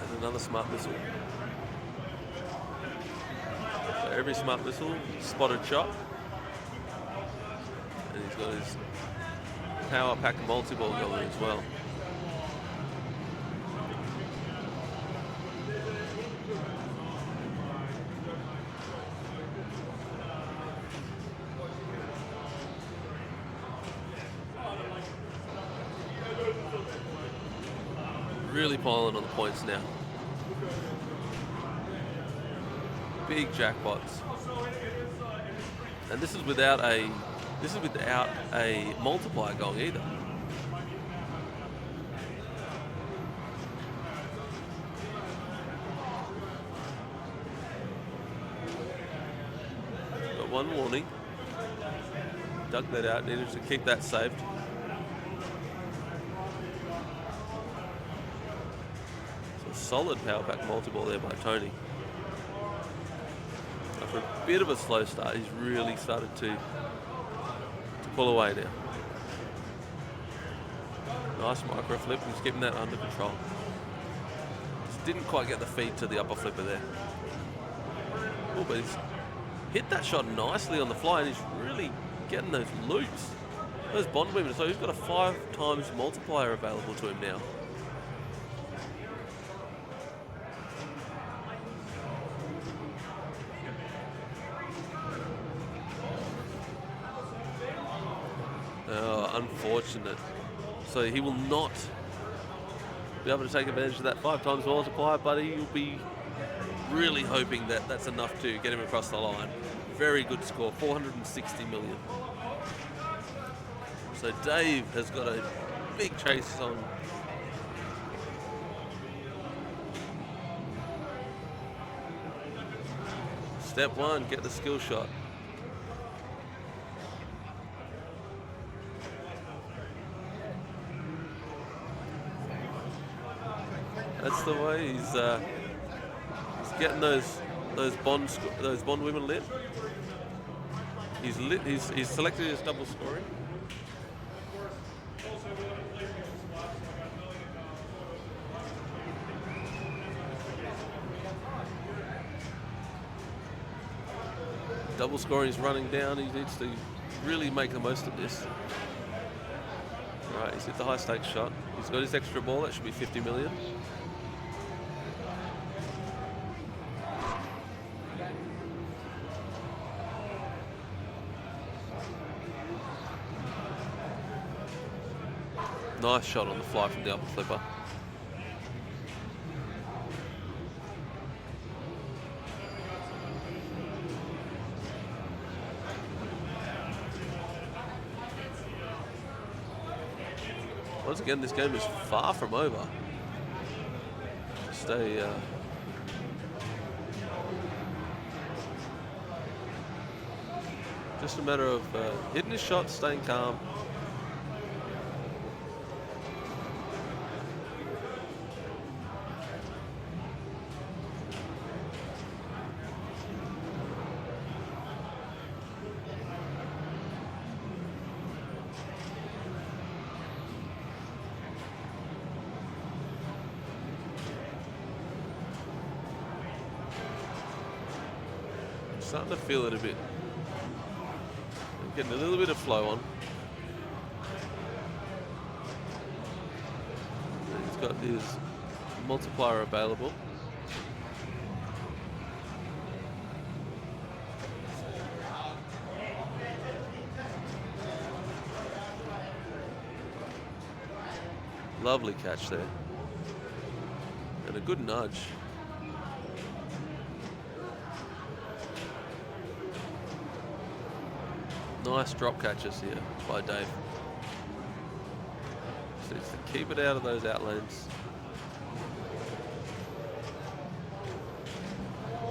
And another smart missile. So every smart missile, spotted shot. And he's got his power pack multi-ball going as well. Really piling on the points now. Big jackpots. And this is without a multiplier going either. Got one warning. Dug that out, needed to keep that saved. Solid power pack multi-ball there by Tony. After a bit of a slow start, he's really started to pull away now. Nice micro flip, he's keeping that under control. Just didn't quite get the feed to the upper flipper there. Oh, but he's hit that shot nicely on the fly, and he's really getting those loops. Those bond women, so he's got a 5 times multiplier available to him now. Unfortunate. So he will not be able to take advantage of that 5 times multiplier, but he'll be really hoping that that's enough to get him across the line. Very good score, 460 million. So Dave has got a big chase on. Step 1, get the skill shot. That's the way he's getting those bond women lit. He's selected his double scoring. Double scoring is running down. He needs to really make the most of this. All right, he's hit the high stakes shot. He's got his extra ball. That should be 50 million. Nice shot on the fly from the upper flipper. Once again, this game is far from over. Just a matter of hitting his shot, staying calm. Starting to feel it a bit. Getting a little bit of flow on. He's got his multiplier available. Lovely catch there. And a good nudge. Nice drop catches here by Dave. So it's to keep it out of those outlanes.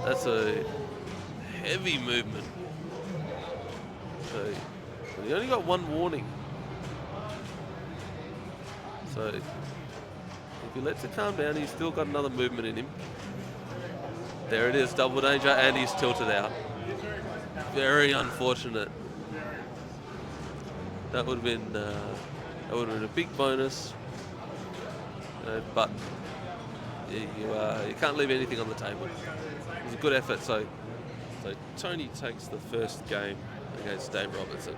That's a heavy movement. So he only got one warning. So if he lets it calm down, he's still got another movement in him. There it is, double danger, and he's tilted out. Very unfortunate. That would have been a big bonus, but you can't leave anything on the table. It was a good effort. So Tony takes the first game against Dave Robertson.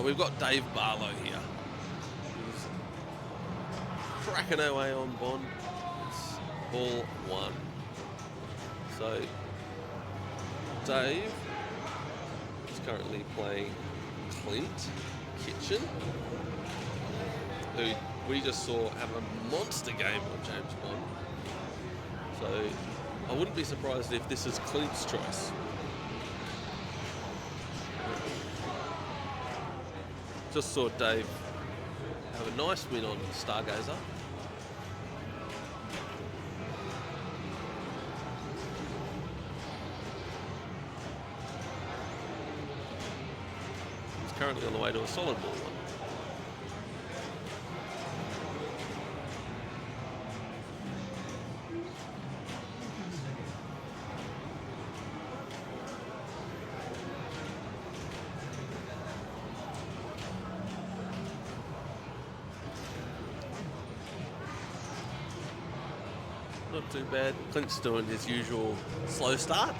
we've got Dave Barlow here. He's cracking away on Bond. It's ball 1. So Dave is currently playing Clint Kitchen, who we just saw have a monster game on James Bond. So I wouldn't be surprised if this is Clint's choice. Just saw Dave have a nice win on Stargazer. He's currently on the way to a solid ball 1. Not too bad. Clint's doing his usual slow start.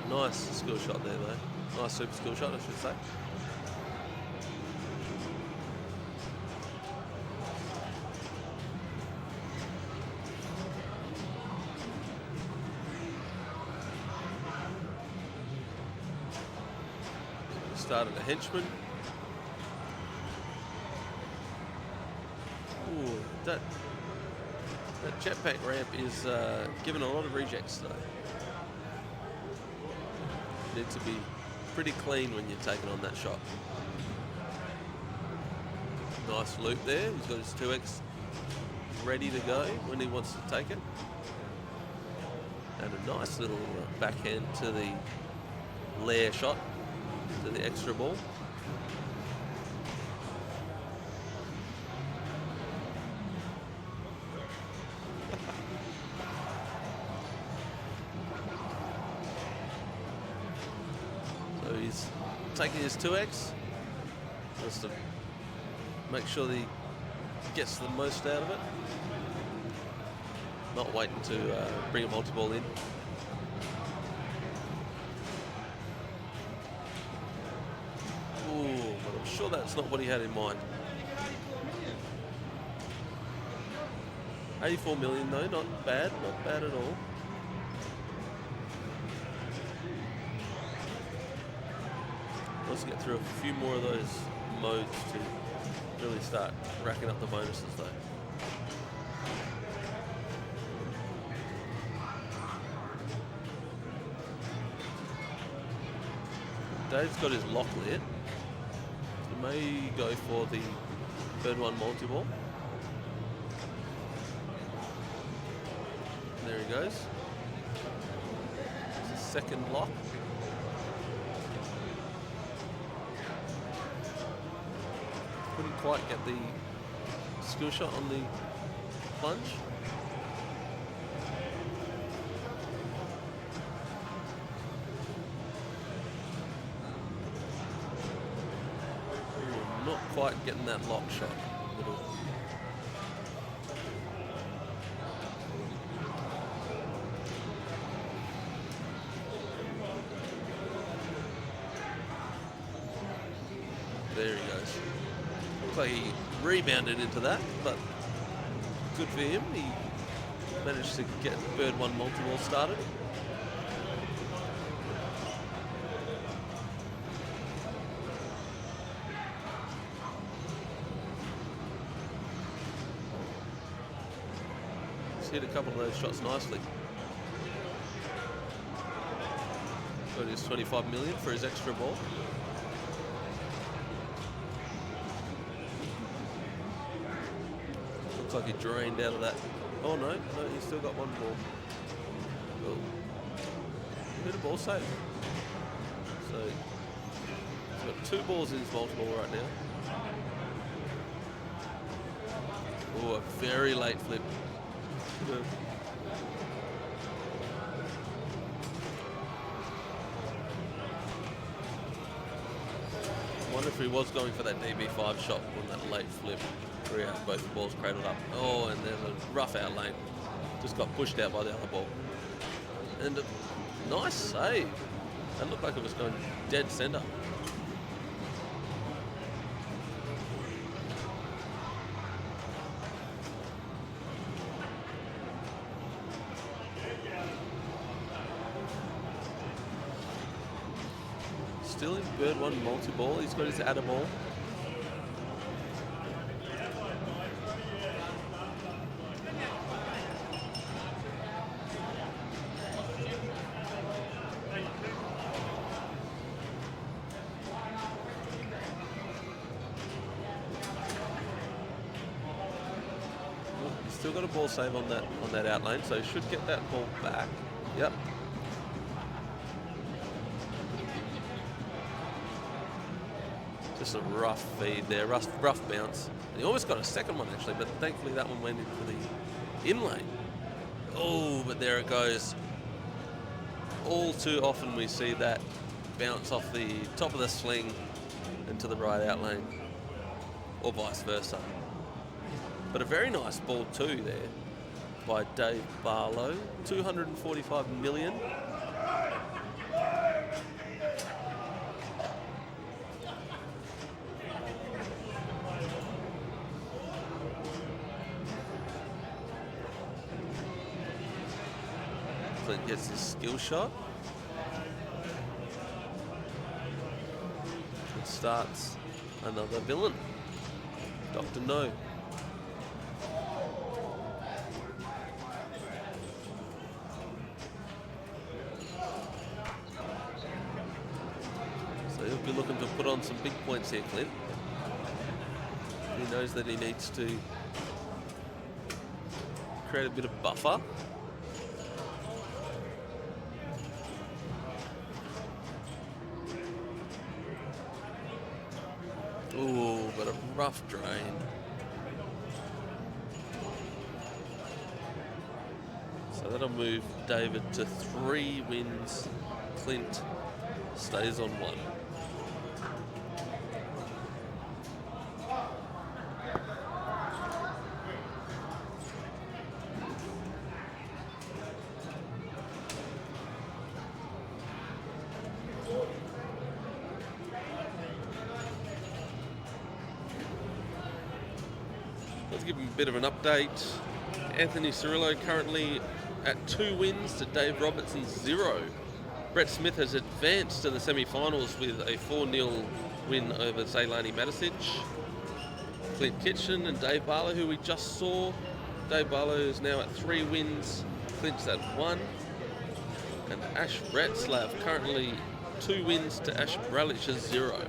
Nice skill shot there, though. Nice super skill shot, I should say. Started a henchman. Ooh, that jetpack ramp is giving a lot of rejects today. Need to be pretty clean when you're taking on that shot. Nice loop there. He's got his 2x ready to go when he wants to take it. And a nice little backhand to the layer shot, to the extra ball. So he's taking his 2x just to make sure that he gets the most out of it. Not waiting to bring a multi-ball in. Ooh, but I'm sure that's not what he had in mind. 84 million though, not bad at all. Let's get through a few more of those modes to really start racking up the bonuses though. Dave's got his lock lit. He may go for the third one multi-ball. There he goes. It's his second lock. Couldn't quite get the skill shot on the plunge. Ooh, not quite getting that lock shot. There he goes. Looks like he rebounded into that, but good for him. He managed to get bird one multi-ball started. He's hit a couple of those shots nicely. Got his 25 million for his extra ball. Looks like he drained out of that. Oh no, he's still got one ball. Cool. Bit of ball save. So he's got 2 balls in his multi-ball right now. Oh, a very late flip. I wonder if he was going for that DB5 shot on that late flip where he had both balls cradled up. Oh, and there's a rough out lane. Just got pushed out by the other ball. And a nice save. That looked like it was going dead centre. Still in bird one multi-ball. He's got his adder ball. Still got a ball save on that out lane, so he should get that ball back. Yep. Just a rough feed there, rough bounce. And he almost got a second one actually, but thankfully that one went into the in lane. Oh, but there it goes. All too often we see that bounce off the top of the sling into the right out lane, or vice versa. But a very nice ball too there by Dave Barlow. 245 million. Clint gets his skill shot. And starts another villain. Dr. No. So he'll be looking to put on some big points here, Clint. He knows that he needs to create a bit of buffer. Ooh, but a rough drain. So that'll move David to 3 wins. Clint stays on 1. Let's give him a bit of an update. Anthony Cirillo currently at 2 wins to Dave Robertson's 0. Brett Smith has advanced to the semi-finals with a 4-0 win over Zaylani Matisic. Clint Kitchen and Dave Barlow, who we just saw. Dave Barlow is now at 3 wins. Clint's at 1. And Ash Ratzlav currently 2 wins to Ash Bralic's 0.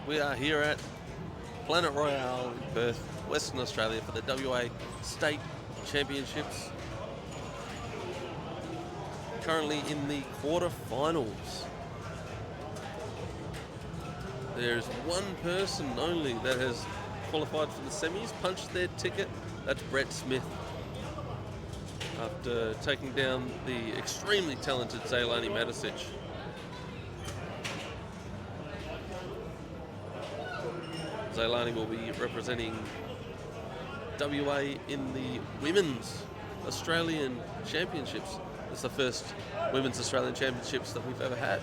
We are here at Planet Royale in Perth, Western Australia for the WA State Championships. Currently in the quarterfinals. There's one person only that has qualified for the semis, punched their ticket. That's Brett Smith. After taking down the extremely talented Zaylani Matisic. Zaylani will be representing WA in the Women's Australian Championships. It's the first Women's Australian Championships that we've ever had.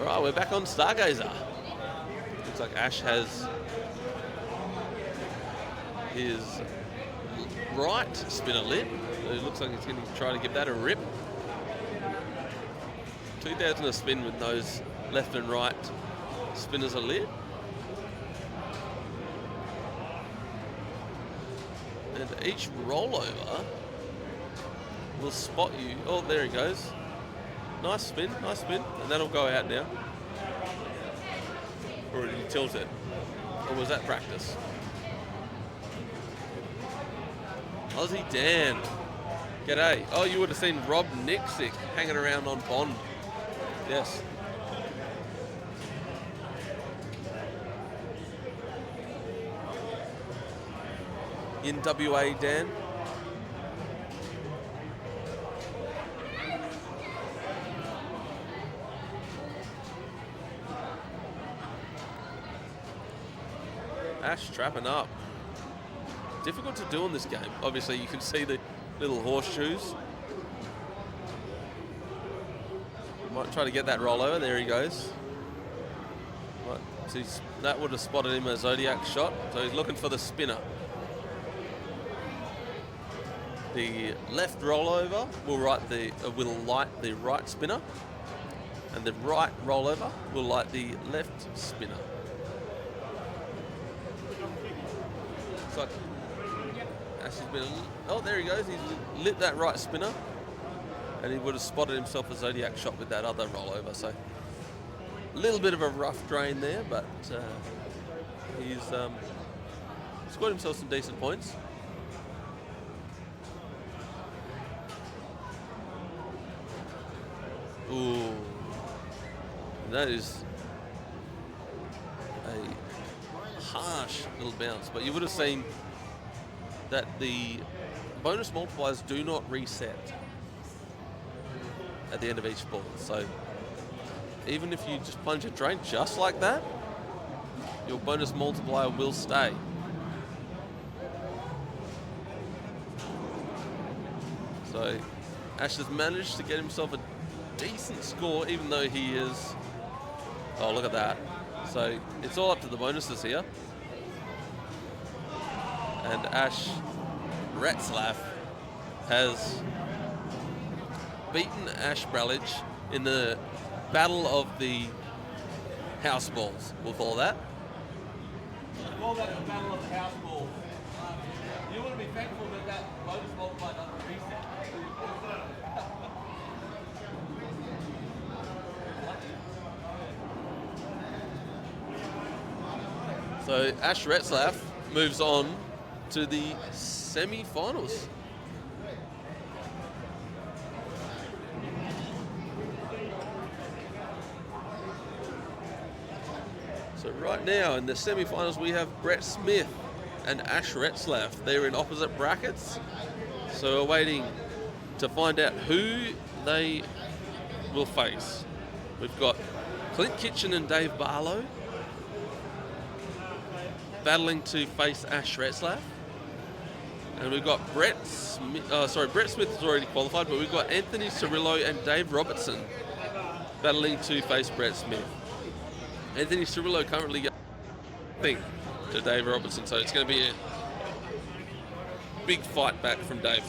Right, we're back on Stargazer. Looks like Ash has his right spinner lit. It looks like he's going to try to give that a rip. 2,000 a spin with those left and right spinners are lit. And each rollover will spot you. Oh, there he goes. Nice spin, and that'll go out now. Or did he tilt it? Or was that practice? Aussie Dan. G'day. Oh, you would have seen Rob Nixick hanging around on Bond. Yes. In WA, Dan. Ash trapping up. Difficult to do in this game. Obviously, you can see the little horseshoes. Might try to get that rollover. There he goes. Right. So that would have spotted him a Zodiac shot. So he's looking for the spinner. The left rollover will light the right spinner, and the right rollover will light the left spinner. It's like Ash has been. Oh, there he goes. He's lit that right spinner, and he would have spotted himself a Zodiac shot with that other rollover. So a little bit of a rough drain there, but he's scored himself some decent points. Ooh, that is a harsh little bounce, but you would have seen that the bonus multipliers do not reset at the end of each ball. So even if you just plunge a drain just like that, your bonus multiplier will stay. So Ash has managed to get himself a decent score, even though he is... Oh, look at that. So it's all up to the bonuses here. And Ash Retzlaff has beaten Ash Bralich in the battle of the house balls, we'll call that. Call that the battle of the house balls. You want to be thankful that that bonus multiplier doesn't reset. So Ash Retzlaff moves on to the semi-finals. So right now in the semi-finals we have Brett Smith and Ash Retzlaff. They're in opposite brackets. So we're waiting to find out who they will face. We've got Clint Kitchen and Dave Barlow battling to face Ash Retzlaff. And we've got Brett Smith has already qualified, but we've got Anthony Cirillo and Dave Robertson battling to face Brett Smith. Anthony Cirillo currently going to Dave Robertson, so it's going to be a big fight back from Dave.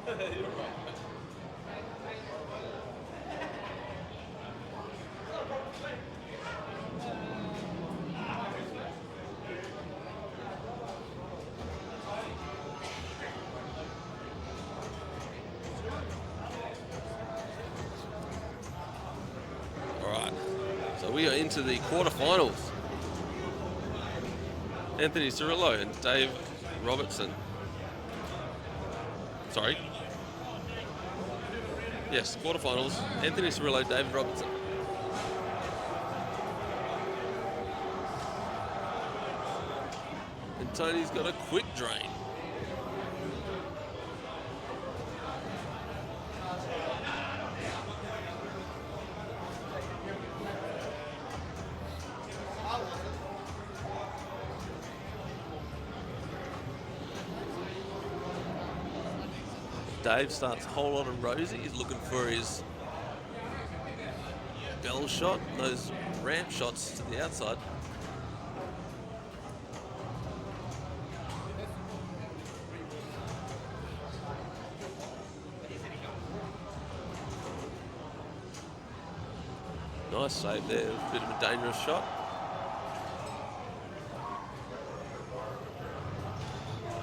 All right, so we are into the quarterfinals. Anthony Cirillo and Dave Robertson. Sorry. Yes, quarterfinals. Anthony Cirillo, David Robertson. And Tony's got a quick drain. Dave starts a whole lot of rosy. He's looking for his bell shot, those ramp shots to the outside. Nice save there. A bit of a dangerous shot.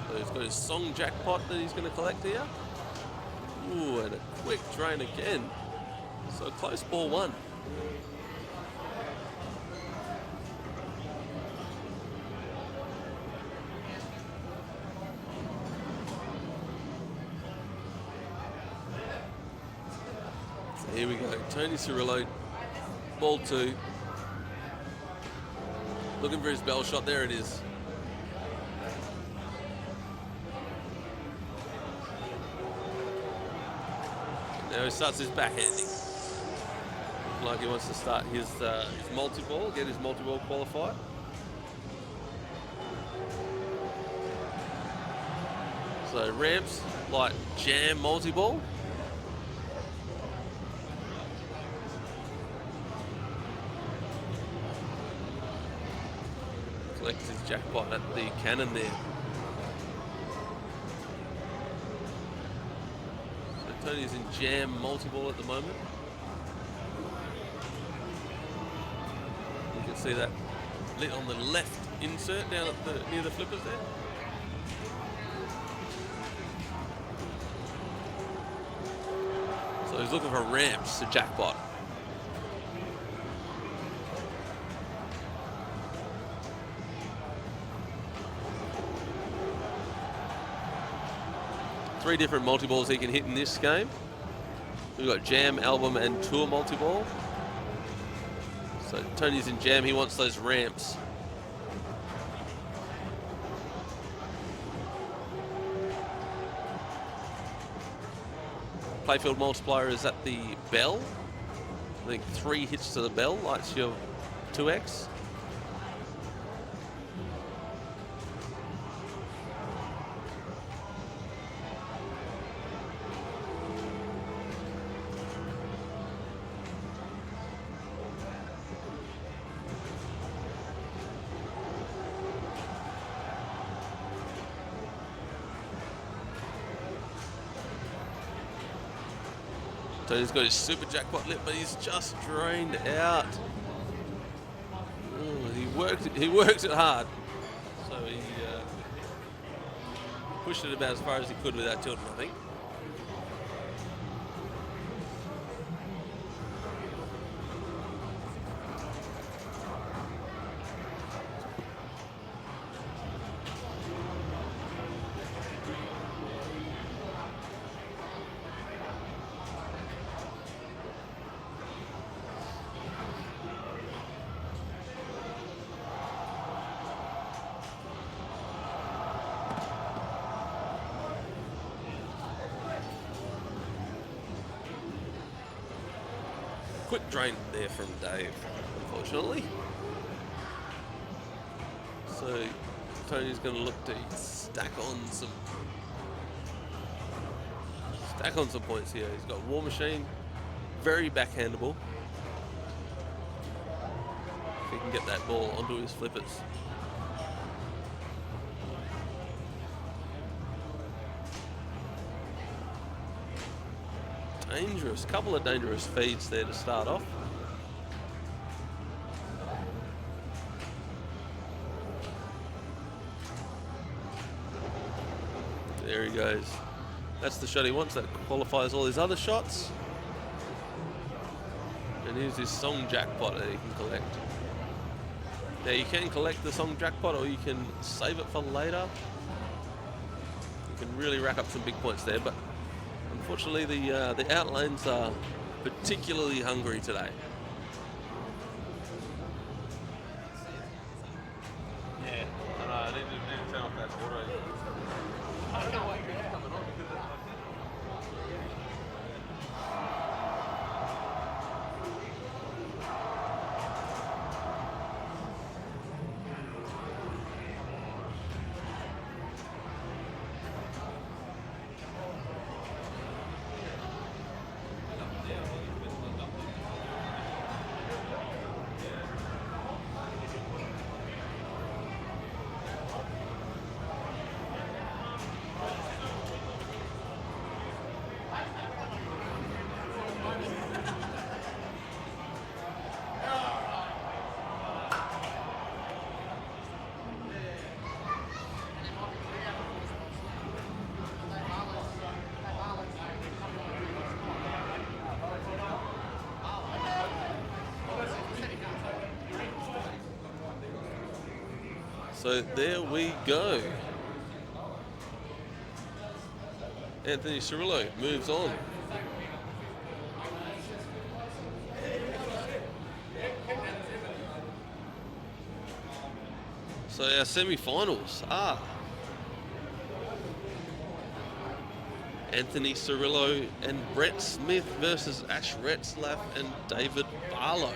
So he's got his song jackpot that he's going to collect here. Ooh, and a quick drain again. So close ball one. So here we go. Tony Cirillo, ball two. Looking for his bell shot. There it is. Now he starts his backhanding. Like he wants to start his multi-ball, get his multi-ball qualified. So ramps like jam multi-ball. Collects his jackpot at the cannon there. Tony's in jam multi-ball at the moment. You can see that lit on the left insert down at near the flippers there. So he's looking for ramps to jackpot. Three different multi-balls he can hit in this game. We've got jam, album, and tour multi-ball. So Tony's in jam, he wants those ramps. Playfield multiplier is at the bell. I think 3 hits to the bell lights your 2x. So he's got his super jackpot lit, but he's just drained out. Ooh, he worked it hard. So he pushed it about as far as he could without tilting, I think. Quick drain there from Dave, unfortunately. So Tony's going to look to stack on some points here. He's got War Machine, very backhandable. If he can get that ball onto his flippers. dangerous, couple of dangerous feeds there to start off. There he goes. That's the shot he wants. That qualifies all his other shots. And here's his song jackpot that he can collect. Now you can collect the song jackpot, or you can save it for later. You can really rack up some big points there, but unfortunately the outlanes are particularly hungry today. Yeah, I need to turn off that auto. I don't know why you're coming on because so there we go. Anthony Cirillo moves on. So our semi-finals are Anthony Cirillo and Brett Smith versus Ash Retzlaff and David Barlow.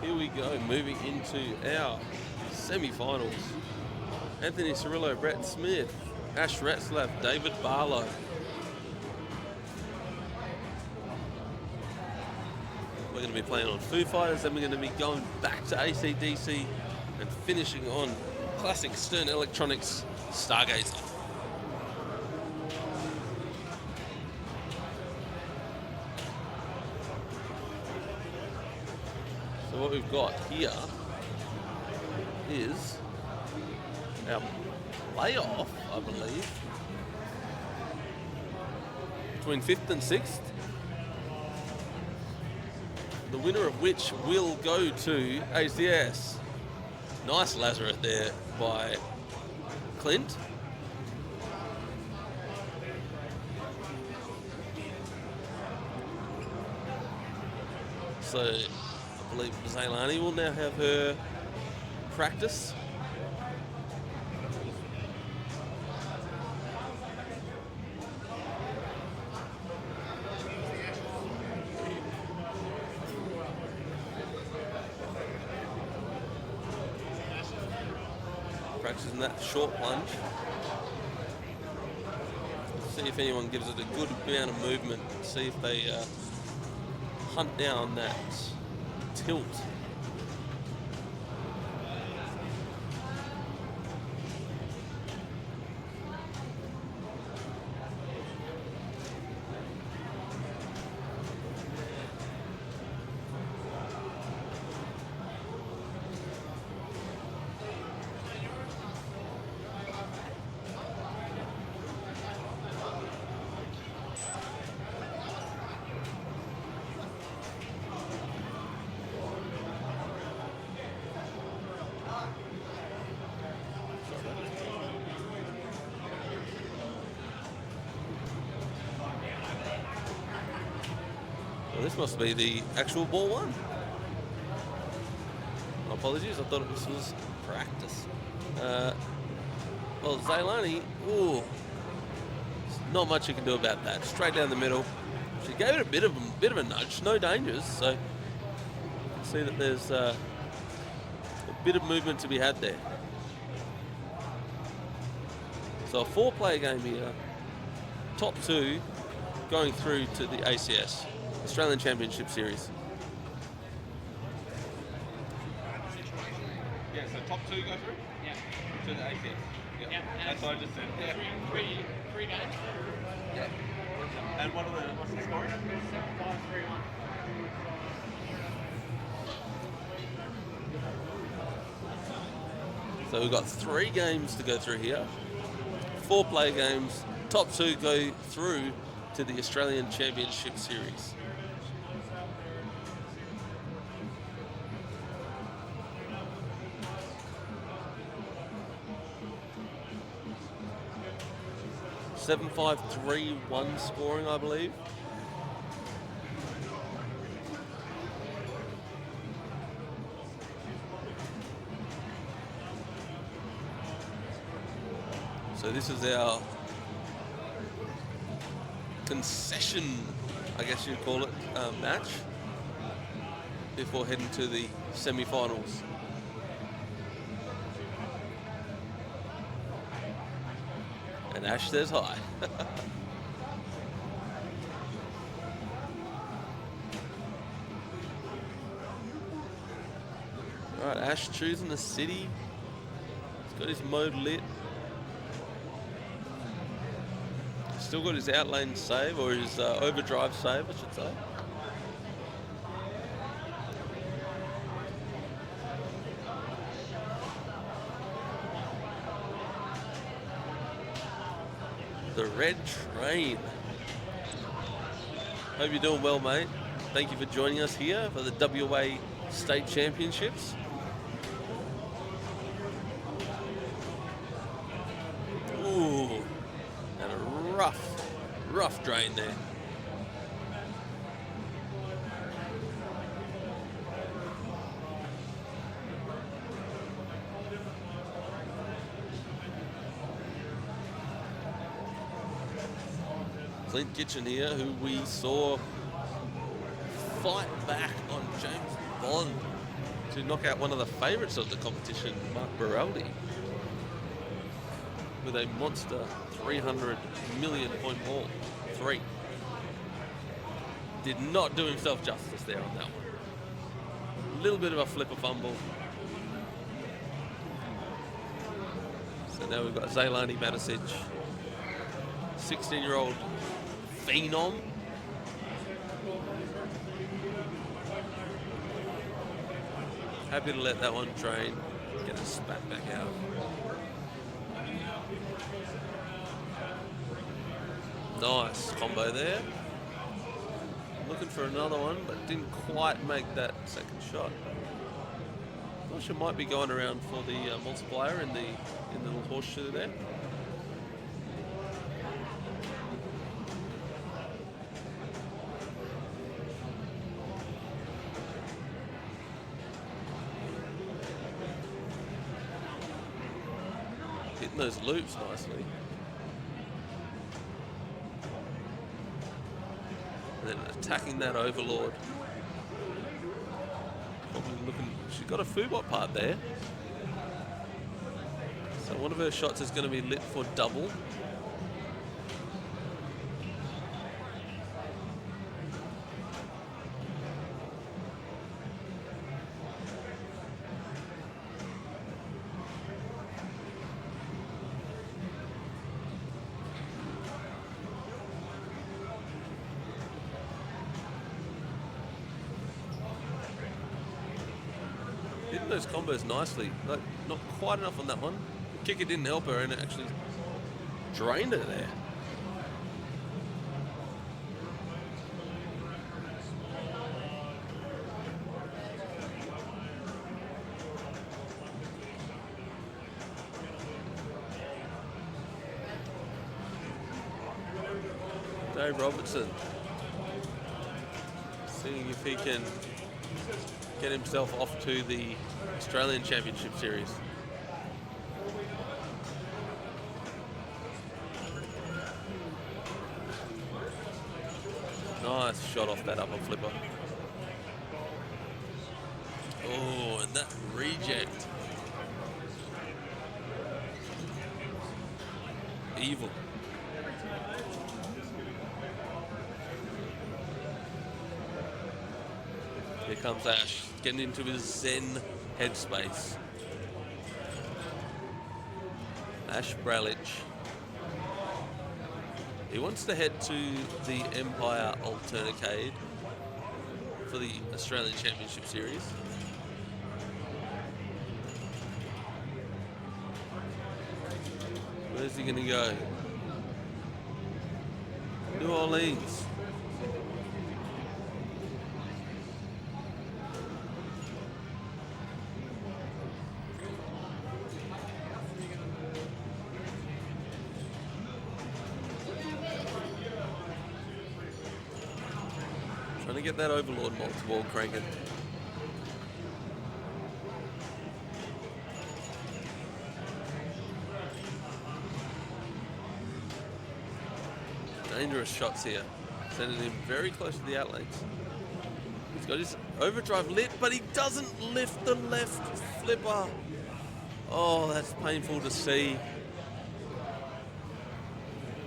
Here we go, moving into our semi-finals. Anthony Cirillo, Brett Smith, Ash Retzlaff, David Barlow. We're going to be playing on Foo Fighters, then we're going to be going back to AC/DC and finishing on classic Stern Electronics Stargazer. So what we've got here is our playoff, I believe, between 5th and 6th. The winner of which will go to ACS. Nice Lazarus there by Clint. So I believe Zailani will now have her practice. Practicing that short plunge. See if anyone gives it a good amount of movement. See if they hunt down that tilt. This must be the actual ball one. Apologies, I thought this was practice. Well, Zailani, ooh, not much you can do about that. Straight down the middle. She gave it a bit of a nudge, no dangers. So you can see that there's a bit of movement to be had there. So a 4-player game here. Top 2 going through to the ACS. Australian Championship Series. Yeah, so top 2 go through? Yeah. To the ACS. Yeah. That's what I just said. Yeah. Three games? Yeah. And what's the score? 7-5-3-1. So we've got 3 games to go through here. 4-player games. Top 2 go through to the Australian Championship Series. Seven, 5, 3, 1 scoring, I believe. So this is our concession, I guess you'd call it, match before heading to the semi-finals. And Ash says hi. All right, Ash choosing the city. He's got his mode lit. Still got his outlane save, or his overdrive save, I should say. The Red Train. Hope you're doing well, mate. Thank you for joining us here for the WA State Championships. Ooh, and a rough drain there. Clint Kitchen here, who we saw fight back on James Bond to knock out one of the favourites of the competition, Mark Beraldi, with a monster 300 million point haul. 3. Did not do himself justice there on that one. A little bit of a flipper fumble. So now we've got Zailani Matisic, 16-year-old phenom. Happy to let that one train, get it spat back out. Nice combo there. Looking for another one, but didn't quite make that second shot. Thought she might be going around for the multiplier in the little horseshoe there. Hitting those loops nicely. And then attacking that overlord. Probably looking, she's got a Foobot part there. So one of her shots is going to be lit for double. Hitting those combos nicely. Like, not quite enough on that one. The kicker didn't help her and it actually drained her there. Dave Robertson seeing if he can get himself off to the Australian Championship Series. Nice shot off that upper flipper. Oh, and that reject. Evil. Here comes Ash, getting into his Zen headspace. Ash Bralich. He wants to head to the Empire Alternacade for the Australian Championship Series. Where's he going to go? New Orleans. Trying to get that Overlord multi-ball cranking. Dangerous shots here. Sending him very close to the outlanes. He's got his overdrive lit, but he doesn't lift the left flipper. Oh, that's painful to see.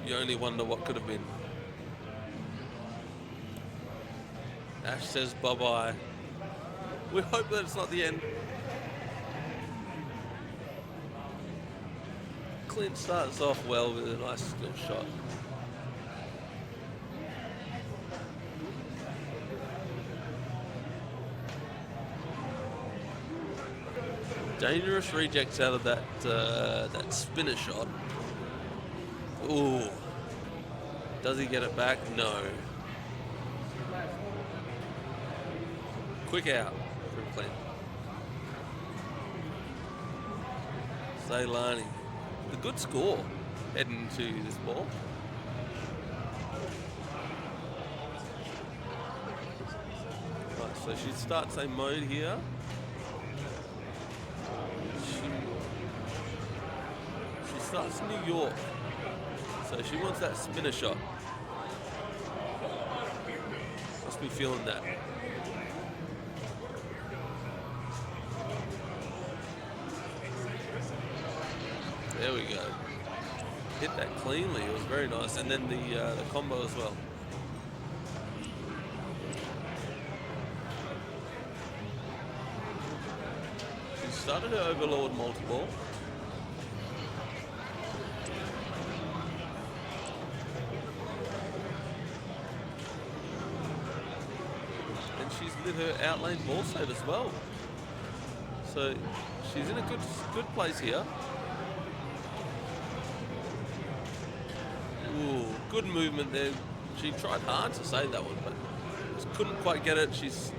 You only wonder what could have been. Ash says bye-bye. We hope that it's not the end. Clint starts off well with a nice skill shot. Dangerous rejects out of that that spinner shot. Ooh. Does he get it back? No. Quick out from Clint. Zailani. The good score heading to this ball. Right, so she starts a mode here. She starts New York. So she wants that spinner shot. must be feeling that. There we go. Hit that cleanly. It was very nice. And then the combo as well. She started to overlord multiple. And she's lit her outlane ball save as well. So she's in a good place here. Ooh, good movement there. She tried hard to save that one, but just couldn't quite get it. She's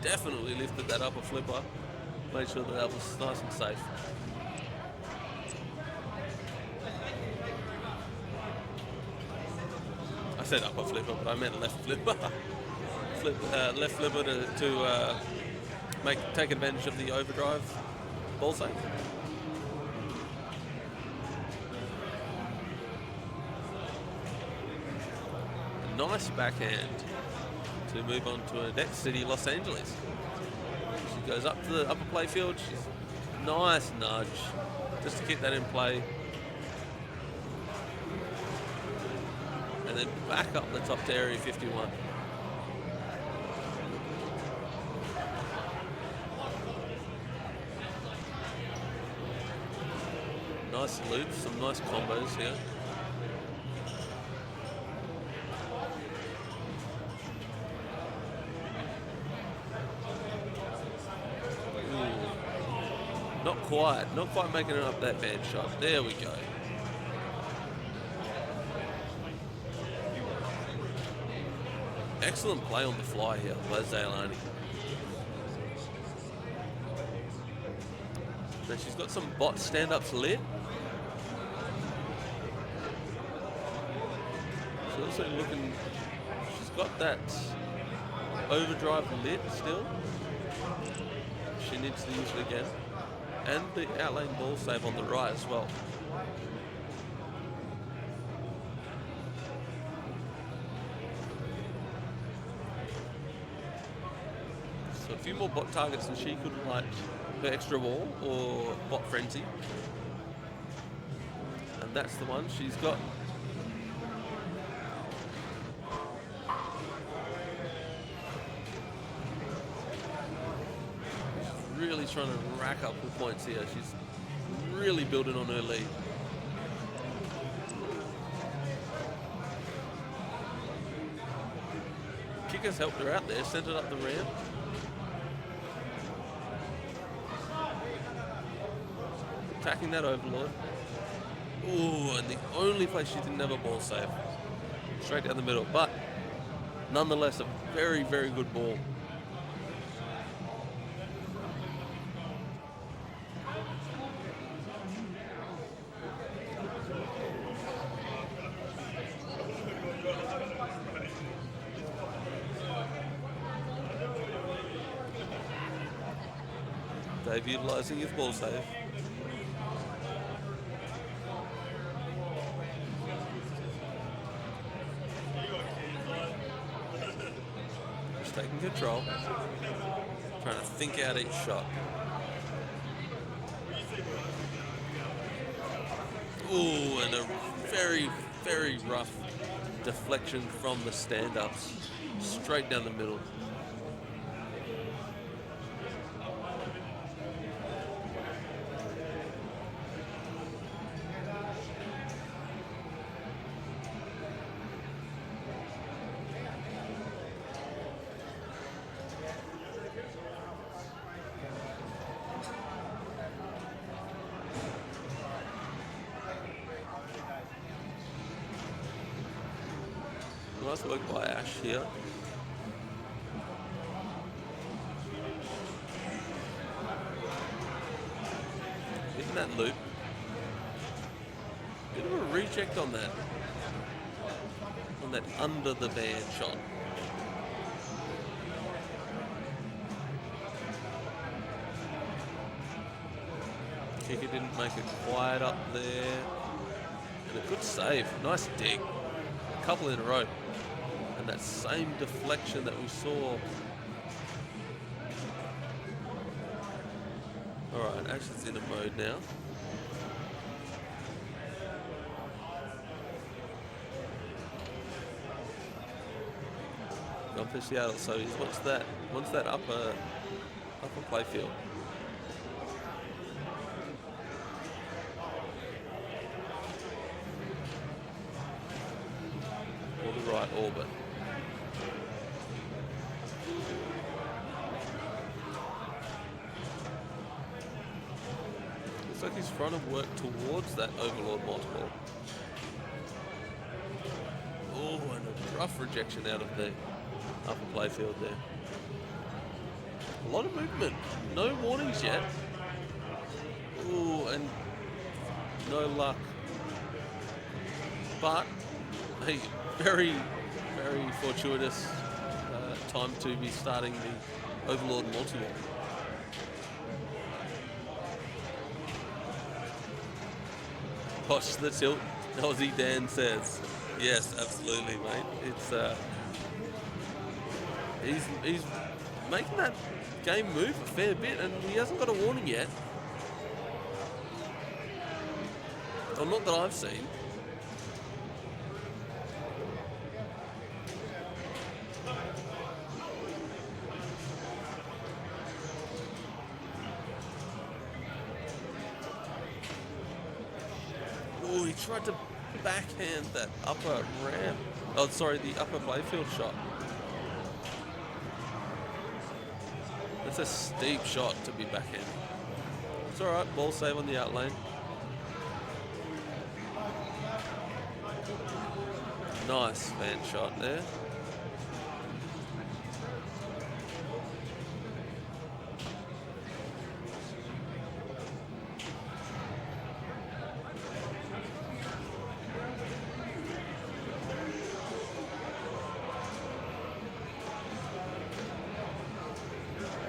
definitely lifted that upper flipper. Made sure that was nice and safe. I said upper flipper, but I meant left flipper. Left flipper to take advantage of the overdrive ball save. Nice backhand to move on to her next city, Los Angeles. She goes up to the upper playfield. She's nice nudge just to keep that in play. And then back up the top to area 51. Nice loops, some nice combos here. Not quite making it up that bad shot. There we go. Excellent play on the fly here by Zailani. Now she's got some bot stand-ups lit. She's also looking, she's got that overdrive lit still. She needs to use it again. And the outlane ball save on the right as well. So a few more bot targets and she could light her extra wall or bot frenzy. And that's the one she's got. Really trying to rack up the points here. She's really building on her lead. Kickers helped her out there, sent it up the ramp. Attacking that overlord. Ooh, and the only place she didn't have a ball save. Straight down the middle, but nonetheless a very, very good ball. Dave utilising his ball save. Just taking control. Trying to think out each shot. Ooh, and a very, very rough deflection from the stand-ups. Straight down the middle. Nice work by Ash here. Hitting that loop. Bit of a reject on that. On that under the band shot. Kicker didn't make it quite up there. And a good save. Nice dig. A couple in a row. And that same deflection that we saw. All right, Ash is in a mode now. Gone for Seattle, so he wants that upper playfield. Or the right orbit. Looks like he's trying to work towards that Overlord multiple. Oh, and a rough rejection out of the upper playfield there. A lot of movement. No warnings yet. Ooh, and no luck. But a very, very fortuitous time to be starting the Overlord multi-wall. Watch the tilt, Aussie Dan says. Yes, absolutely, mate. It's he's making that game move a fair bit, and he hasn't got a warning yet. Well, not that I've seen. Oh, he tried to backhand that upper ramp. Oh, sorry, the upper playfield shot. That's a steep shot to be backhanding. It's all right, ball save on the out lane. Nice fan shot there.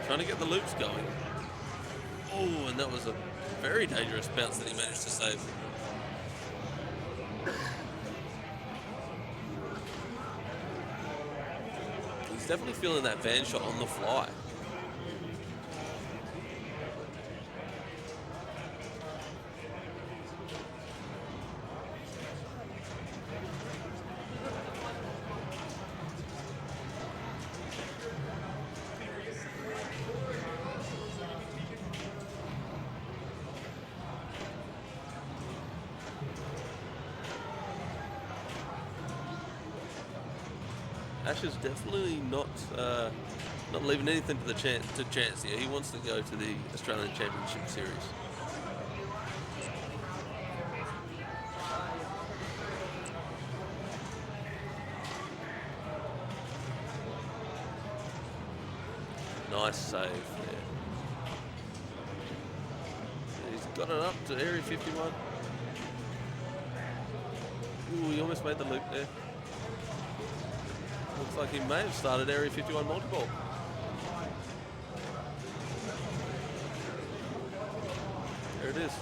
Trying to get the loops going. Oh, and that was a very dangerous bounce that he managed to save. He's definitely feeling that van shot on the fly. Ash is definitely not leaving anything to chance here. He wants to go to the Australian Championship Series. Nice save there. He's got it up to Area 51. Ooh, he almost made the loop there. Looks like he may have started Area 51 multi-ball. There it is.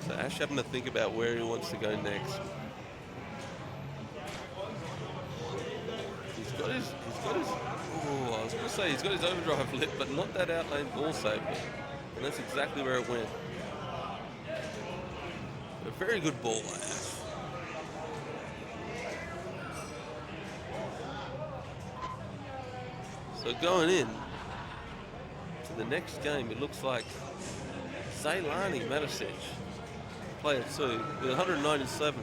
So Ash having to think about where he wants to go next. He's got his, oh, I was going to say he's got his overdrive lit, but not that out lane ball save. And that's exactly where it went. A very good ball by Ash. So going in to the next game, it looks like Zailani Matisic, player 2, with 197.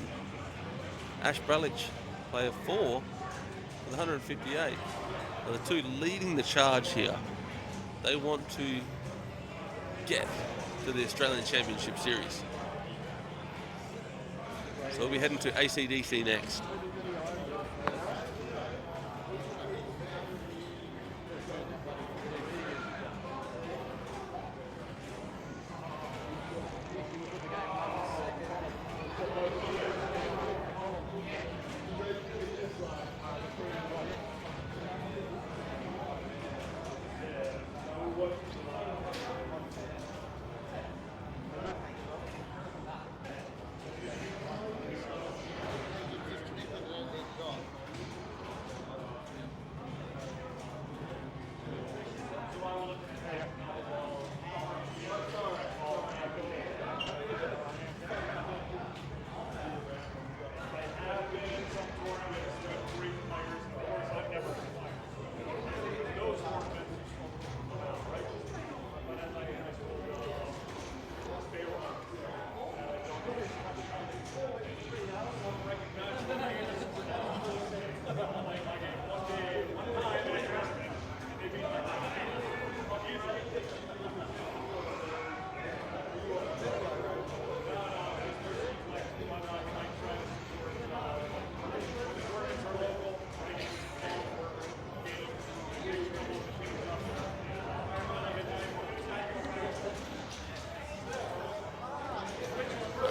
Ash Bralich, player 4, with 158. Are the two leading the charge here. They want to get to the Australian Championship Series. So we'll be heading to ACDC next.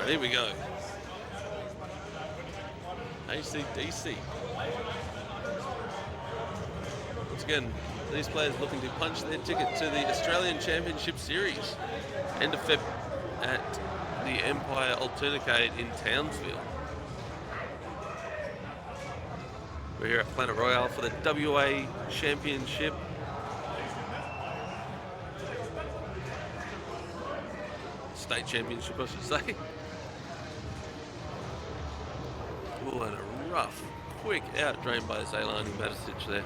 Here we go. ACDC. Once again, these players looking to punch their ticket to the Australian Championship Series. End of Feb at the Empire Alternacade in Townsville. We're here at Planet Royale for the WA Championship. State Championship, I should say. Oh, and a rough, quick out drain by Zailani Matisic there.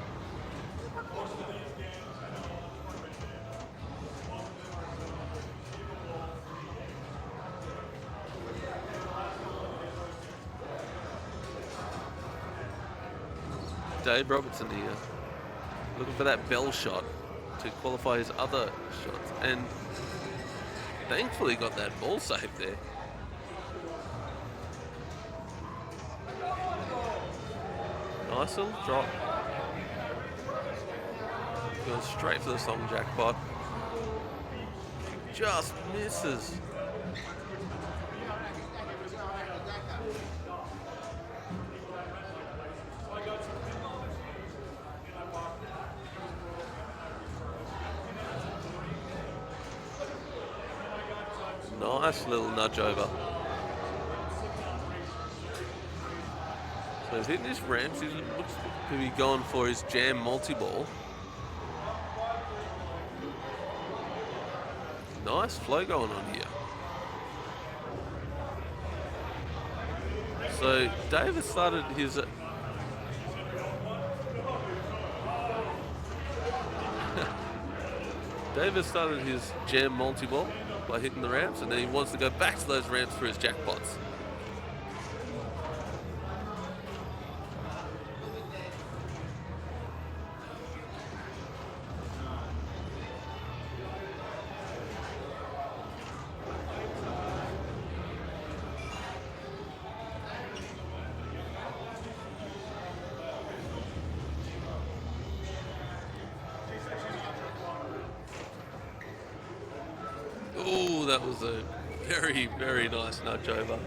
Dave Robertson here, looking for that bell shot to qualify his other shots, and thankfully got that ball saved there. Nice little drop. Going straight for the song jackpot. Just misses. Nice little nudge over. So he's hitting his ramps. He looks to be going for his jam multi-ball. Nice flow going on here. So David started his David started his jam multi-ball by hitting the ramps, and then he wants to go back to those ramps for his jackpots. Oh, that was a very, very nice nudge over.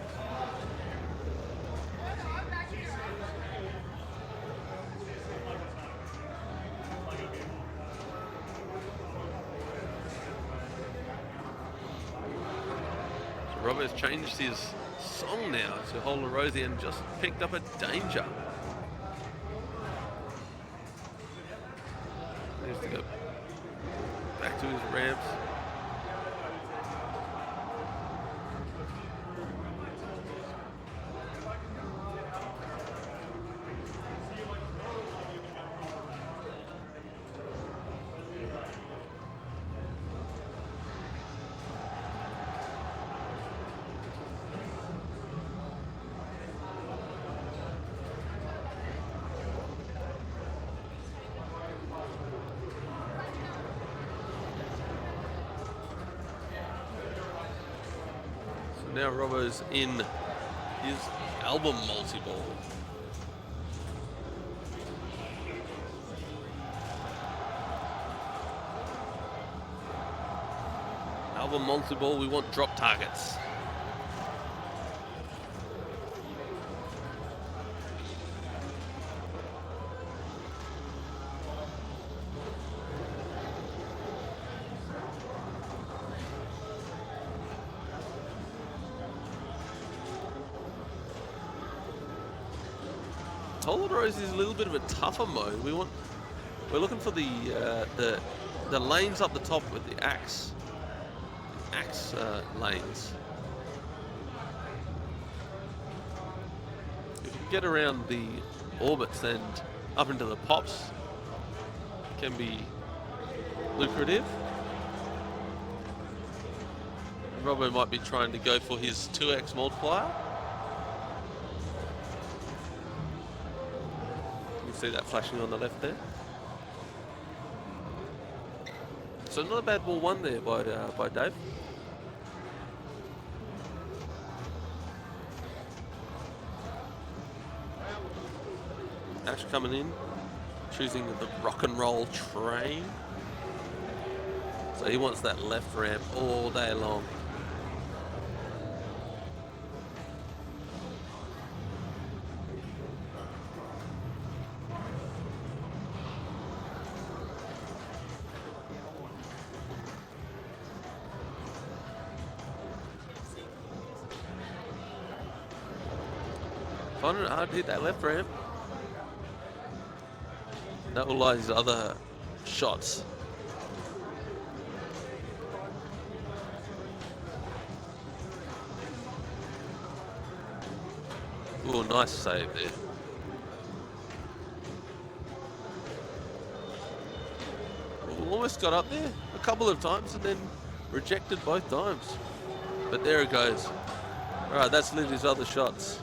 So Robert's changed his song now to Hold a Rosie and just picked up a danger. He has to go back to his ramps. Now Robbo's in his album multi-ball. Album multi-ball, we want drop targets. Toilet Rose is a little bit of a tougher mode. We're looking for the lanes up the top with the axe lanes. If you can get around the orbits and up into the pops, it can be lucrative. Robbo might be trying to go for his 2x multiplier. See that flashing on the left there. So not a bad ball one there by Dave. Ash coming in, choosing the rock and roll train. So he wants that left ramp all day long. Finding it hard to hit that left ramp. That will lie his other shots. Ooh, nice save there. Almost got up there a couple of times and then rejected both times. But there it goes. All right, that's lit his other shots.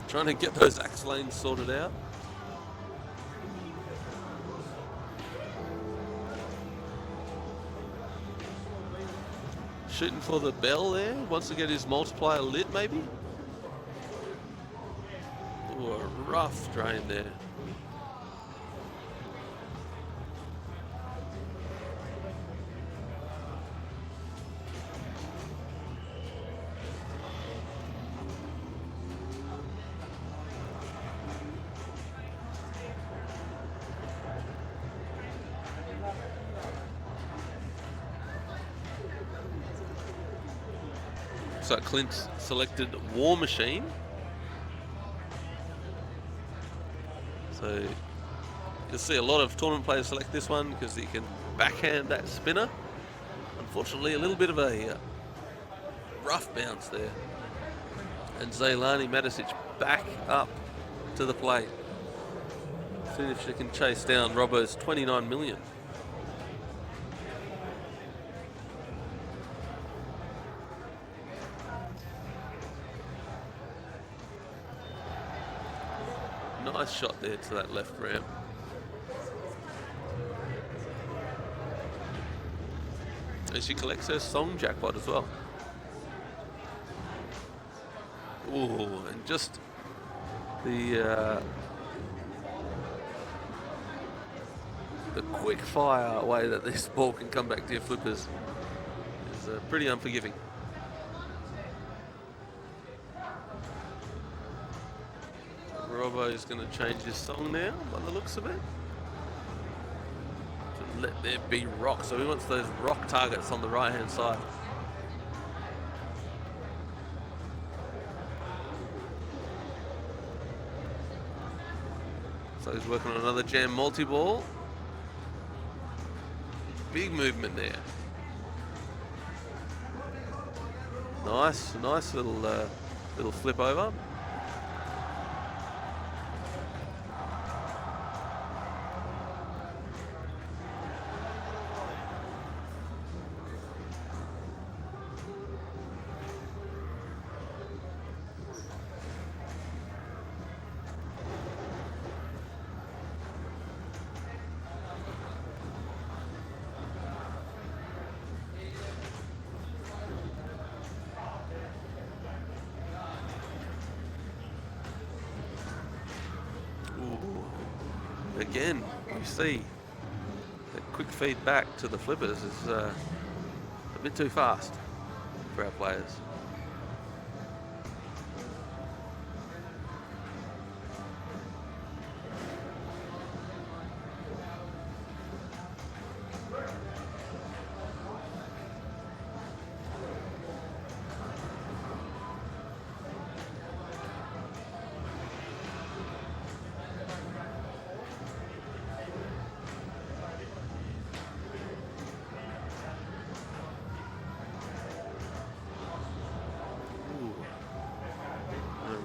Trying to get those axe lanes sorted out. Shooting for the bell there. Wants to get his multiplier lit maybe. Ooh, a rough drain there. So Clint selected War Machine. So you'll see a lot of tournament players select this one because you can backhand that spinner. Unfortunately, a little bit of a rough bounce there. And Zaylani Matisic back up to the plate. See if she can chase down Robbo's 29 million. Nice shot there to that left ramp. And she collects her song jackpot as well. Ooh, and just the quick fire way that this ball can come back to your flippers is pretty unforgiving. Robbo is going to change his song now, by the looks of it. To let there be rock. So he wants those rock targets on the right-hand side. So he's working on another jam multi-ball. Big movement there. Nice little flip over. again, you see that quick feedback to the flippers is a bit too fast for our players.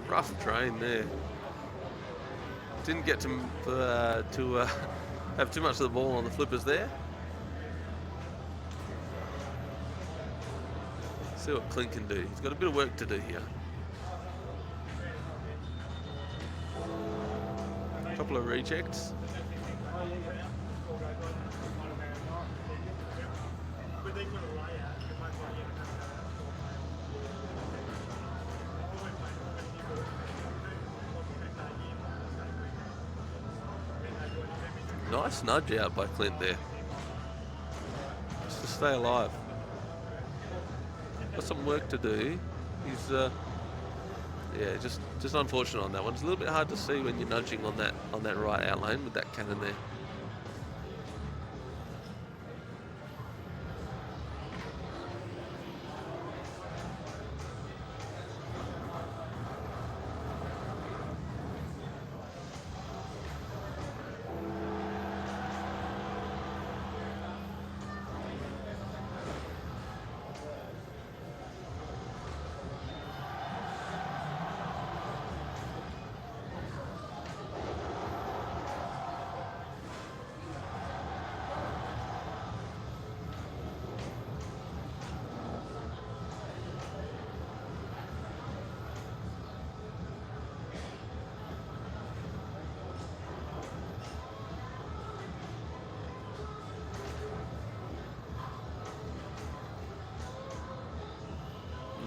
Rough train there. Didn't get to have too much of the ball on the flippers there. See what Clint can do. He's got a bit of work to do here. A couple of rejects. Nice nudge out by Clint there. Just to stay alive. Got some work to do. He's yeah, just unfortunate on that one. It's a little bit hard to see when you're nudging on that right out lane with that cannon there.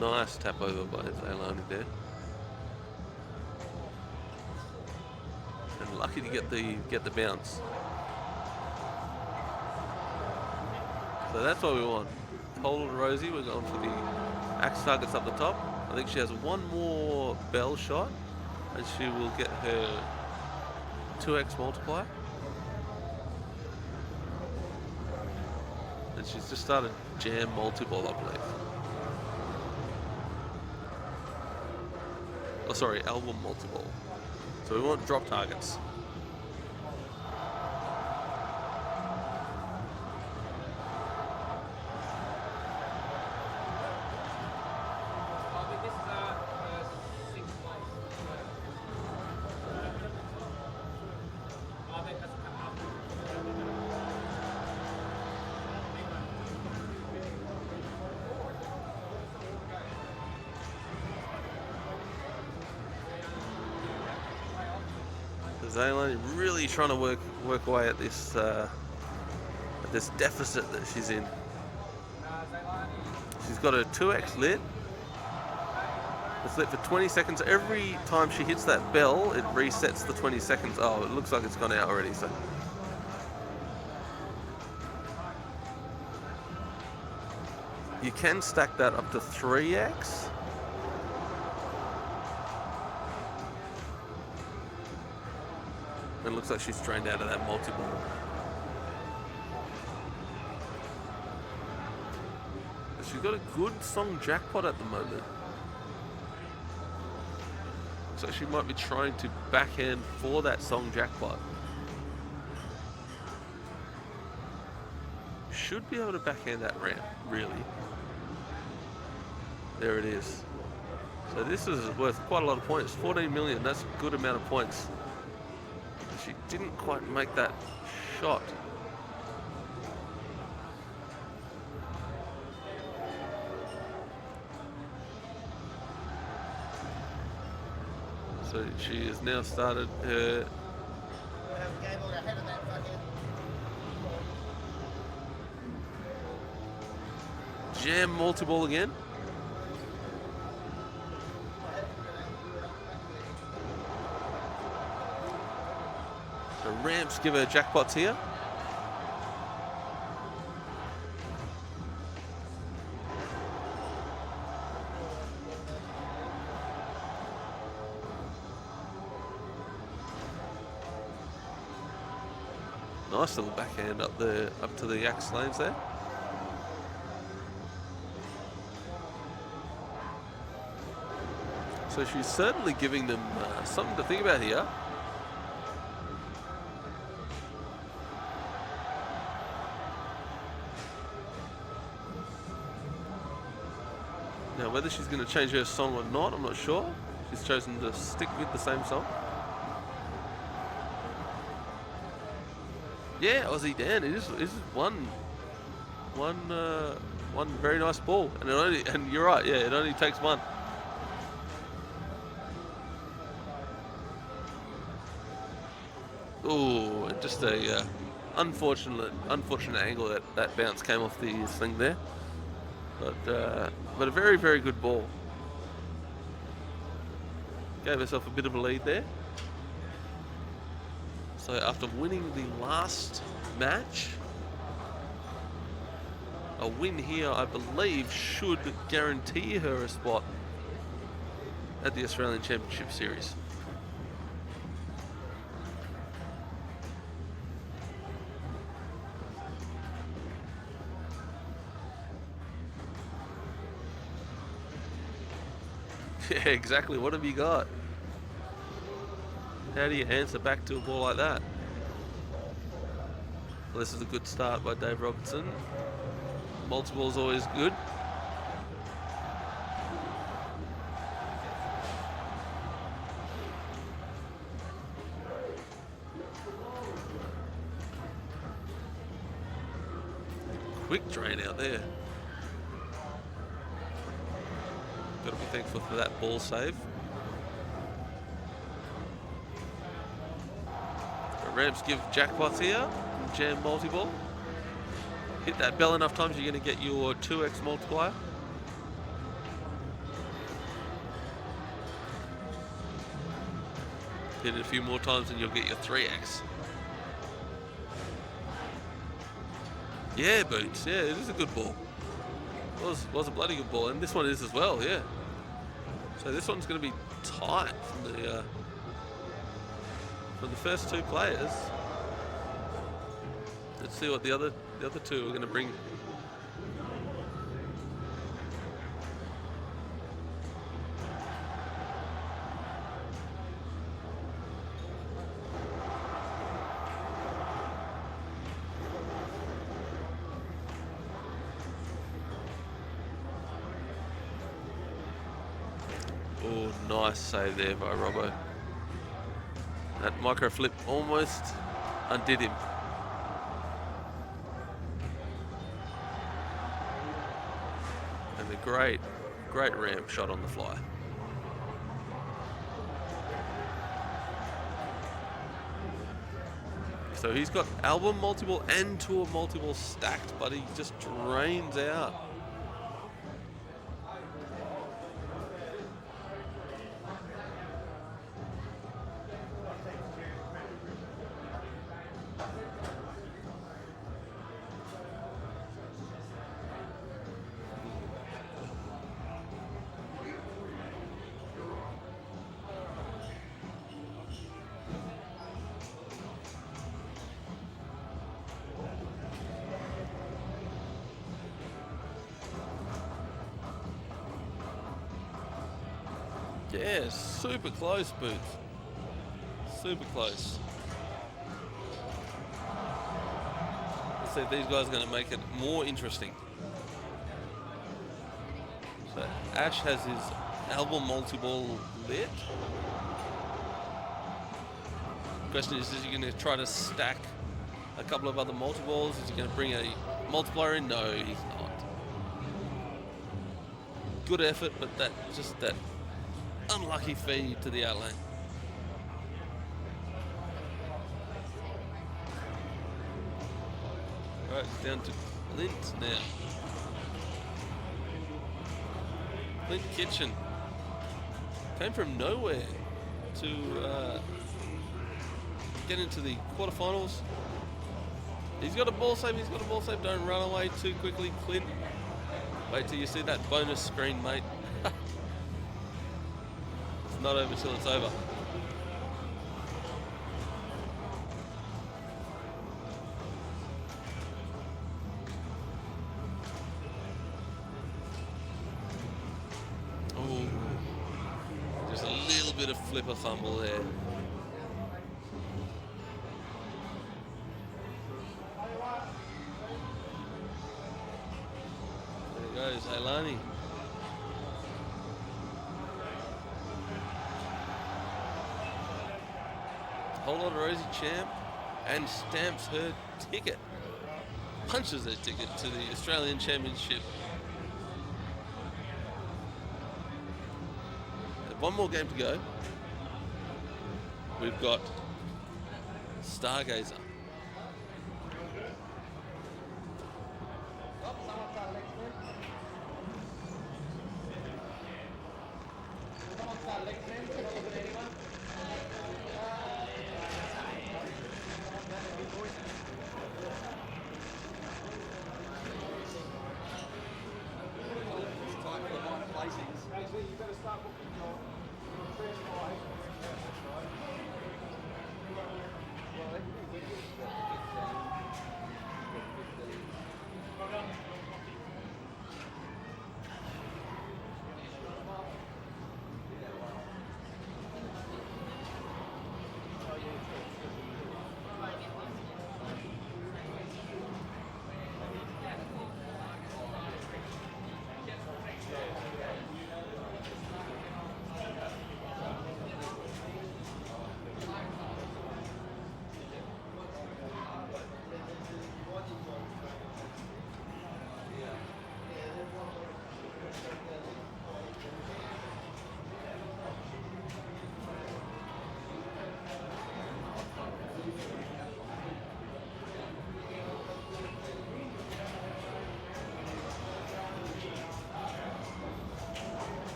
Nice tap over by Zaylani there. And lucky to get the bounce. So that's what we want. Hold Rosie, we're going for the axe targets up the top. I think she has one more bell shot and she will get her 2x multiplier. And she's just started jam multi-ball, I believe. Oh, sorry, album multiple. So we want drop targets. Zaylani really trying to work away at this deficit that she's in. She's got a 2x lit. It's lit for 20 seconds. Every time she hits that bell, it resets the 20 seconds. Oh, it looks like it's gone out already. So you can stack that up to 3x. It looks like she's drained out of that multiple. She's got a good song jackpot at the moment. Looks like she might be trying to backhand for that song jackpot. Should be able to backhand that ramp, really. There it is. So this is worth quite a lot of points. 14 million, that's a good amount of points. She didn't quite make that shot. So she has now started her jam multi-ball again. Ramps give her jackpots here. Nice little backhand up to the axe lanes there. So she's certainly giving them something to think about here. Now, whether she's going to change her song or not, I'm not sure. She's chosen to stick with the same song. Yeah, Aussie Dan. It is one very nice ball, and you're right. Yeah, it only takes one. Oh, just a unfortunate angle that bounce came off the thing there, but a very, very good ball. Gave herself a bit of a lead there. So after winning the last match, a win here, I believe, should guarantee her a spot at the Australian Championship Series. Yeah, exactly. What have you got? How do you answer back to a ball like that? Well, this is a good start by Dave Robertson. Multiple is always good. Quick drain out there. Got to be thankful for that ball save. Ramps give jackpots here. Jam multi-ball. Hit that bell enough times, you're going to get your 2x multiplier. Hit it a few more times and you'll get your 3x. Yeah, Boots. Yeah, it is a good ball. Was a bloody good ball, and this one is as well. Yeah. So this one's going to be tight from the first two players. Let's see what the other two are going to bring. Oh, nice save there by Robbo. That micro flip almost undid him. And a great ramp shot on the fly. So he's got album multiple and tour multiple stacked, but he just drains out. Yeah, super close, Boots. Super close. Let's see if these guys are going to make it more interesting. So Ash has his album multi-ball lit. Question is he going to try to stack a couple of other multi-balls? Is he going to bring a multiplier in? No, he's not. Good effort, but that unlucky feed to the out lane. Right, it's down to Clint now. Clint Kitchen came from nowhere to get into the quarterfinals. He's got a ball save. Don't run away too quickly, Clint. Wait till you see that bonus screen, mate. It's not over till it's over. Oh, just a little bit of flipper fumble there. There goes Ailani. Whole lot of Rosie Champ and stamps her ticket. Punches her ticket to the Australian Championship. One more game to go. We've got Stargazer.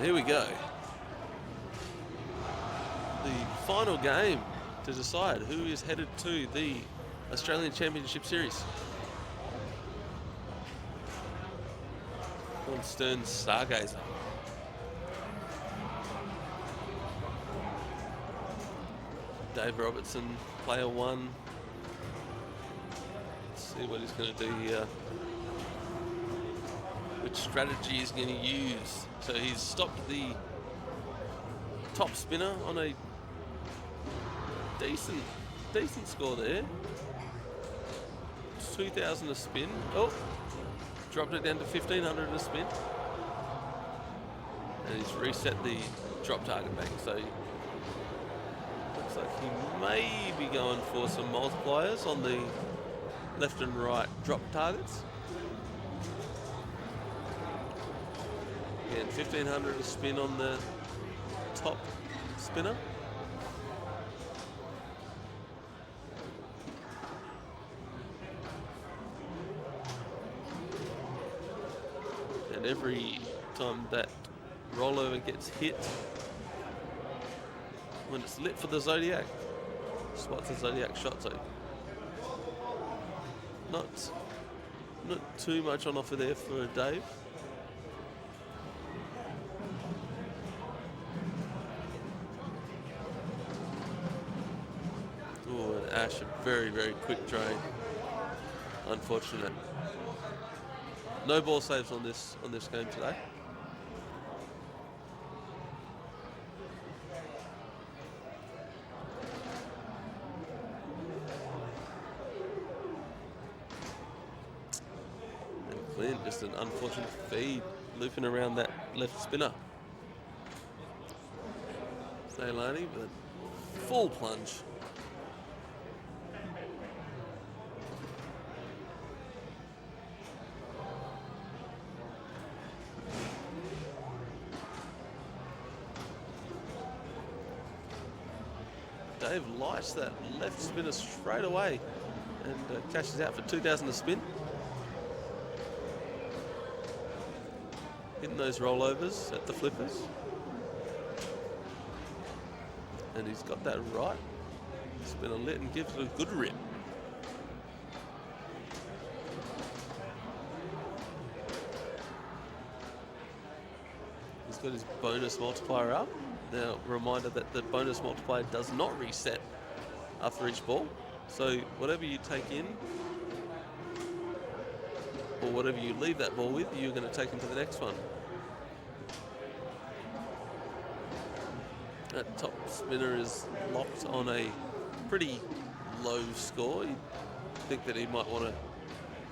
Here we go. The final game to decide who is headed to the Australian Championship Series. Gordon Stern's Stargazer. Dave Robertson, player one. Let's see what he's going to do here. Which strategy he's going to use. So he's stopped the top spinner on a decent score there. 2,000 a spin. Oh, dropped it down to 1,500 a spin. And he's reset the drop target bank. So looks like he may be going for some multipliers on the left and right drop targets. Again, 1,500 a spin on the top spinner. And every time that rollover gets hit, when it's lit for the Zodiac, spots the Zodiac shot. So not too much on offer there for Dave. Ash, a very, very quick drain. Unfortunate. No ball saves on this game today. Clint. Just an unfortunate feed, looping around that left spinner. Zaylani with a full plunge. Dave lights that left spinner straight away and cashes out for 2,000 to spin. Hitting those rollovers at the flippers. And he's got that right spinner lit and gives it a good rip. He's got his bonus multiplier up. Now, reminder that the bonus multiplier does not reset after each ball. So whatever you take in, or whatever you leave that ball with, you're going to take into the next one. That top spinner is locked on a pretty low score. You'd think that he might want to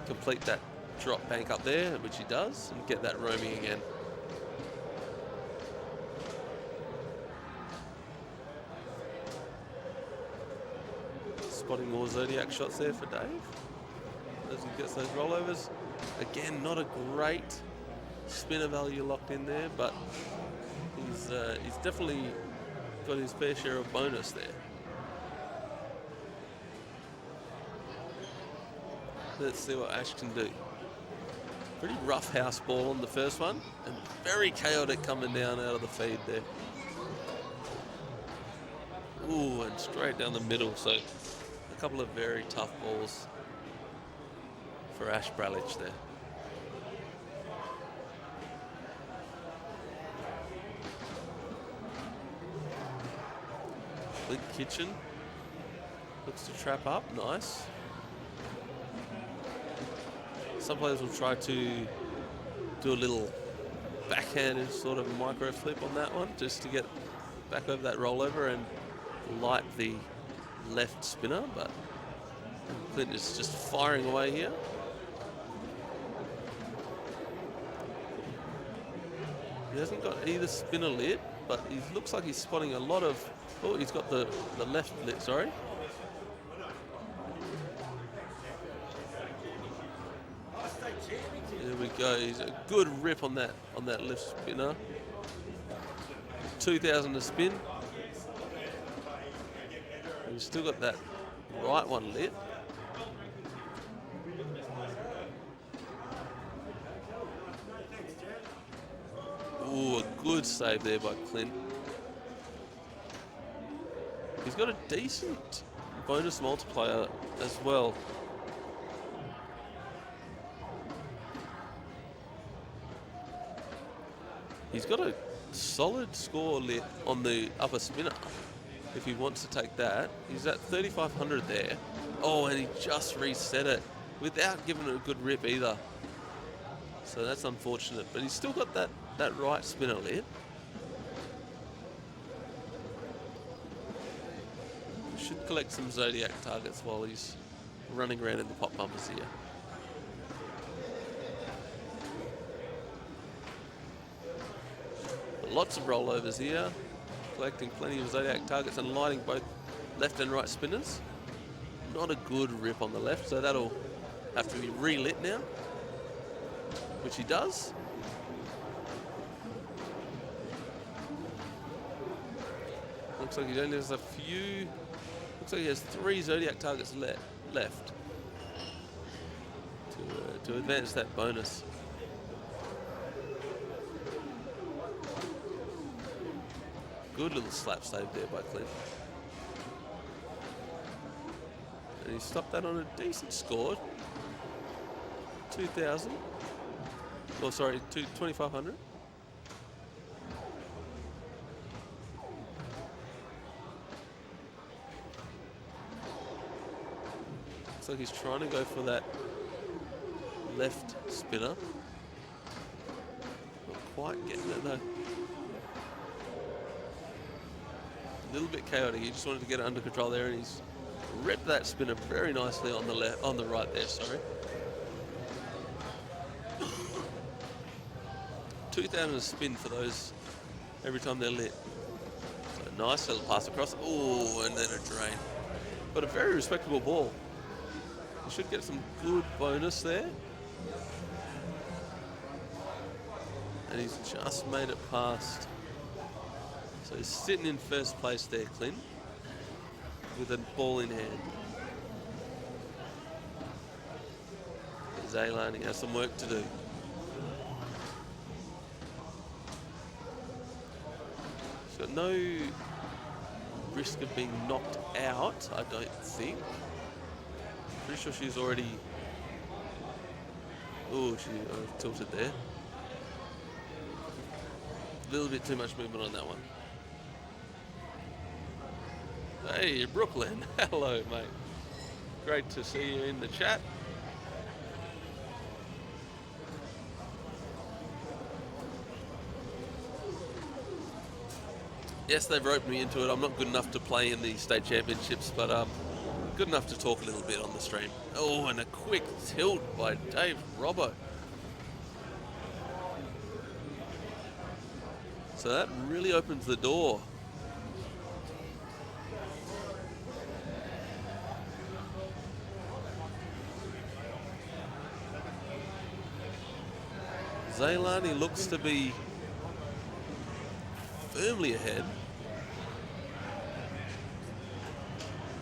complete that drop bank up there, which he does, and get that roaming again. Spotting more Zodiac shots there for Dave as he gets those rollovers. Again, not a great spinner value locked in there, but he's definitely got his fair share of bonus there. Let's see what Ash can do. Pretty rough house ball on the first one, and very chaotic coming down out of the feed there. Ooh, and straight down the middle, so a couple of very tough balls for Ash Bralich there. Big Kitchen looks to trap up, nice. Some players will try to do a little backhanded sort of micro flip on that one just to get back over that rollover and light the left spinner, but Clint is just firing away here. He hasn't got either spinner lit, but he looks like he's spotting a lot of... Oh, he's got the left lit, sorry. There we go. He's a good rip on that left spinner. 2,000 to spin. And he's still got that right one lit. Ooh, a good save there by Clint. He's got a decent bonus multiplier as well. He's got a solid score lit on the upper spinner. If he wants to take that, he's at 3,500 there. Oh, and he just reset it without giving it a good rip either. So that's unfortunate, but he's still got that right spinner lit. Should collect some Zodiac targets while he's running around in the pop bumpers here. Lots of rollovers here, collecting plenty of Zodiac targets and lighting both left and right spinners. Not a good rip on the left, so that'll have to be relit now, which he does. Looks like he only has a few. Looks like he has 3 Zodiac targets left to advance that bonus. Good little slap save there by Clint. And he stopped that on a decent score. 2,000. Oh, sorry, 2,500. Looks like he's trying to go for that left spinner. Not quite getting it though. A little bit chaotic. He just wanted to get it under control there, and he's ripped that spinner very nicely on the left, on the right there. Sorry. tooth out and a spin for those every time they're lit. So nice little pass across. Oh, and then a drain. But a very respectable ball. You should get some good bonus there. And he's just made it past. So he's sitting in first place there, Clint, with a ball in hand. Zaylani has some work to do. She's got no risk of being knocked out, I don't think. Pretty sure she's already... Oh, she tilted there. A little bit too much movement on that one. Hey, Brooklyn. Hello, mate. Great to see you in the chat. Yes, they've roped me into it. I'm not good enough to play in the state championships, but good enough to talk a little bit on the stream. Oh, and a quick tilt by Dave Robbo. So that really opens the door. Zaylani looks to be firmly ahead.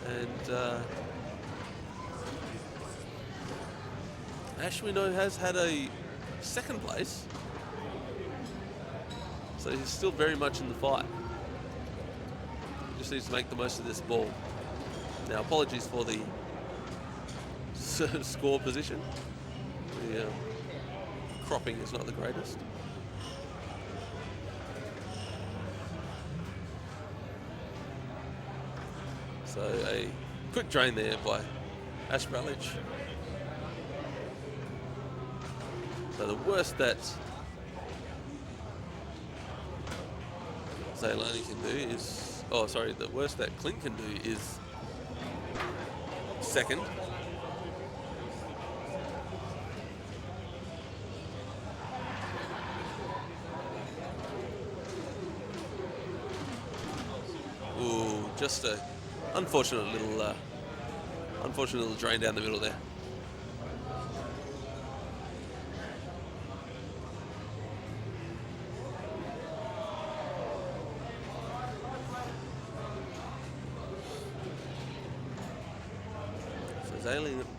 And Ash, we know, has had a second place. So he's still very much in the fight. Just needs to make the most of this ball. Now, apologies for the score position. The cropping is not the greatest. So a quick drain there by Ash Rutledge. So the worst that Zaylani can do is, the worst that Clint can do is second. Ooh, just a unfortunate little drain down the middle there.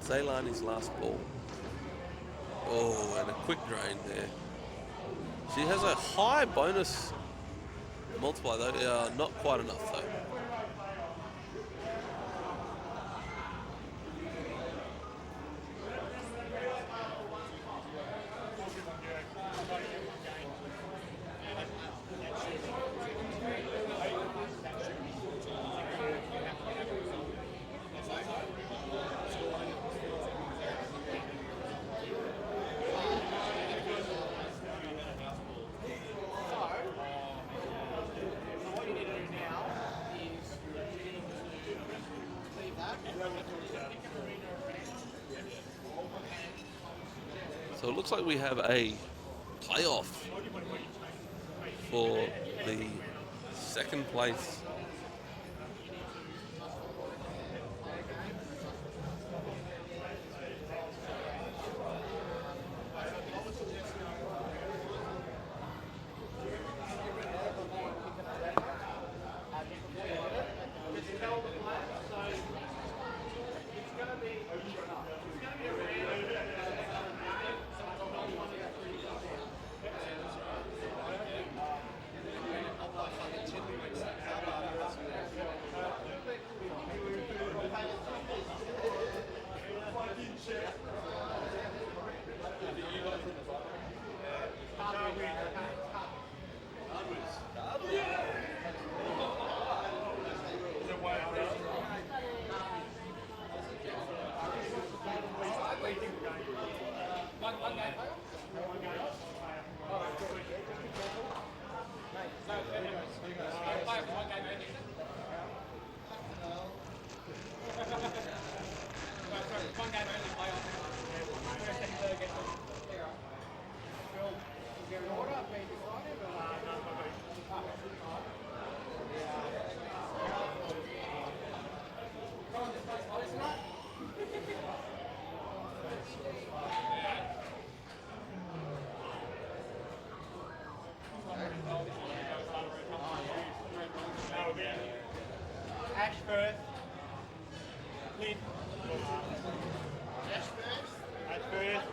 Zaylani's last ball. Oh, and a quick drain there. She has a high bonus multiplier though. Not quite enough though. So it looks like we have a playoff for the second place. Ash first. Clint. Ash first. Ash first.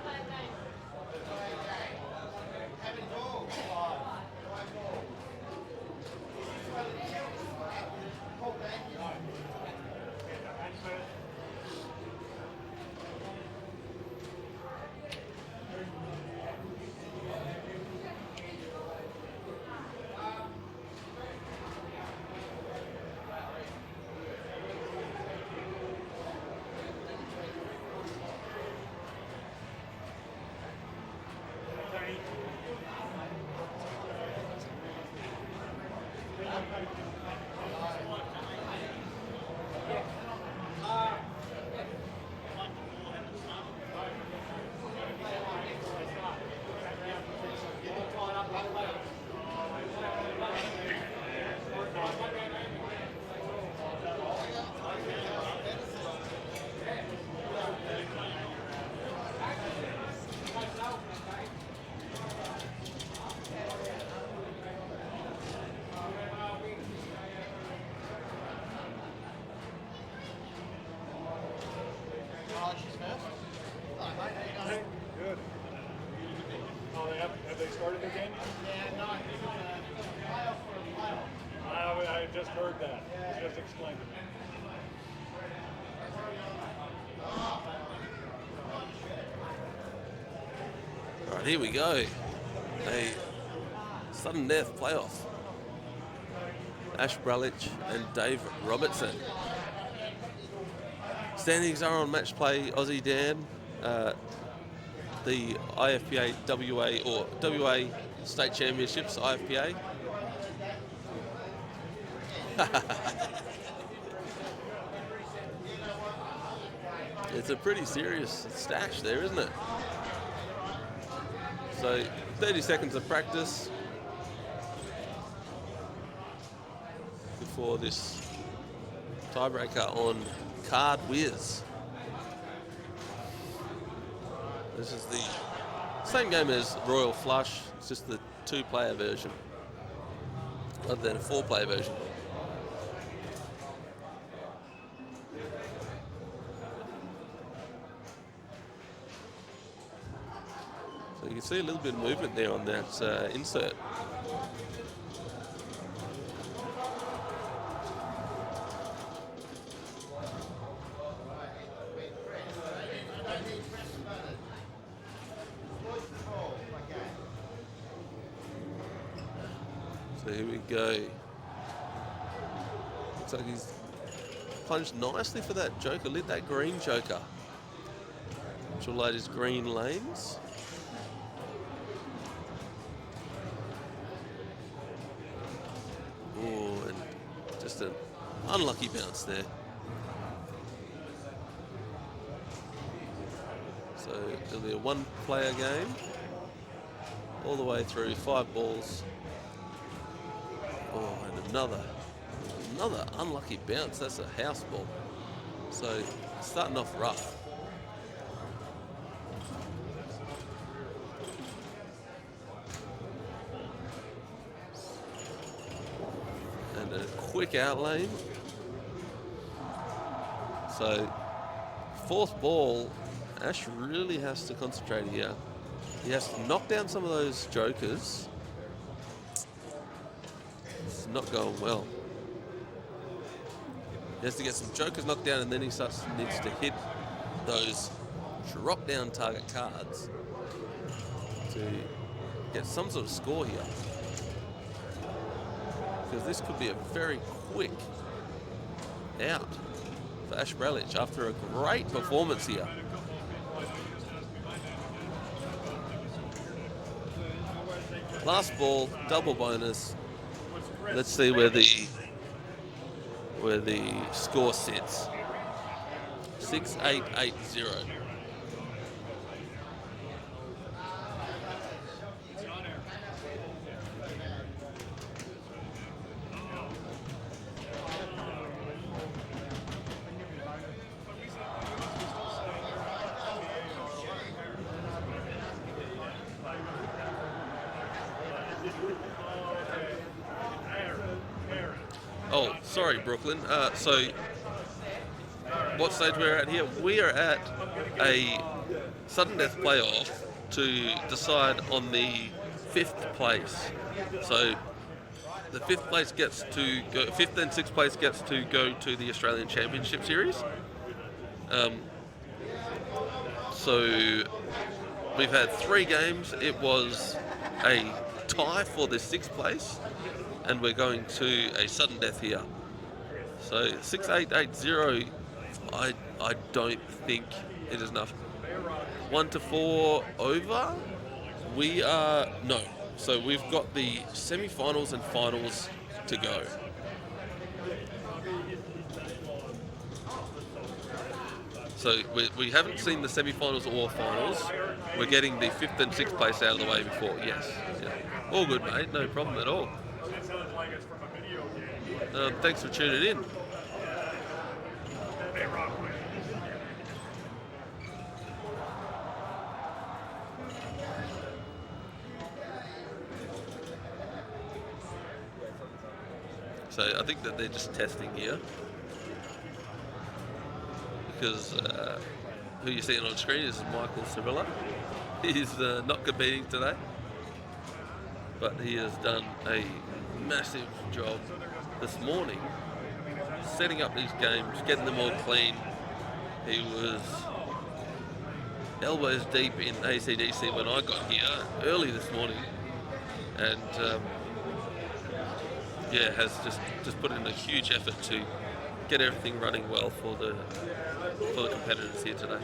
Good. Oh, have they started again? Yeah, no, I think it's a playoff for a playoff. I just heard that. Just explain to me. All right, here we go. A sudden death playoff. Ash Brulich and Dave Robertson. Standings are on match play. Aussie Dan, the IFPA WA or WA State Championships IFPA. It's a pretty serious stash there, isn't it? So 30 seconds of practice before this tiebreaker on Card Whiz. This is the same game as Royal Flush, it's just the 2-player version rather than a 4-player version. So you can see a little bit of movement there on that insert. So here we go. Looks like he's plunged nicely for that joker, lit that green joker, which will load his green lanes. Oh, and just an unlucky bounce there. So it'll be a 1-player game all the way through, 5 balls. Oh, and another unlucky bounce. That's a house ball. So starting off rough. And a quick out lane. So 4th ball, Ash really has to concentrate here. He has to knock down some of those jokers. It's not going well. He has to get some jokers knocked down, and then he needs to hit those drop down target cards to get some sort of score here. Because this could be a very quick out for Ash Brulich after a great performance here. Last ball, double bonus. Let's see where the score sits. 6-8-8-0. sorry, Brooklyn. So, what stage we're at here? We are at a sudden death playoff to decide on the 5th place. So, the 5th place gets to go. 5th and 6th place gets to go to the Australian Championship Series. So, we've had 3 games. It was a tie for the 6th place, and we're going to a sudden death here. So 6-8-8-0, I don't think it is enough. 1 to 4 over. We are no. So we've got the semi-finals and finals to go. So we haven't seen the semi-finals or finals. We're getting the 5th and 6th place out of the way before. Yes. Yeah. All good, mate. No problem at all. It sounds like it's from a video game. Thanks for tuning in. They rock with. So I think that they're just testing here. Because who you're seeing on screen is Michael Sevilla. He's not competing today, but he has done a massive job this morning setting up these games, getting them all clean. He was elbows deep in ACDC when I got here early this morning, and has just put in a huge effort to get everything running well for the competitors here today.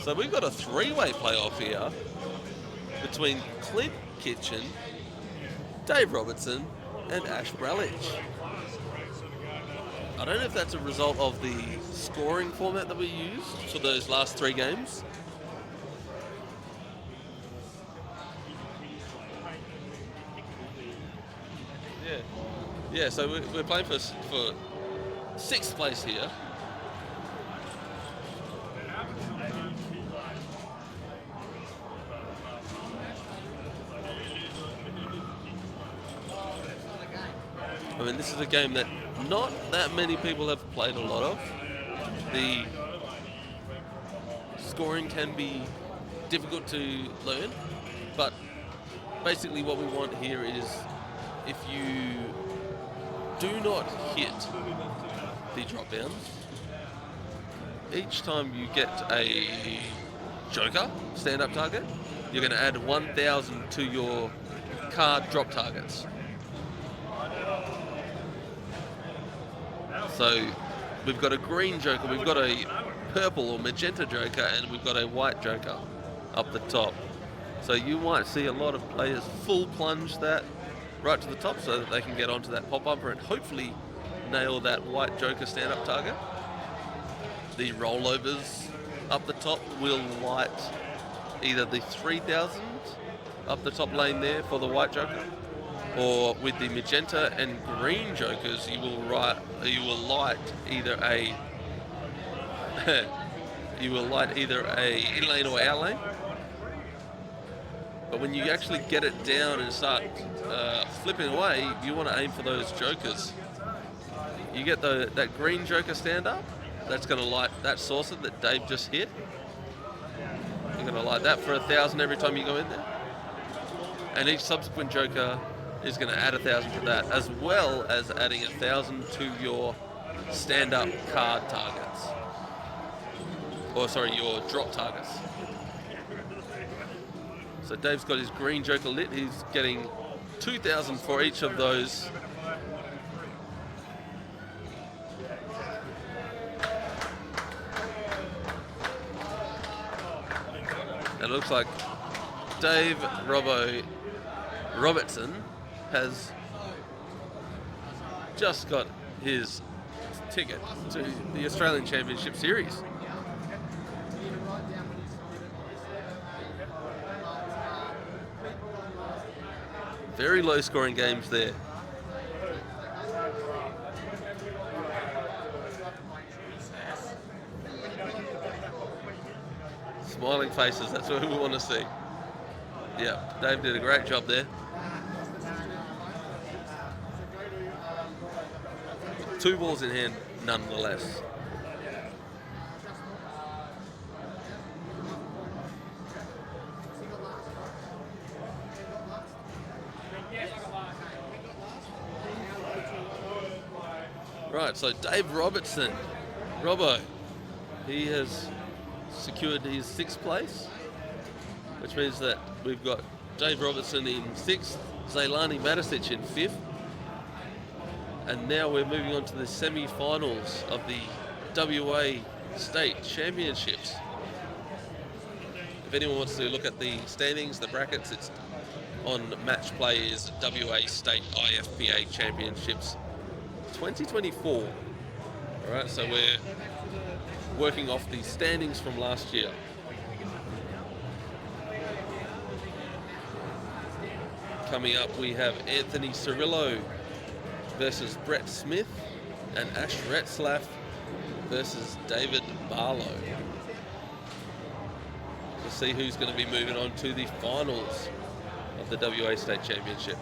So we've got a 3-way playoff here between Clint Kitchen, Dave Robertson, and Ash Bralich. I don't know if that's a result of the scoring format that we used for those last 3 games. Yeah. So we're playing for 6th place here. I mean, this is a game that not that many people have played a lot of. The scoring can be difficult to learn, but basically what we want here is if you do not hit the drop downs, each time you get a joker stand-up target, you're going to add 1,000 to your card drop targets. So we've got a green joker, we've got a purple or magenta joker, and we've got a white joker up the top. So you might see a lot of players full plunge that right to the top so that they can get onto that pop bumper and hopefully nail that white joker stand-up target. The rollovers up the top will light either the 3,000 up the top lane there for the white joker, or with the magenta and green jokers, you will light either a in lane or out lane. But when you actually get it down and start flipping away, you want to aim for those jokers. You get that green joker stand up, that's going to light that saucer that Dave just hit. You're going to light that for 1,000 every time you go in there. And each subsequent joker is going to add 1,000 to that, as well as adding 1,000 to your stand-up card targets. Or sorry, your drop targets. So Dave's got his green joker lit. He's getting 2,000 for each of those. And it looks like Dave Robertson has just got his ticket to the Australian Championship Series. Very low scoring games there. Smiling faces, that's what we want to see. Yeah, Dave did a great job there. 2 balls in hand, nonetheless. Right, so Dave Robertson, Robbo, he has secured his 6th place, which means that we've got Dave Robertson in 6th, Zailani Matisic in 5th, and now we're moving on to the semi-finals of the WA State Championships. If anyone wants to look at the standings, the brackets, it's on Match Play is WA State IFPA Championships 2024. All right, so we're working off the standings from last year. Coming up, we have Anthony Cirillo versus Brett Smith and Ash Retzlaff versus David Barlow. We'll see who's going to be moving on to the finals of the WA State Championship.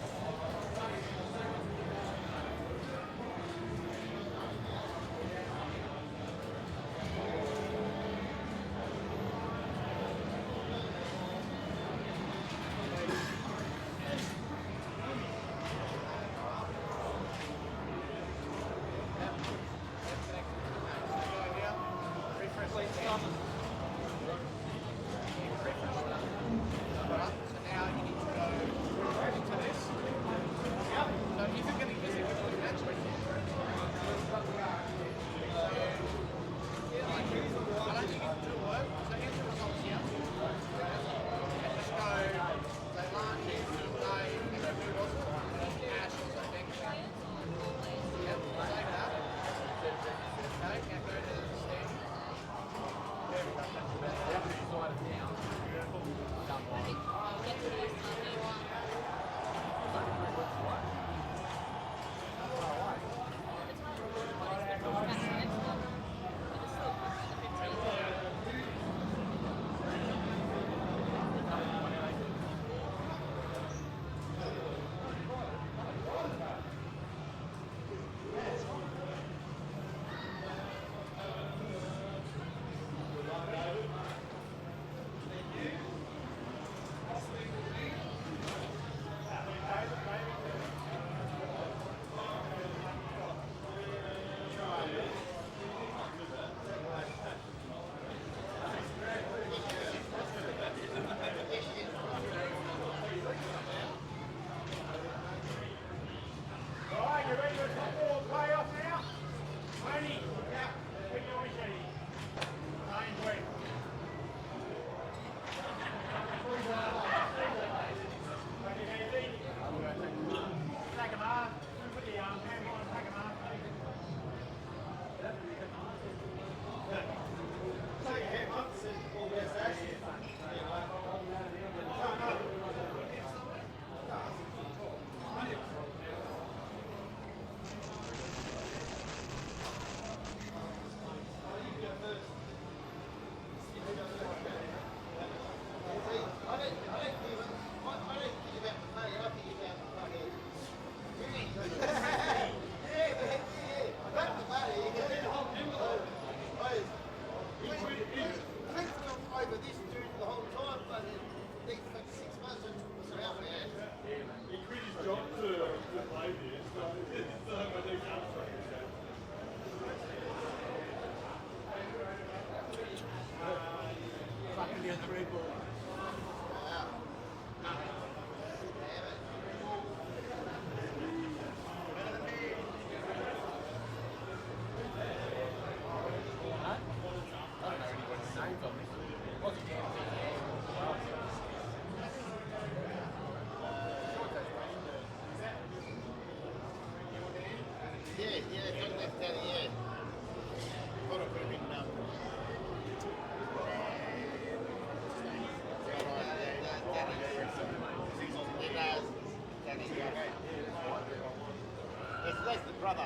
That's the brother.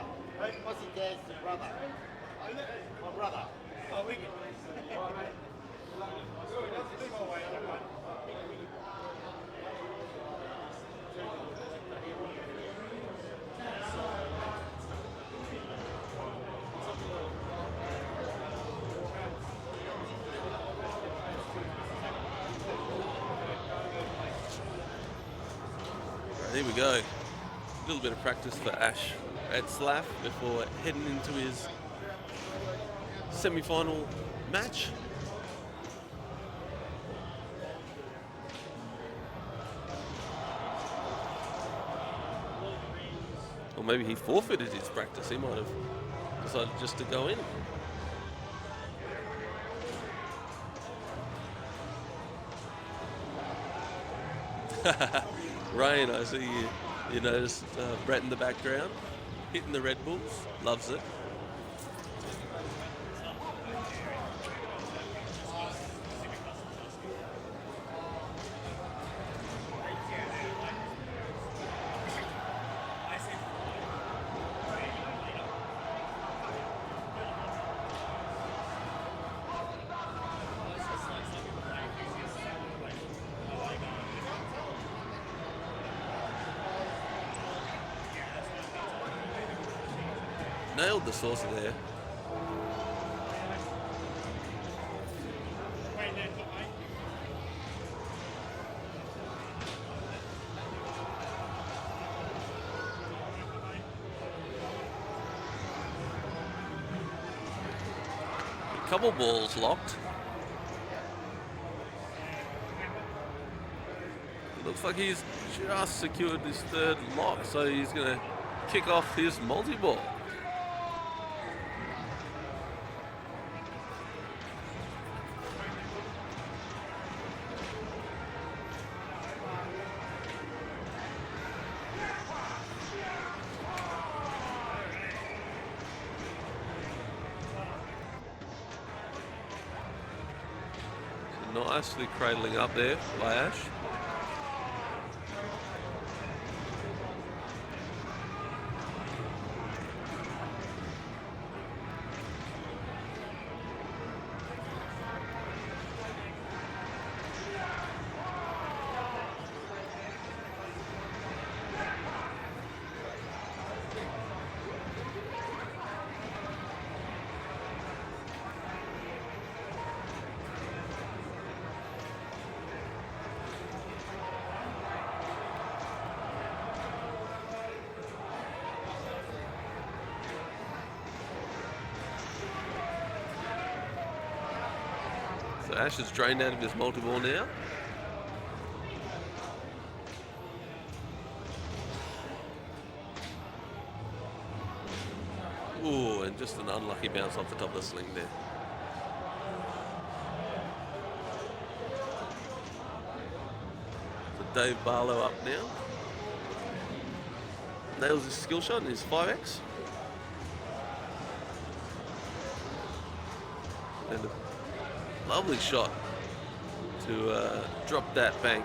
What's his dad's the brother? My brother. Oh, we can. There we go. A little bit of practice for Ash at SLAF before heading into his semi-final match. Or maybe he forfeited his practice. He might have decided just to go in. Rain, I see you noticed Brett in the background, hitting the Red Bulls, loves it. Nailed the saucer there. A couple balls locked. It looks like he's just secured his third lock, so he's going to kick off his multi-ball. Nicely cradling up there by Ash. So Ash is drained out of his multi-ball now. Ooh, and just an unlucky bounce off the top of the sling there. So Dave Barlow up now. Nails his skill shot in his 5X. And a lovely shot to drop that bank.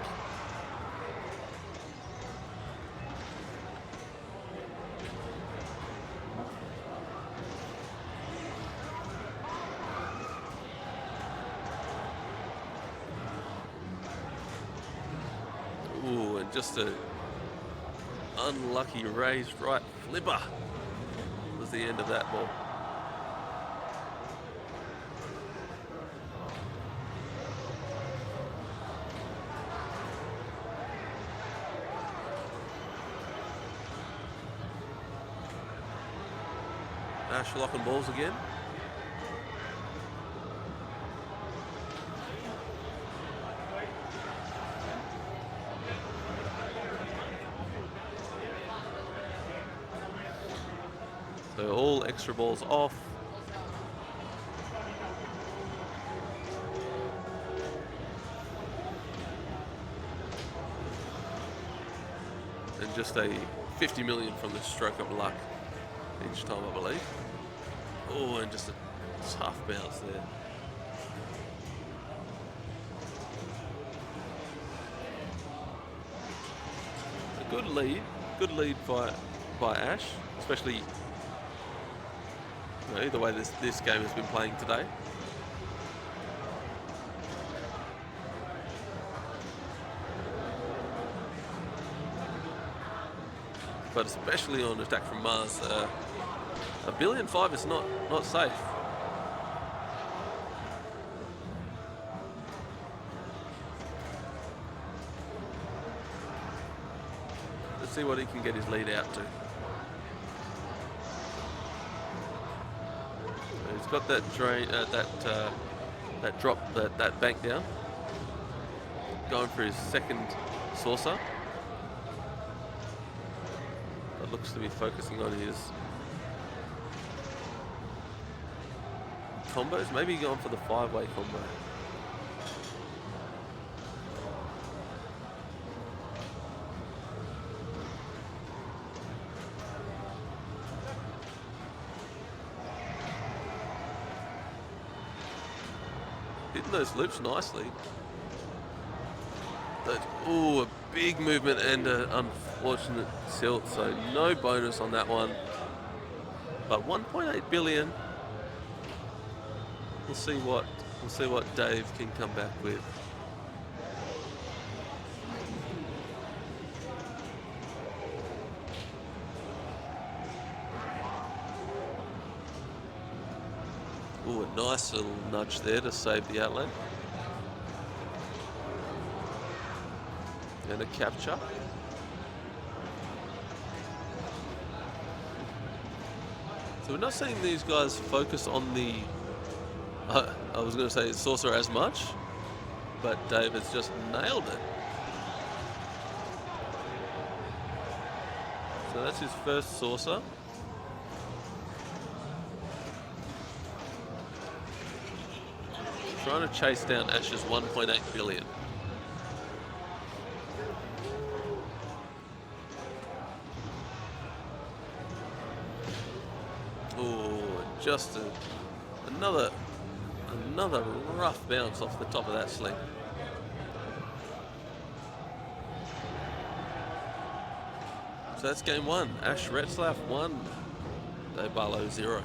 Ooh, and just a unlucky raised right flipper was the end of that ball. Ash locking balls again. So all extra balls off. And just a 50 million from the stroke of luck each time, I believe. Oh, and just a tough bounce there. A good lead by Ash, especially the way this game has been playing today. But especially on attack from Mars, $1.5 billion is not safe. Let's see what he can get his lead out to. He's got that drain, that drop, that bank down. Going for his second saucer. That looks to be focusing on his combos. Maybe going for the 5-way combo. Hitting those loops nicely. Oh, a big movement and an unfortunate tilt, so no bonus on that one. But 1.8 billion. We'll see what Dave can come back with. Ooh, a nice little nudge there to save the outlet. And a capture. So we're not seeing these guys focus on the, I was going to say saucer as much, but Dave has just nailed it. So that's his first saucer. Trying to chase down Ash's 1.8 billion. Oh, just another rough bounce off the top of that sling. So that's game one. Ash Retzlaff 1, Dave Barlow 0.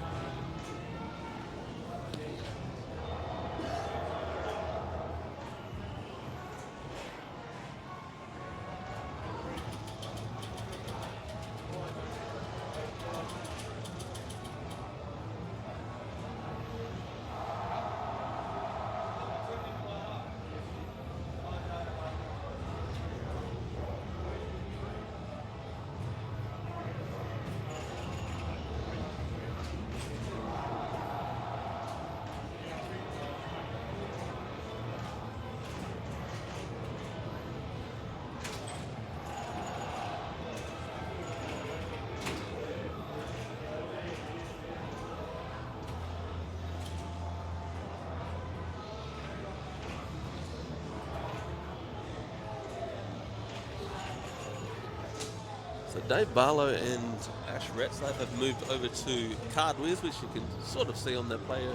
So Dave Barlow and Ash Retzlaff have moved over to Card Whiz, which you can sort of see on the player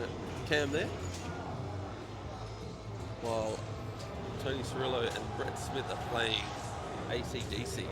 cam there. While Tony Cirillo and Brett Smith are playing AC/DC.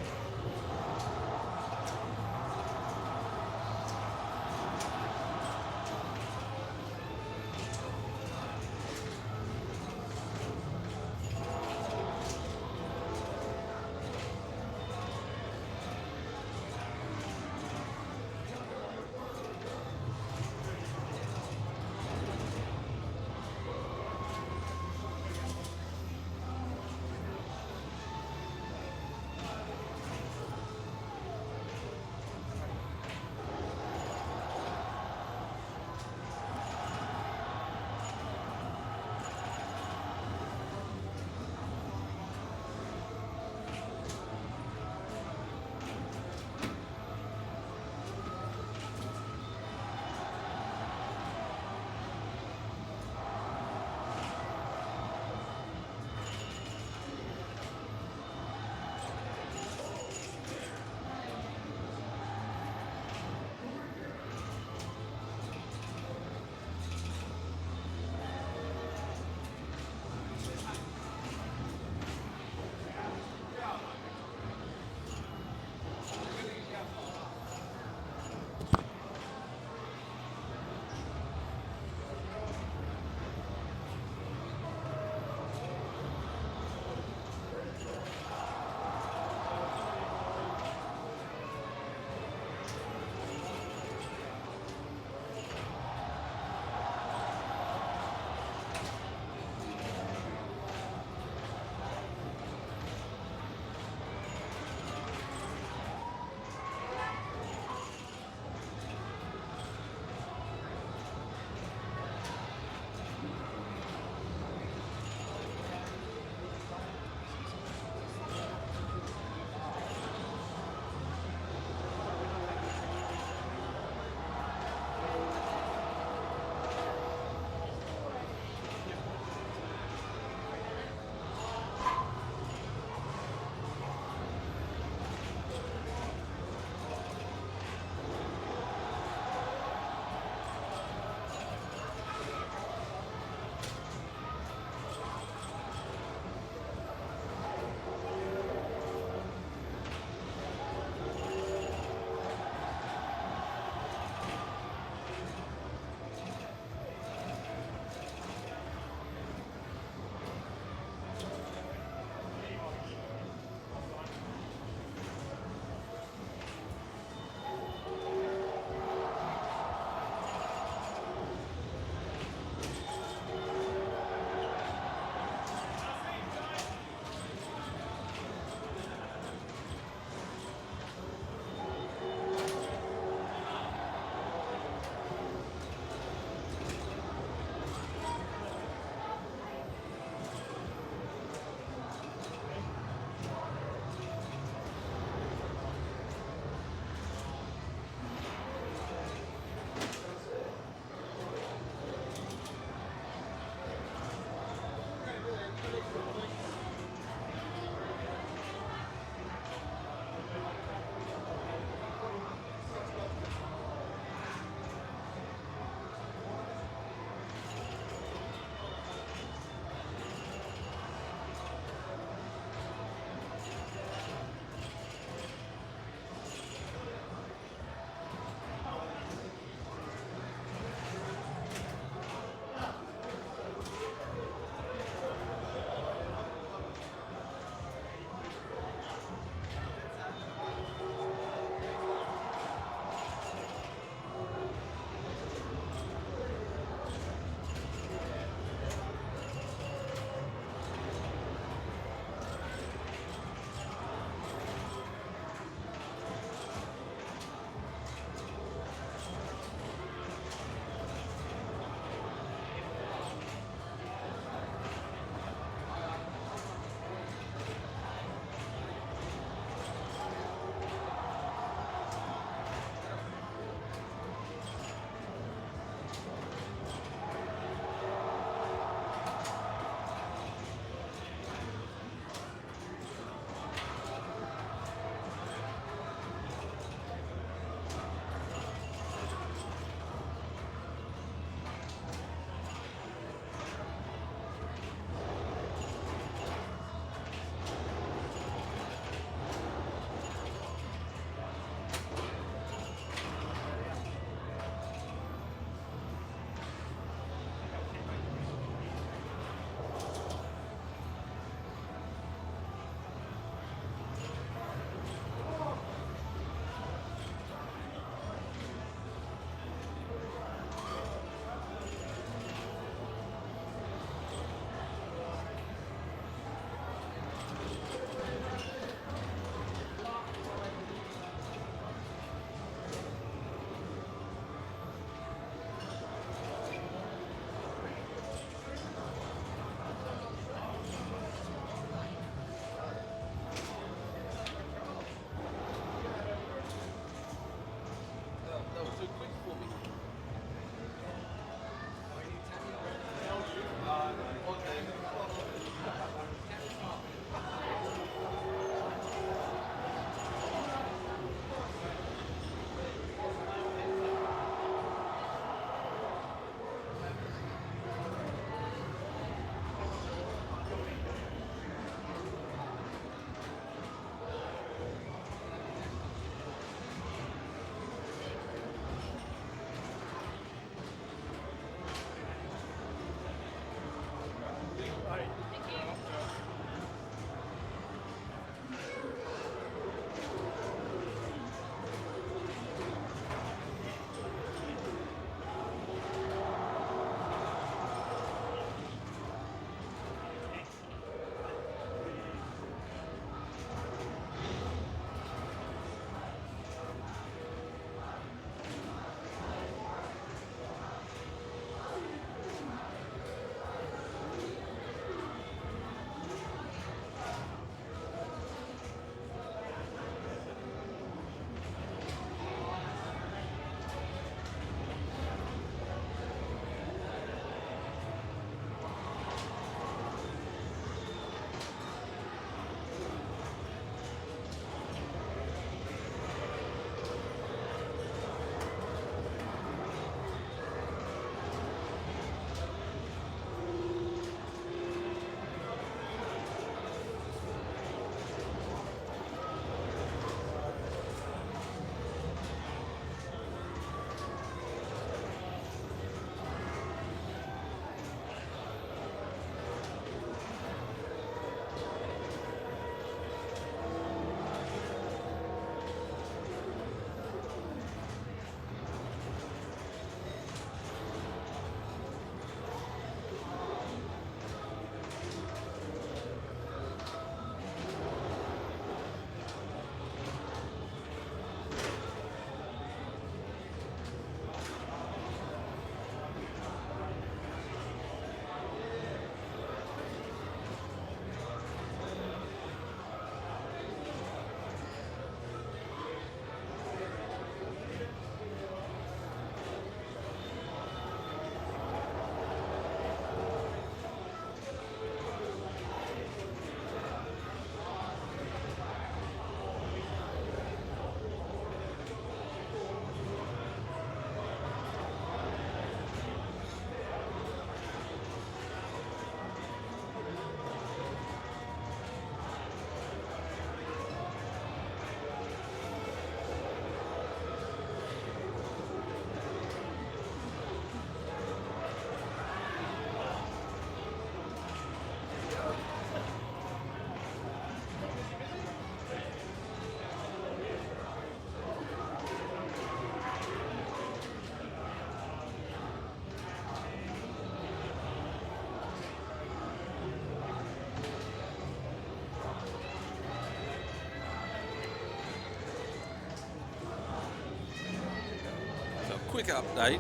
quick update.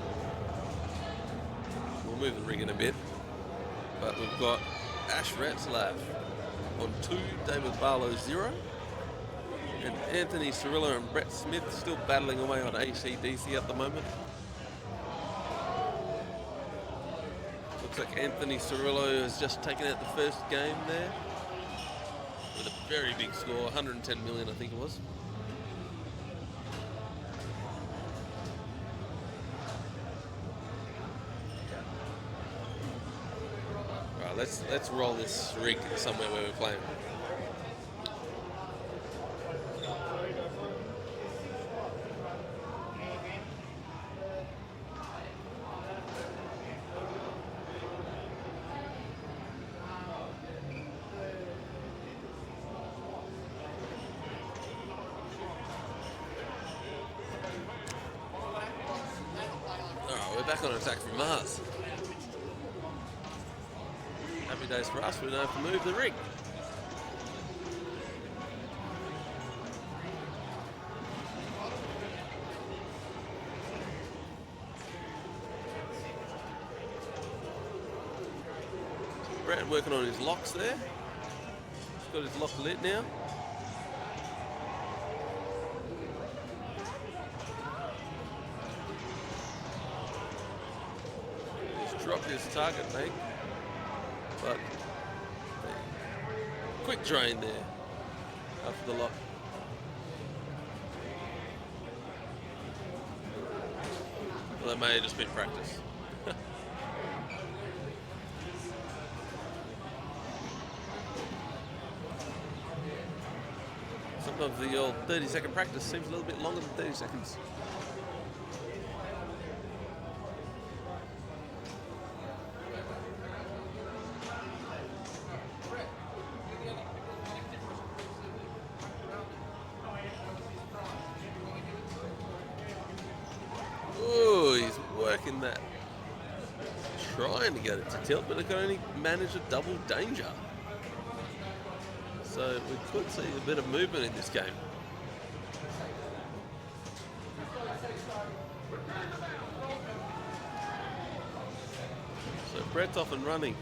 We'll move the ring in a bit. But we've got Ash Ratzlaff on 2, David Barlow 0. And Anthony Cirillo and Brett Smith still battling away on AC/DC at the moment. Looks like Anthony Cirillo has just taken out the first game there with a very big score, 110 million I think it was. Right, let's roll this rig somewhere where we're playing. Back on attack from Mars. Happy days for us, we don't have to move the rig. Brett working on his locks there. He's got his lock lit now. Dropped his target, mate. But quick drain there after the lock. Well, that may have just been practice. Sometimes the old 30-second practice seems a little bit longer than 30 seconds. That trying to get it to tilt, but it can only manage a double danger. So we could see a bit of movement in this game. So Brett's off and running.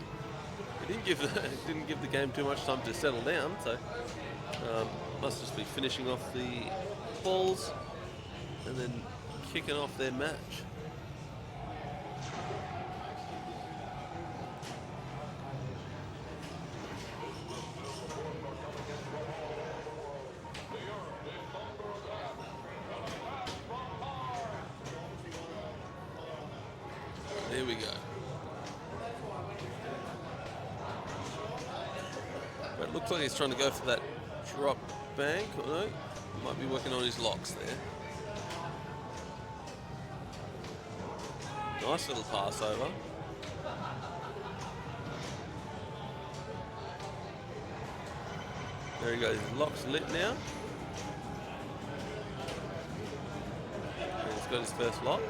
He didn't give the game too much time to settle down, so must just be finishing off the balls and then kicking off their match. There we go. But it looks like he's trying to go for that drop bank. Or no, might be working on his locks there. Nice little pass over. There he goes. His lock's lit now. And he's got his first lock.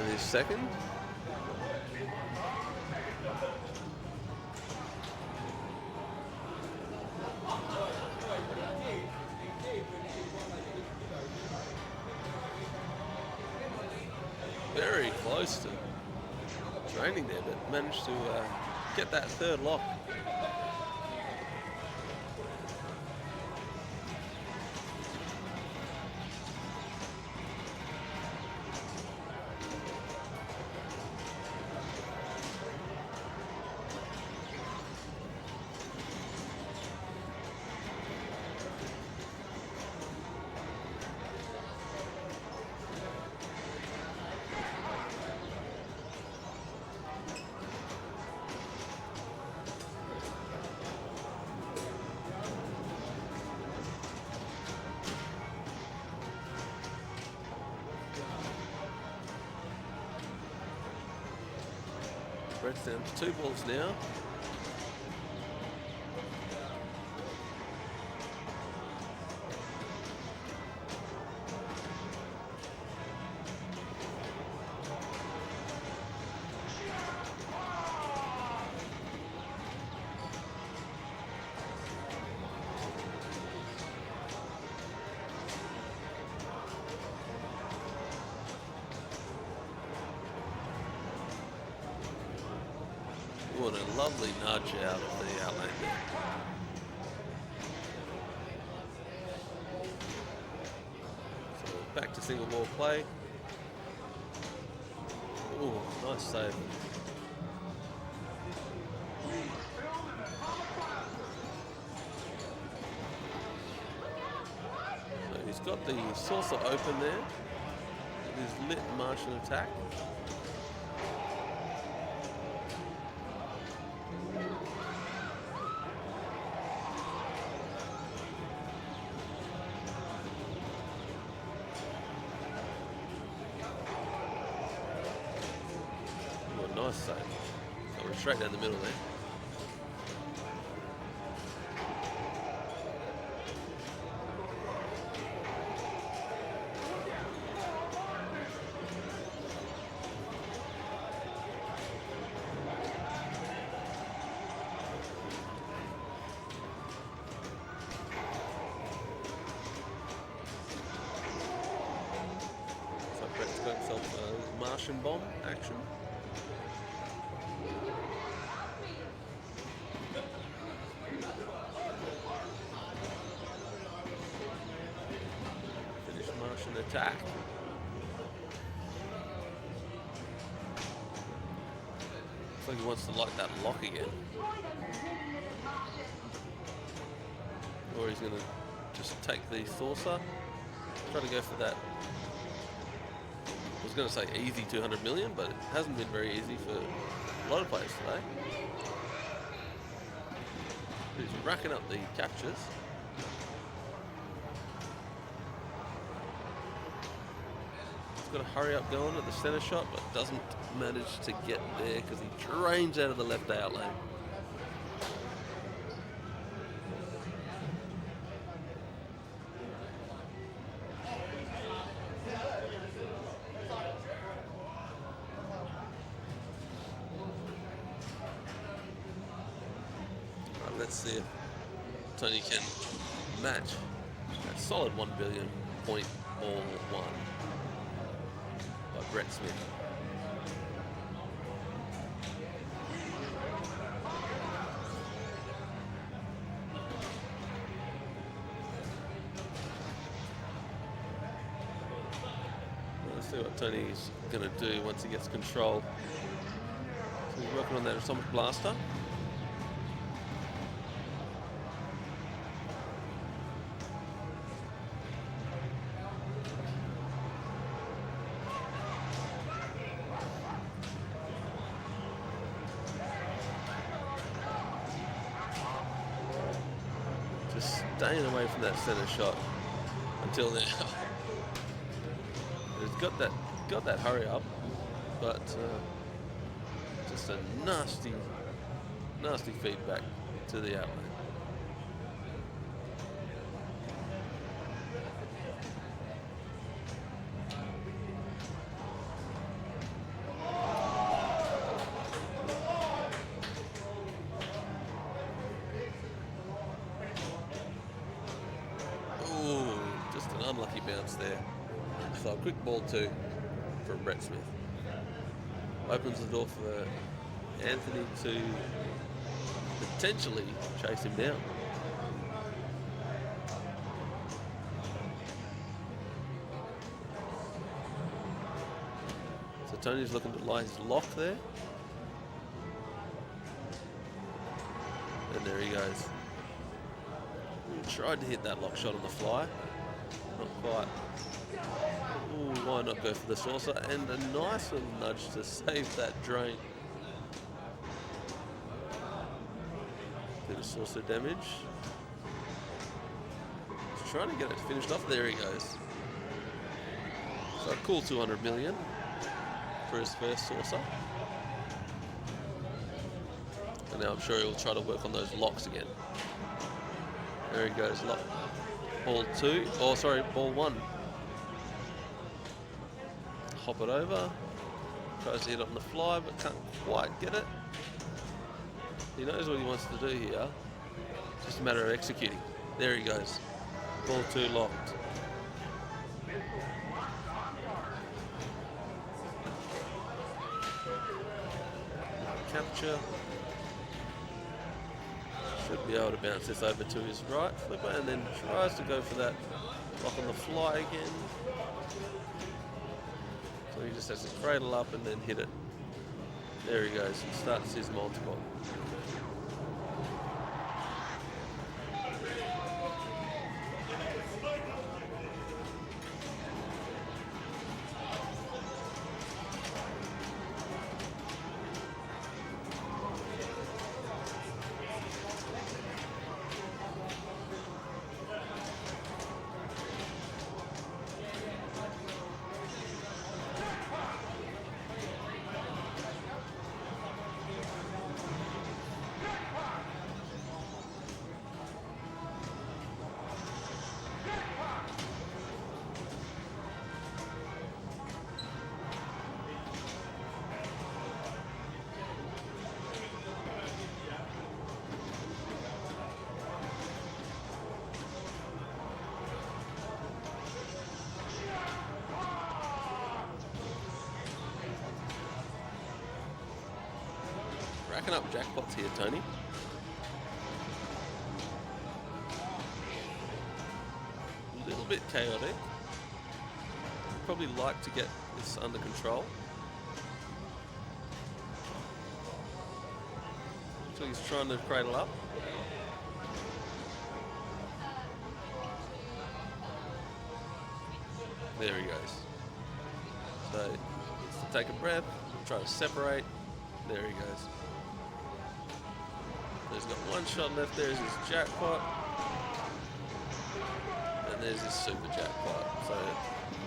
And his second. Very close to draining there, but managed to get that third lock. Brett's down to 2 balls now. doing a lovely nudge out of the outlane there. So back to single ball play. Oh, nice save. So he's got the saucer open there. His lit Martian attack. Oh, nice save. So we're straight down the middle there. Brett's got himself a Martian bomb action. Finish Martian attack. Looks like he wants to light that lock again. Or he's going to just take the saucer. Try to go for that. I was going to say easy 200 million, but it hasn't been very easy for a lot of players today. He's racking up the captures. He's got to hurry up going at the center shot, but doesn't manage to get there because he drains out of the left out lane. Let's see if Tony can match that solid 1 billion point all one by Brett Smith. Let's see what Tony's going to do once he gets control. So he's working on that atomic blaster. Just staying away from that center shot until now. He's got that hurry up, but just a nasty feedback to the outlane. Unlucky bounce there. So a quick ball two from Brett Smith. Opens the door for Anthony to potentially chase him down. So Tony's looking to lie his lock there. And there he goes. He tried to hit that lock shot on the fly. Not quite. Ooh, why not go for the saucer? And a nice little nudge to save that drain. Bit of saucer damage. He's trying to get it finished off. There he goes. So a cool 200 million for his first saucer. And now I'm sure he'll try to work on those locks again. There he goes, lock. Ball two, oh sorry, ball one. Hop it over. Tries to hit it on the fly, but can't quite get it. He knows what he wants to do here. It's just a matter of executing. There he goes. Ball two locked. Capture. Should be able to bounce this over to his right flipper and then tries to go for that lock on the fly again. So he just has to cradle up and then hit it. There he goes. He starts his multiple. Racking up jackpots here, Tony. A little bit chaotic. Probably like to get this under control. So he's trying to cradle up. There he goes. So needs to take a breath, try to separate. There he goes. He's got one shot left. There's his jackpot. And there's his super jackpot. So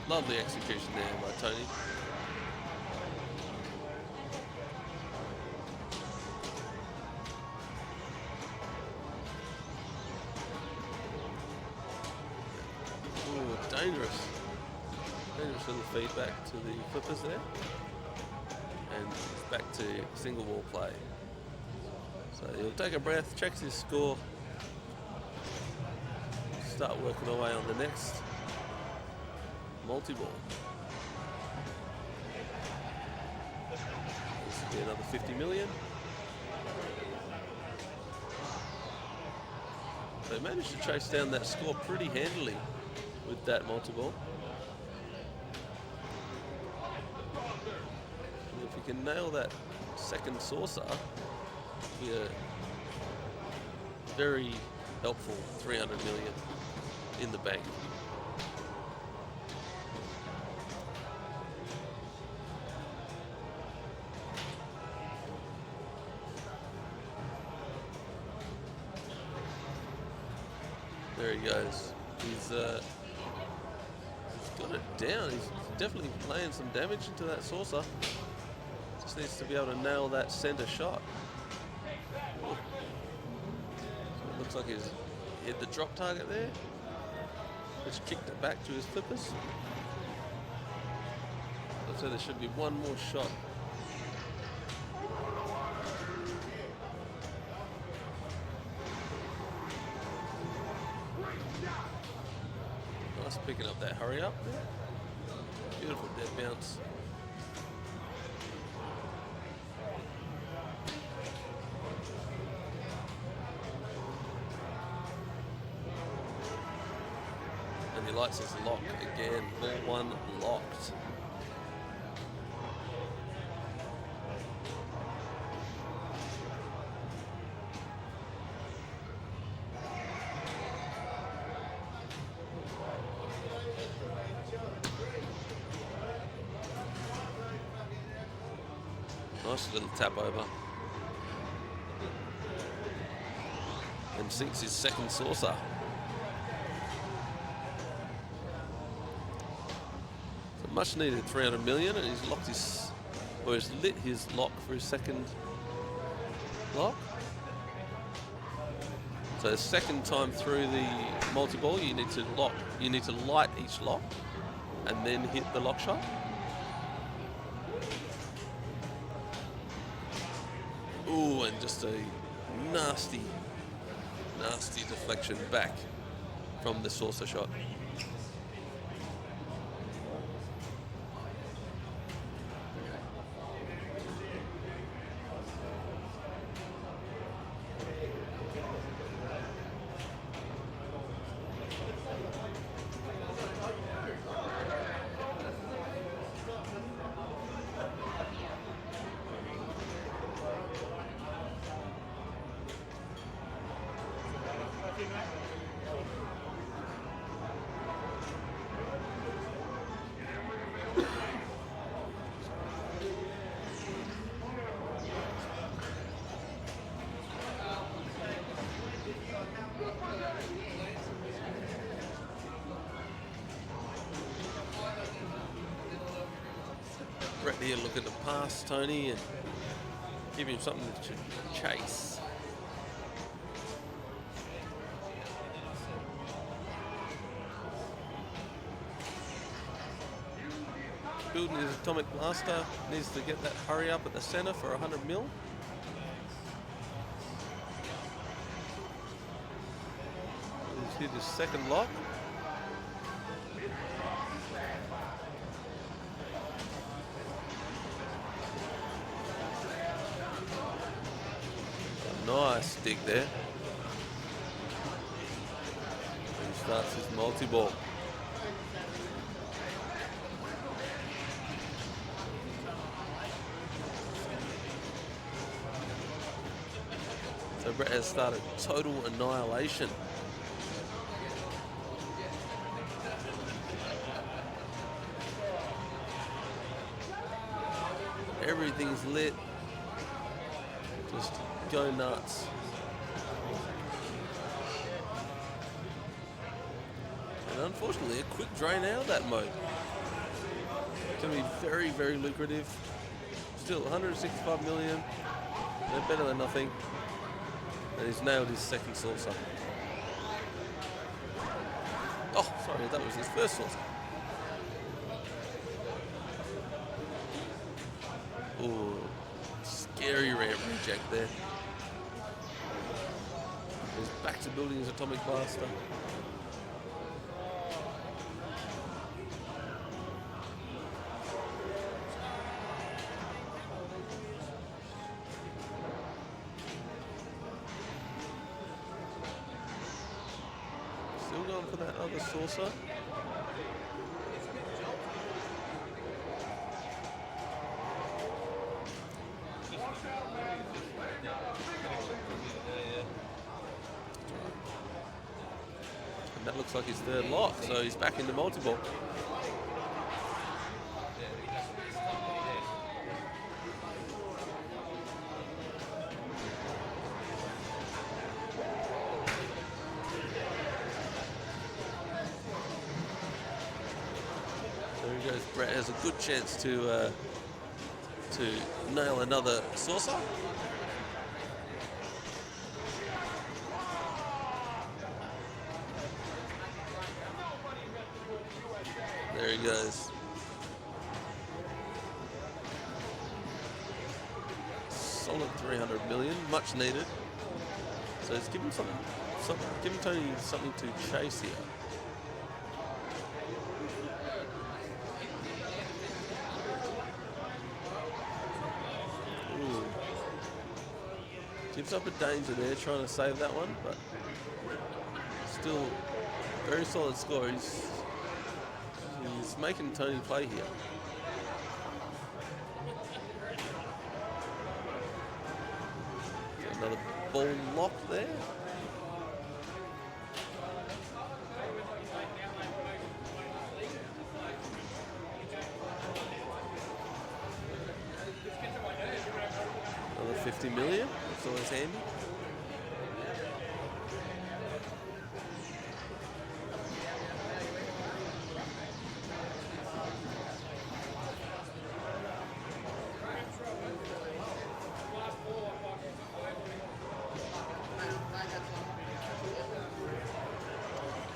lovely execution there by Tony. Ooh, dangerous. Dangerous little feedback to the flippers there. And it's back to single wall play. So he'll take a breath, checks his score, start working away on the next multi-ball. This will be another 50 million. So he managed to chase down that score pretty handily with that multi-ball. And if he can nail that second saucer, be a very helpful 300 million in the bank. There he goes. He's got it down. He's definitely playing some damage into that saucer. Just needs to be able to nail that center shot. Looks like he's hit the drop target there, which kicked it back to his flippers. So there should be one more shot. Nice picking up that hurry up there. Beautiful dead bounce. He lights his lock again. Ball one locked. Nice little tap over. And sinks his second saucer. Much needed 300 million, and he's locked his, or he's lit his lock for his second lock. So the second time through the multi-ball, you need to lock, you need to light each lock and then hit the lock shot. Ooh, and just a nasty deflection back from the saucer shot. Brett here looking to pass Tony and give him something to chase. Building his atomic blaster, needs to get that hurry up at the center for 100 mil. He's hit his second lock. Nice dig there. He starts his multi-ball. So Brett has started total annihilation. Everything's lit. Just go nuts. And unfortunately, a quick drain out of that mode. It's going to be very, very lucrative. Still 165 million. They're better than nothing. And he's nailed his second saucer. Oh, sorry, that was his first saucer. Ooh, scary ramp reject there. He's back to building his atomic blaster. Still going for that other saucer. And that looks like his third lock, so he's back into multi-ball. There he goes. Brett has a good chance to nail another saucer. There he goes. Solid 300 million, much needed. So it's giving giving Tony something to chase here. Ooh. Gives up a danger there, trying to save that one, but still very solid score. He's making Tony play here. Another ball lock there. Another 50 million. That's always handy.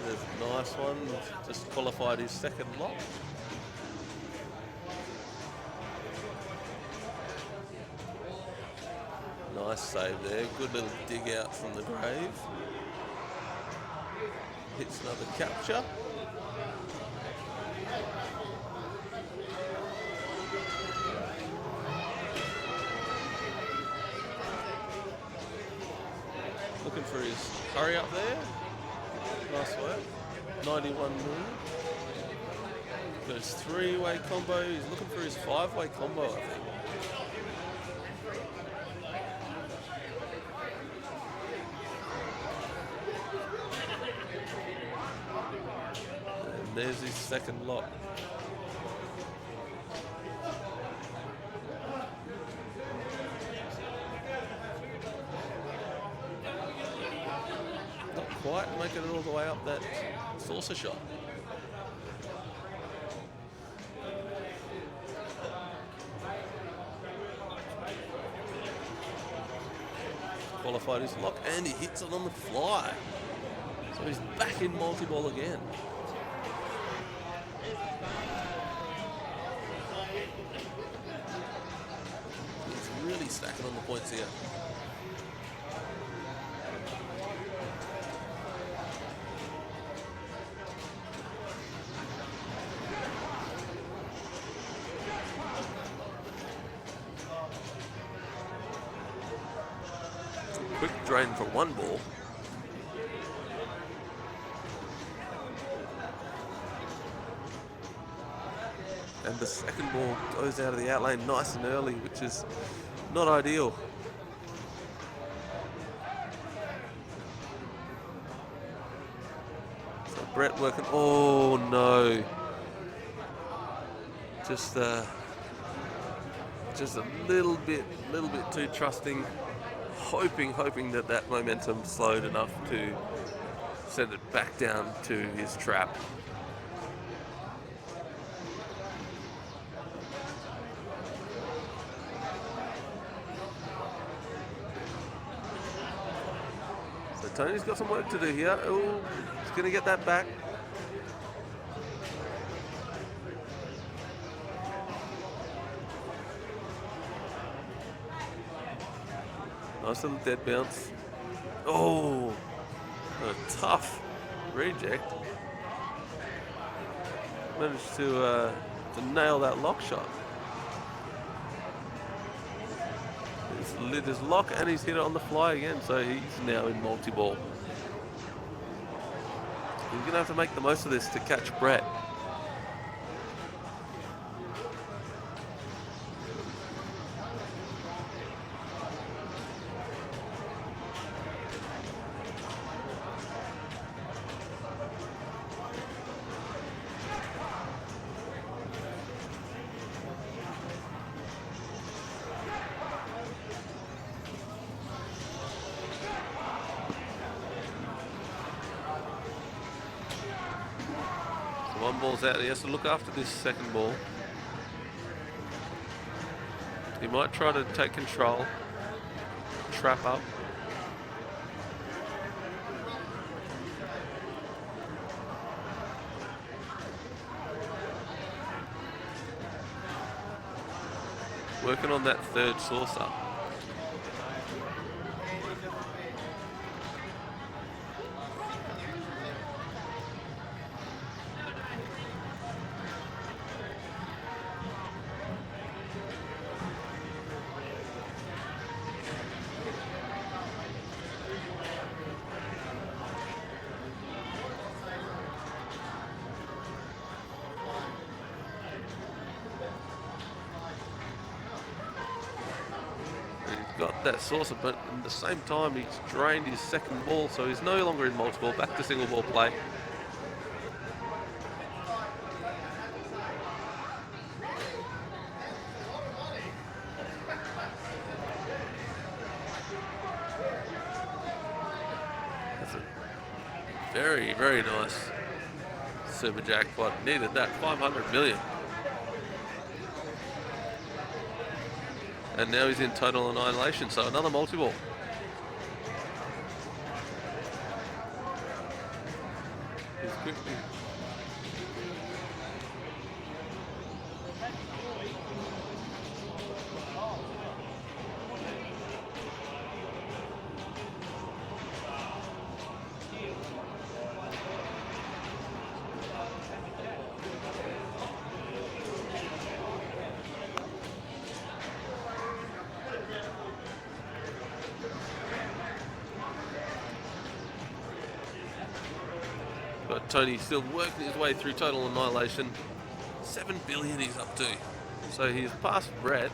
There's a nice one, just qualified his second lock. Nice save there, good little dig out from the grave. Hits another capture. Looking for his hurry up there. Nice work. 91 million. There's three-way combo. He's looking for his five-way combo, I think. And there's his second lock. Quite making it all the way up that saucer shot. nullified his lock, and he hits it on the fly. So he's back in multi-ball again. He's really stacking on the points here. Quick drain for one ball. And the second ball goes out of the out lane nice and early, which is not ideal. So Brett working, oh no. Just a little bit too trusting. Hoping that momentum slowed enough to send it back down to his trap. So Tony's got some work to do here. Oh, he's going to get that back. Nice little dead bounce. Oh, a tough reject. Managed to nail that lock shot. He's lit his lock and he's hit it on the fly again, so he's now in multi-ball. He's going to have to make the most of this to catch Brett. One ball's out. He has to look after this second ball. He might try to take control, trap up. Working on that third saucer. Got that saucer, but at the same time he's drained his second ball, so he's no longer in multiple, back to single ball play. That's a very, very nice super jackpot. Needed that, 500 million. And now he's in total annihilation, so another multi-ball. He's quickly. But Tony still working his way through total annihilation. 7 billion he's up to. So he's past Brett.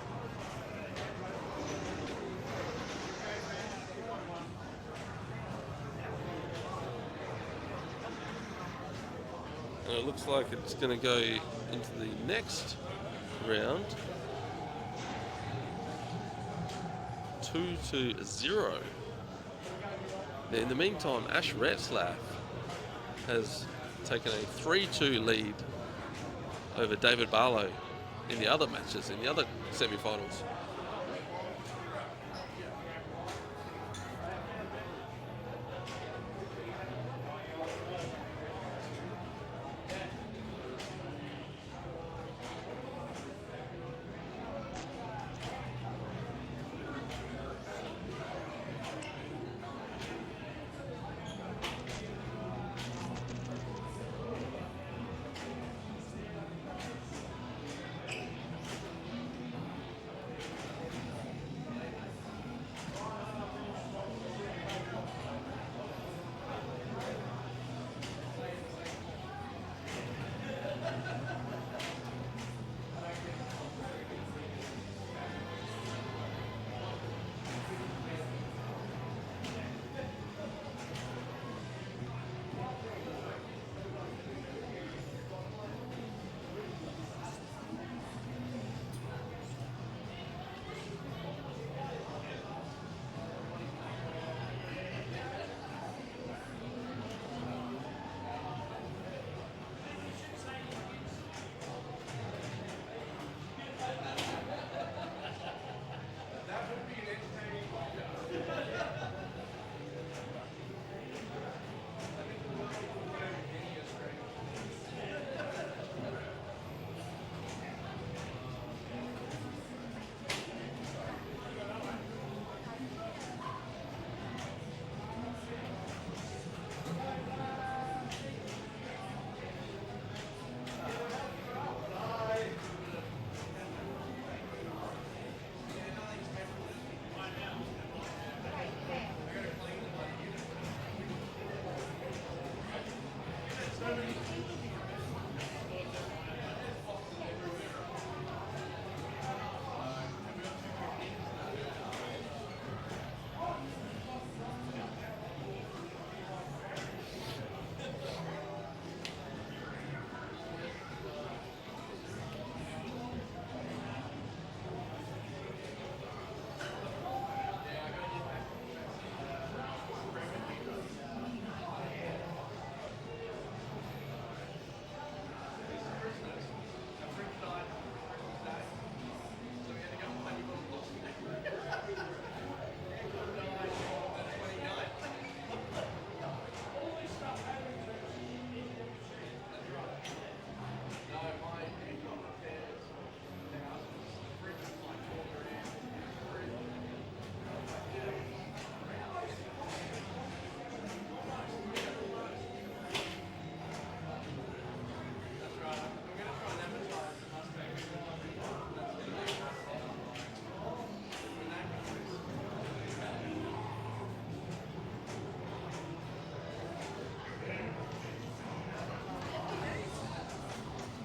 And it looks like it's going to go into the next round. 2-0. Now, in the meantime, Ash Retzlaff has taken a 3-2 lead over David Barlow in the other matches, in the other semi-finals.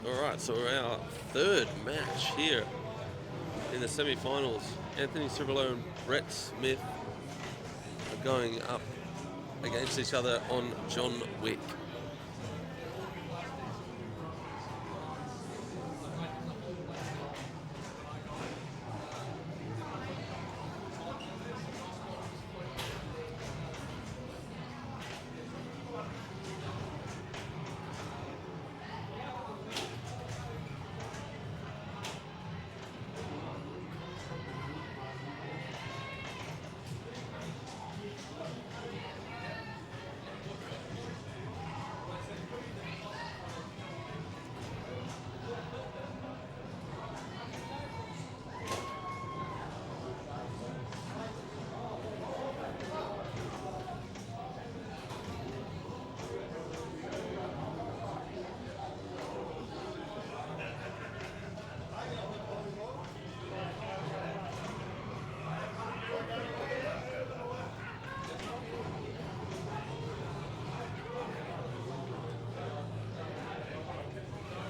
All right, so our third match here in the semi-finals. Anthony Cirillo and Brett Smith are going up against each other on John Wick.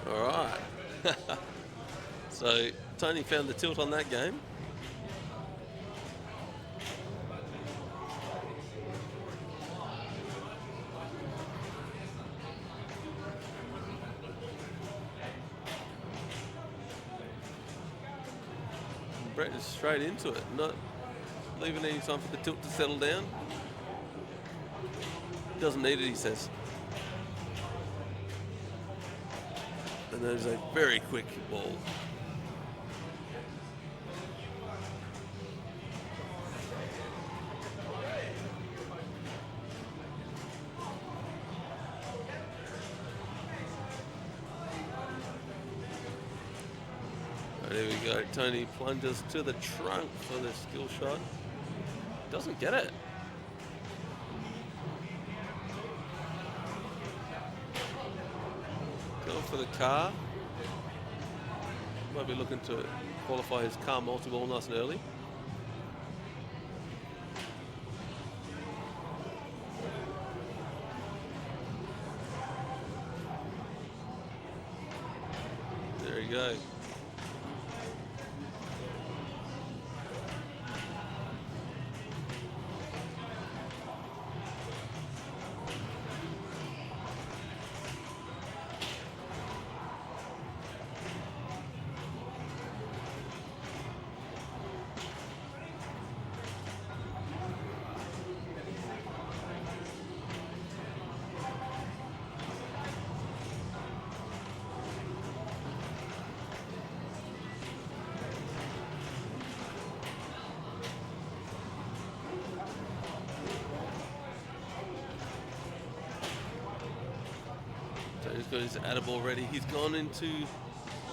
All right. So Tony found the tilt on that game. Brett is straight into it, not leaving any time for the tilt to settle down. Doesn't need it, he says. And there's a very quick ball. There we go. Tony plunges to the trunk for the skill shot. Doesn't get it. Going for the car. Might be looking to qualify his car multi-ball nice and early. There you go. He's got his attaboy ready. He's gone into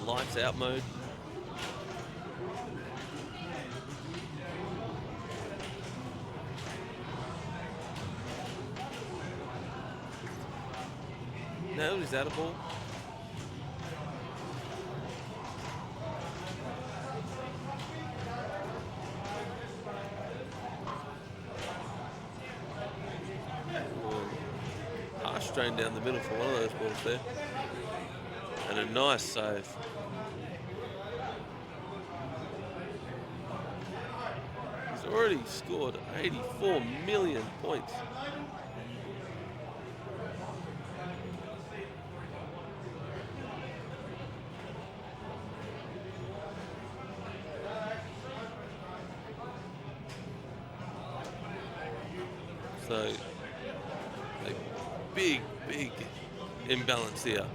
lights out mode. Nailed his attaboy. Strain down the middle for one of those balls there. And a nice save. He's already scored 84 million points. So big imbalance here.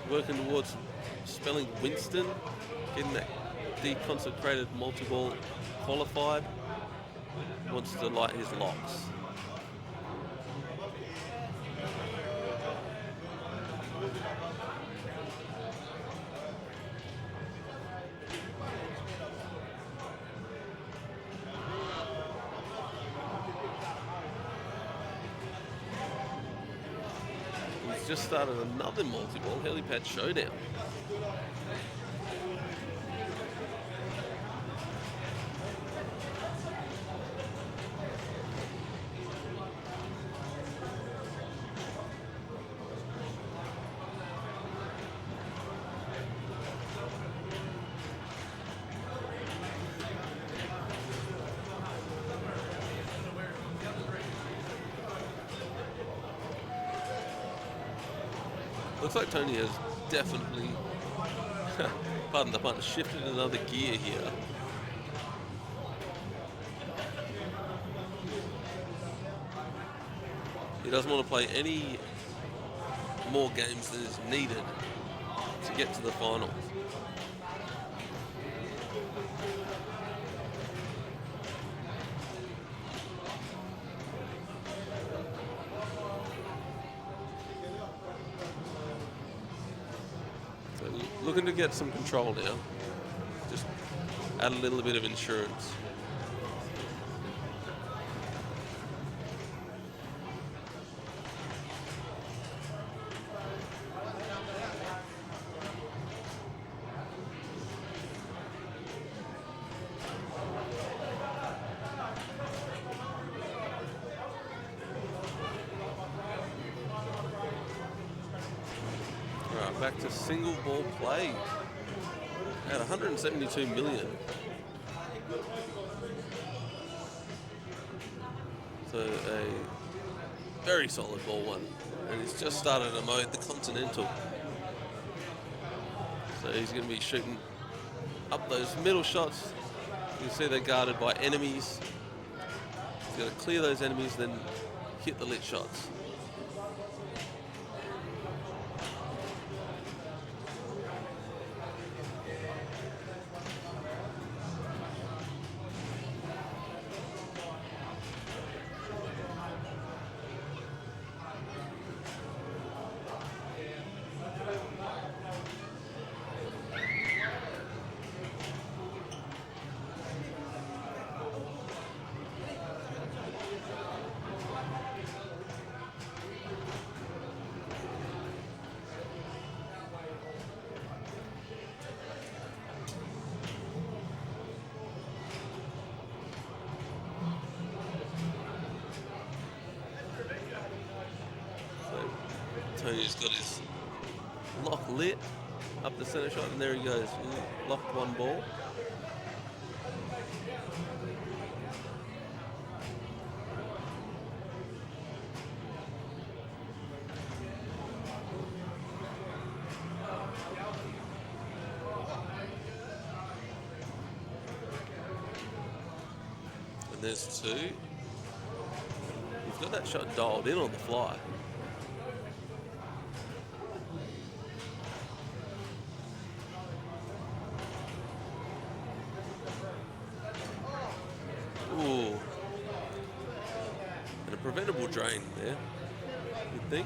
Working towards spelling Winston, getting that deconsecrated multi-ball qualified. Wants to light his locks. just started another multi-ball helipad showdown. Looks like Tony has definitely, pardon the pun, shifted another gear here. He doesn't want to play any more games than is needed to get to the finals. So looking to get some control now. Just add a little bit of insurance. Back to single ball play at 172 million. So a very solid ball one. And he's just started a mode, the Continental. So he's going to be shooting up those middle shots. You can see they're guarded by enemies. He's going to clear those enemies, then hit the lit shots. Tony's got his lock lit up the center shot, and there he goes. Locked one ball. And there's two. He's got that shot dialed in on the fly. Ooh. And a preventable drain there, you'd think.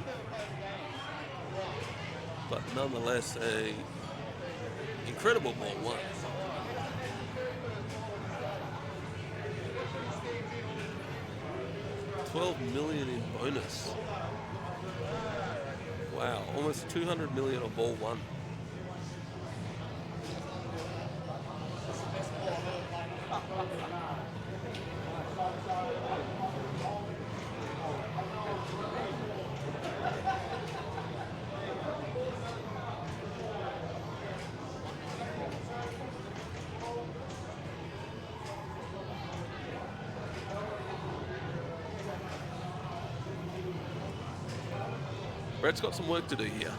But nonetheless, a incredible ball one. $12 million in bonus. Wow, almost 200 million on ball one. Brett's got some work to do here.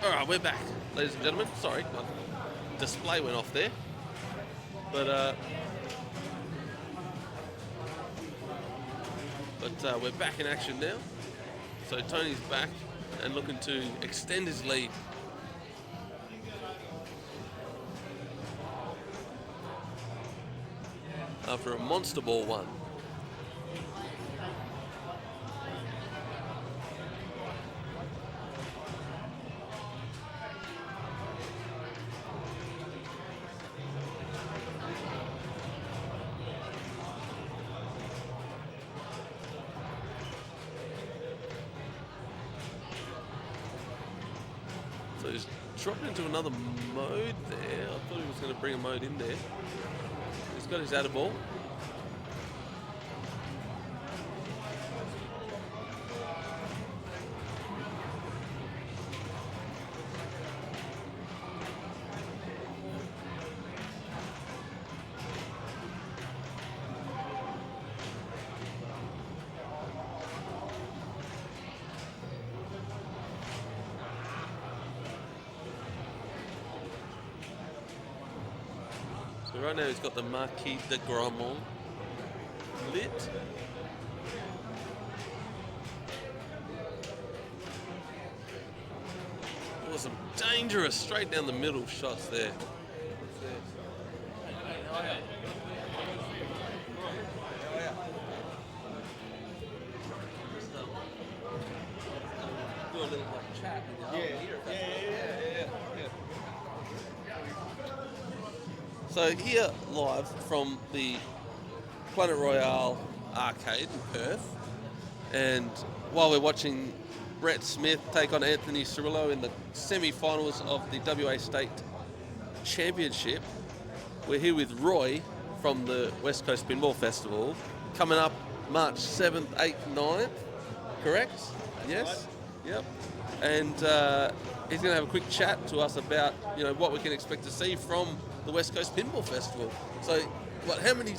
All right, we're back, ladies and gentlemen. Sorry, my display went off there. But we're back in action now. So Tony's back and looking to extend his lead. After a monster ball one. So he's dropped into another mode there. I thought he was going to bring a mode in there. He's got his added ball. So right now he's got the Marquis de Gramont lit. Oh, some dangerous straight down the middle shots there. Do a little like chat. So here live from the Planet Royale arcade in Perth, and while we're watching Brett Smith take on Anthony Cirillo in the semi-finals of the WA State Championship, we're here with Roy from the West Coast Pinball Festival, coming up March 7th, 8th, 9th, correct? Yes? Yep. And he's going to have a quick chat to us about, what we can expect to see from the West Coast Pinball Festival. So, how many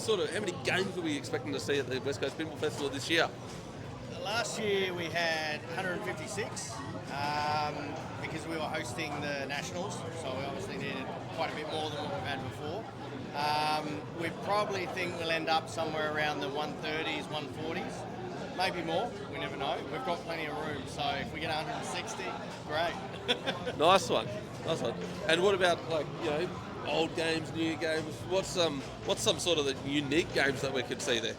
games were we expecting to see at the West Coast Pinball Festival this year? Last year we had 156 because we were hosting the Nationals, so we obviously needed quite a bit more than what we've had before. We probably think we'll end up somewhere around the 130s, 140s, maybe more, we never know. We've got plenty of room, so if we get 160, great. Nice one. And what about old games, new games? What's some sort of the unique games that we could see there?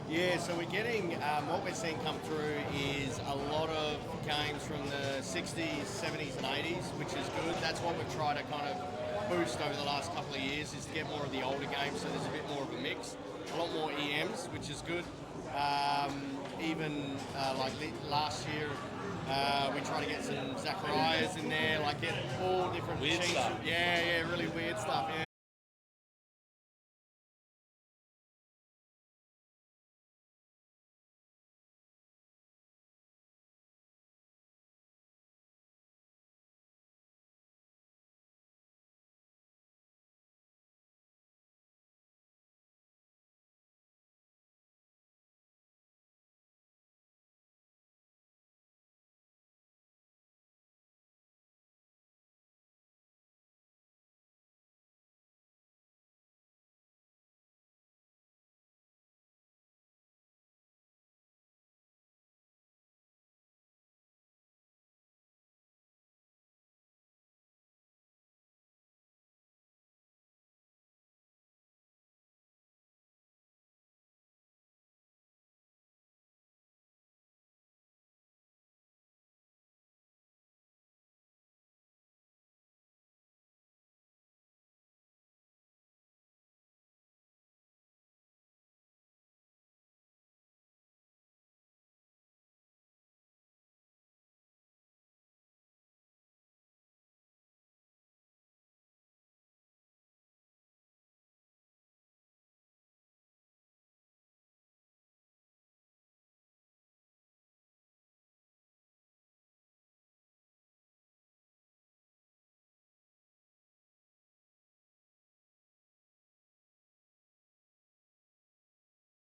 Yeah, so we're getting, what we're seeing come through is a lot of games from the 60s, 70s and 80s, which is good. That's what we've tried to kind of boost over the last couple of years, is to get more of the older games, so there's a bit more of a mix. A lot more EMs, which is good. Even last year, we tried to get some Zacharias in there, get all different weird machines. stuff. Yeah, really weird stuff. Yeah.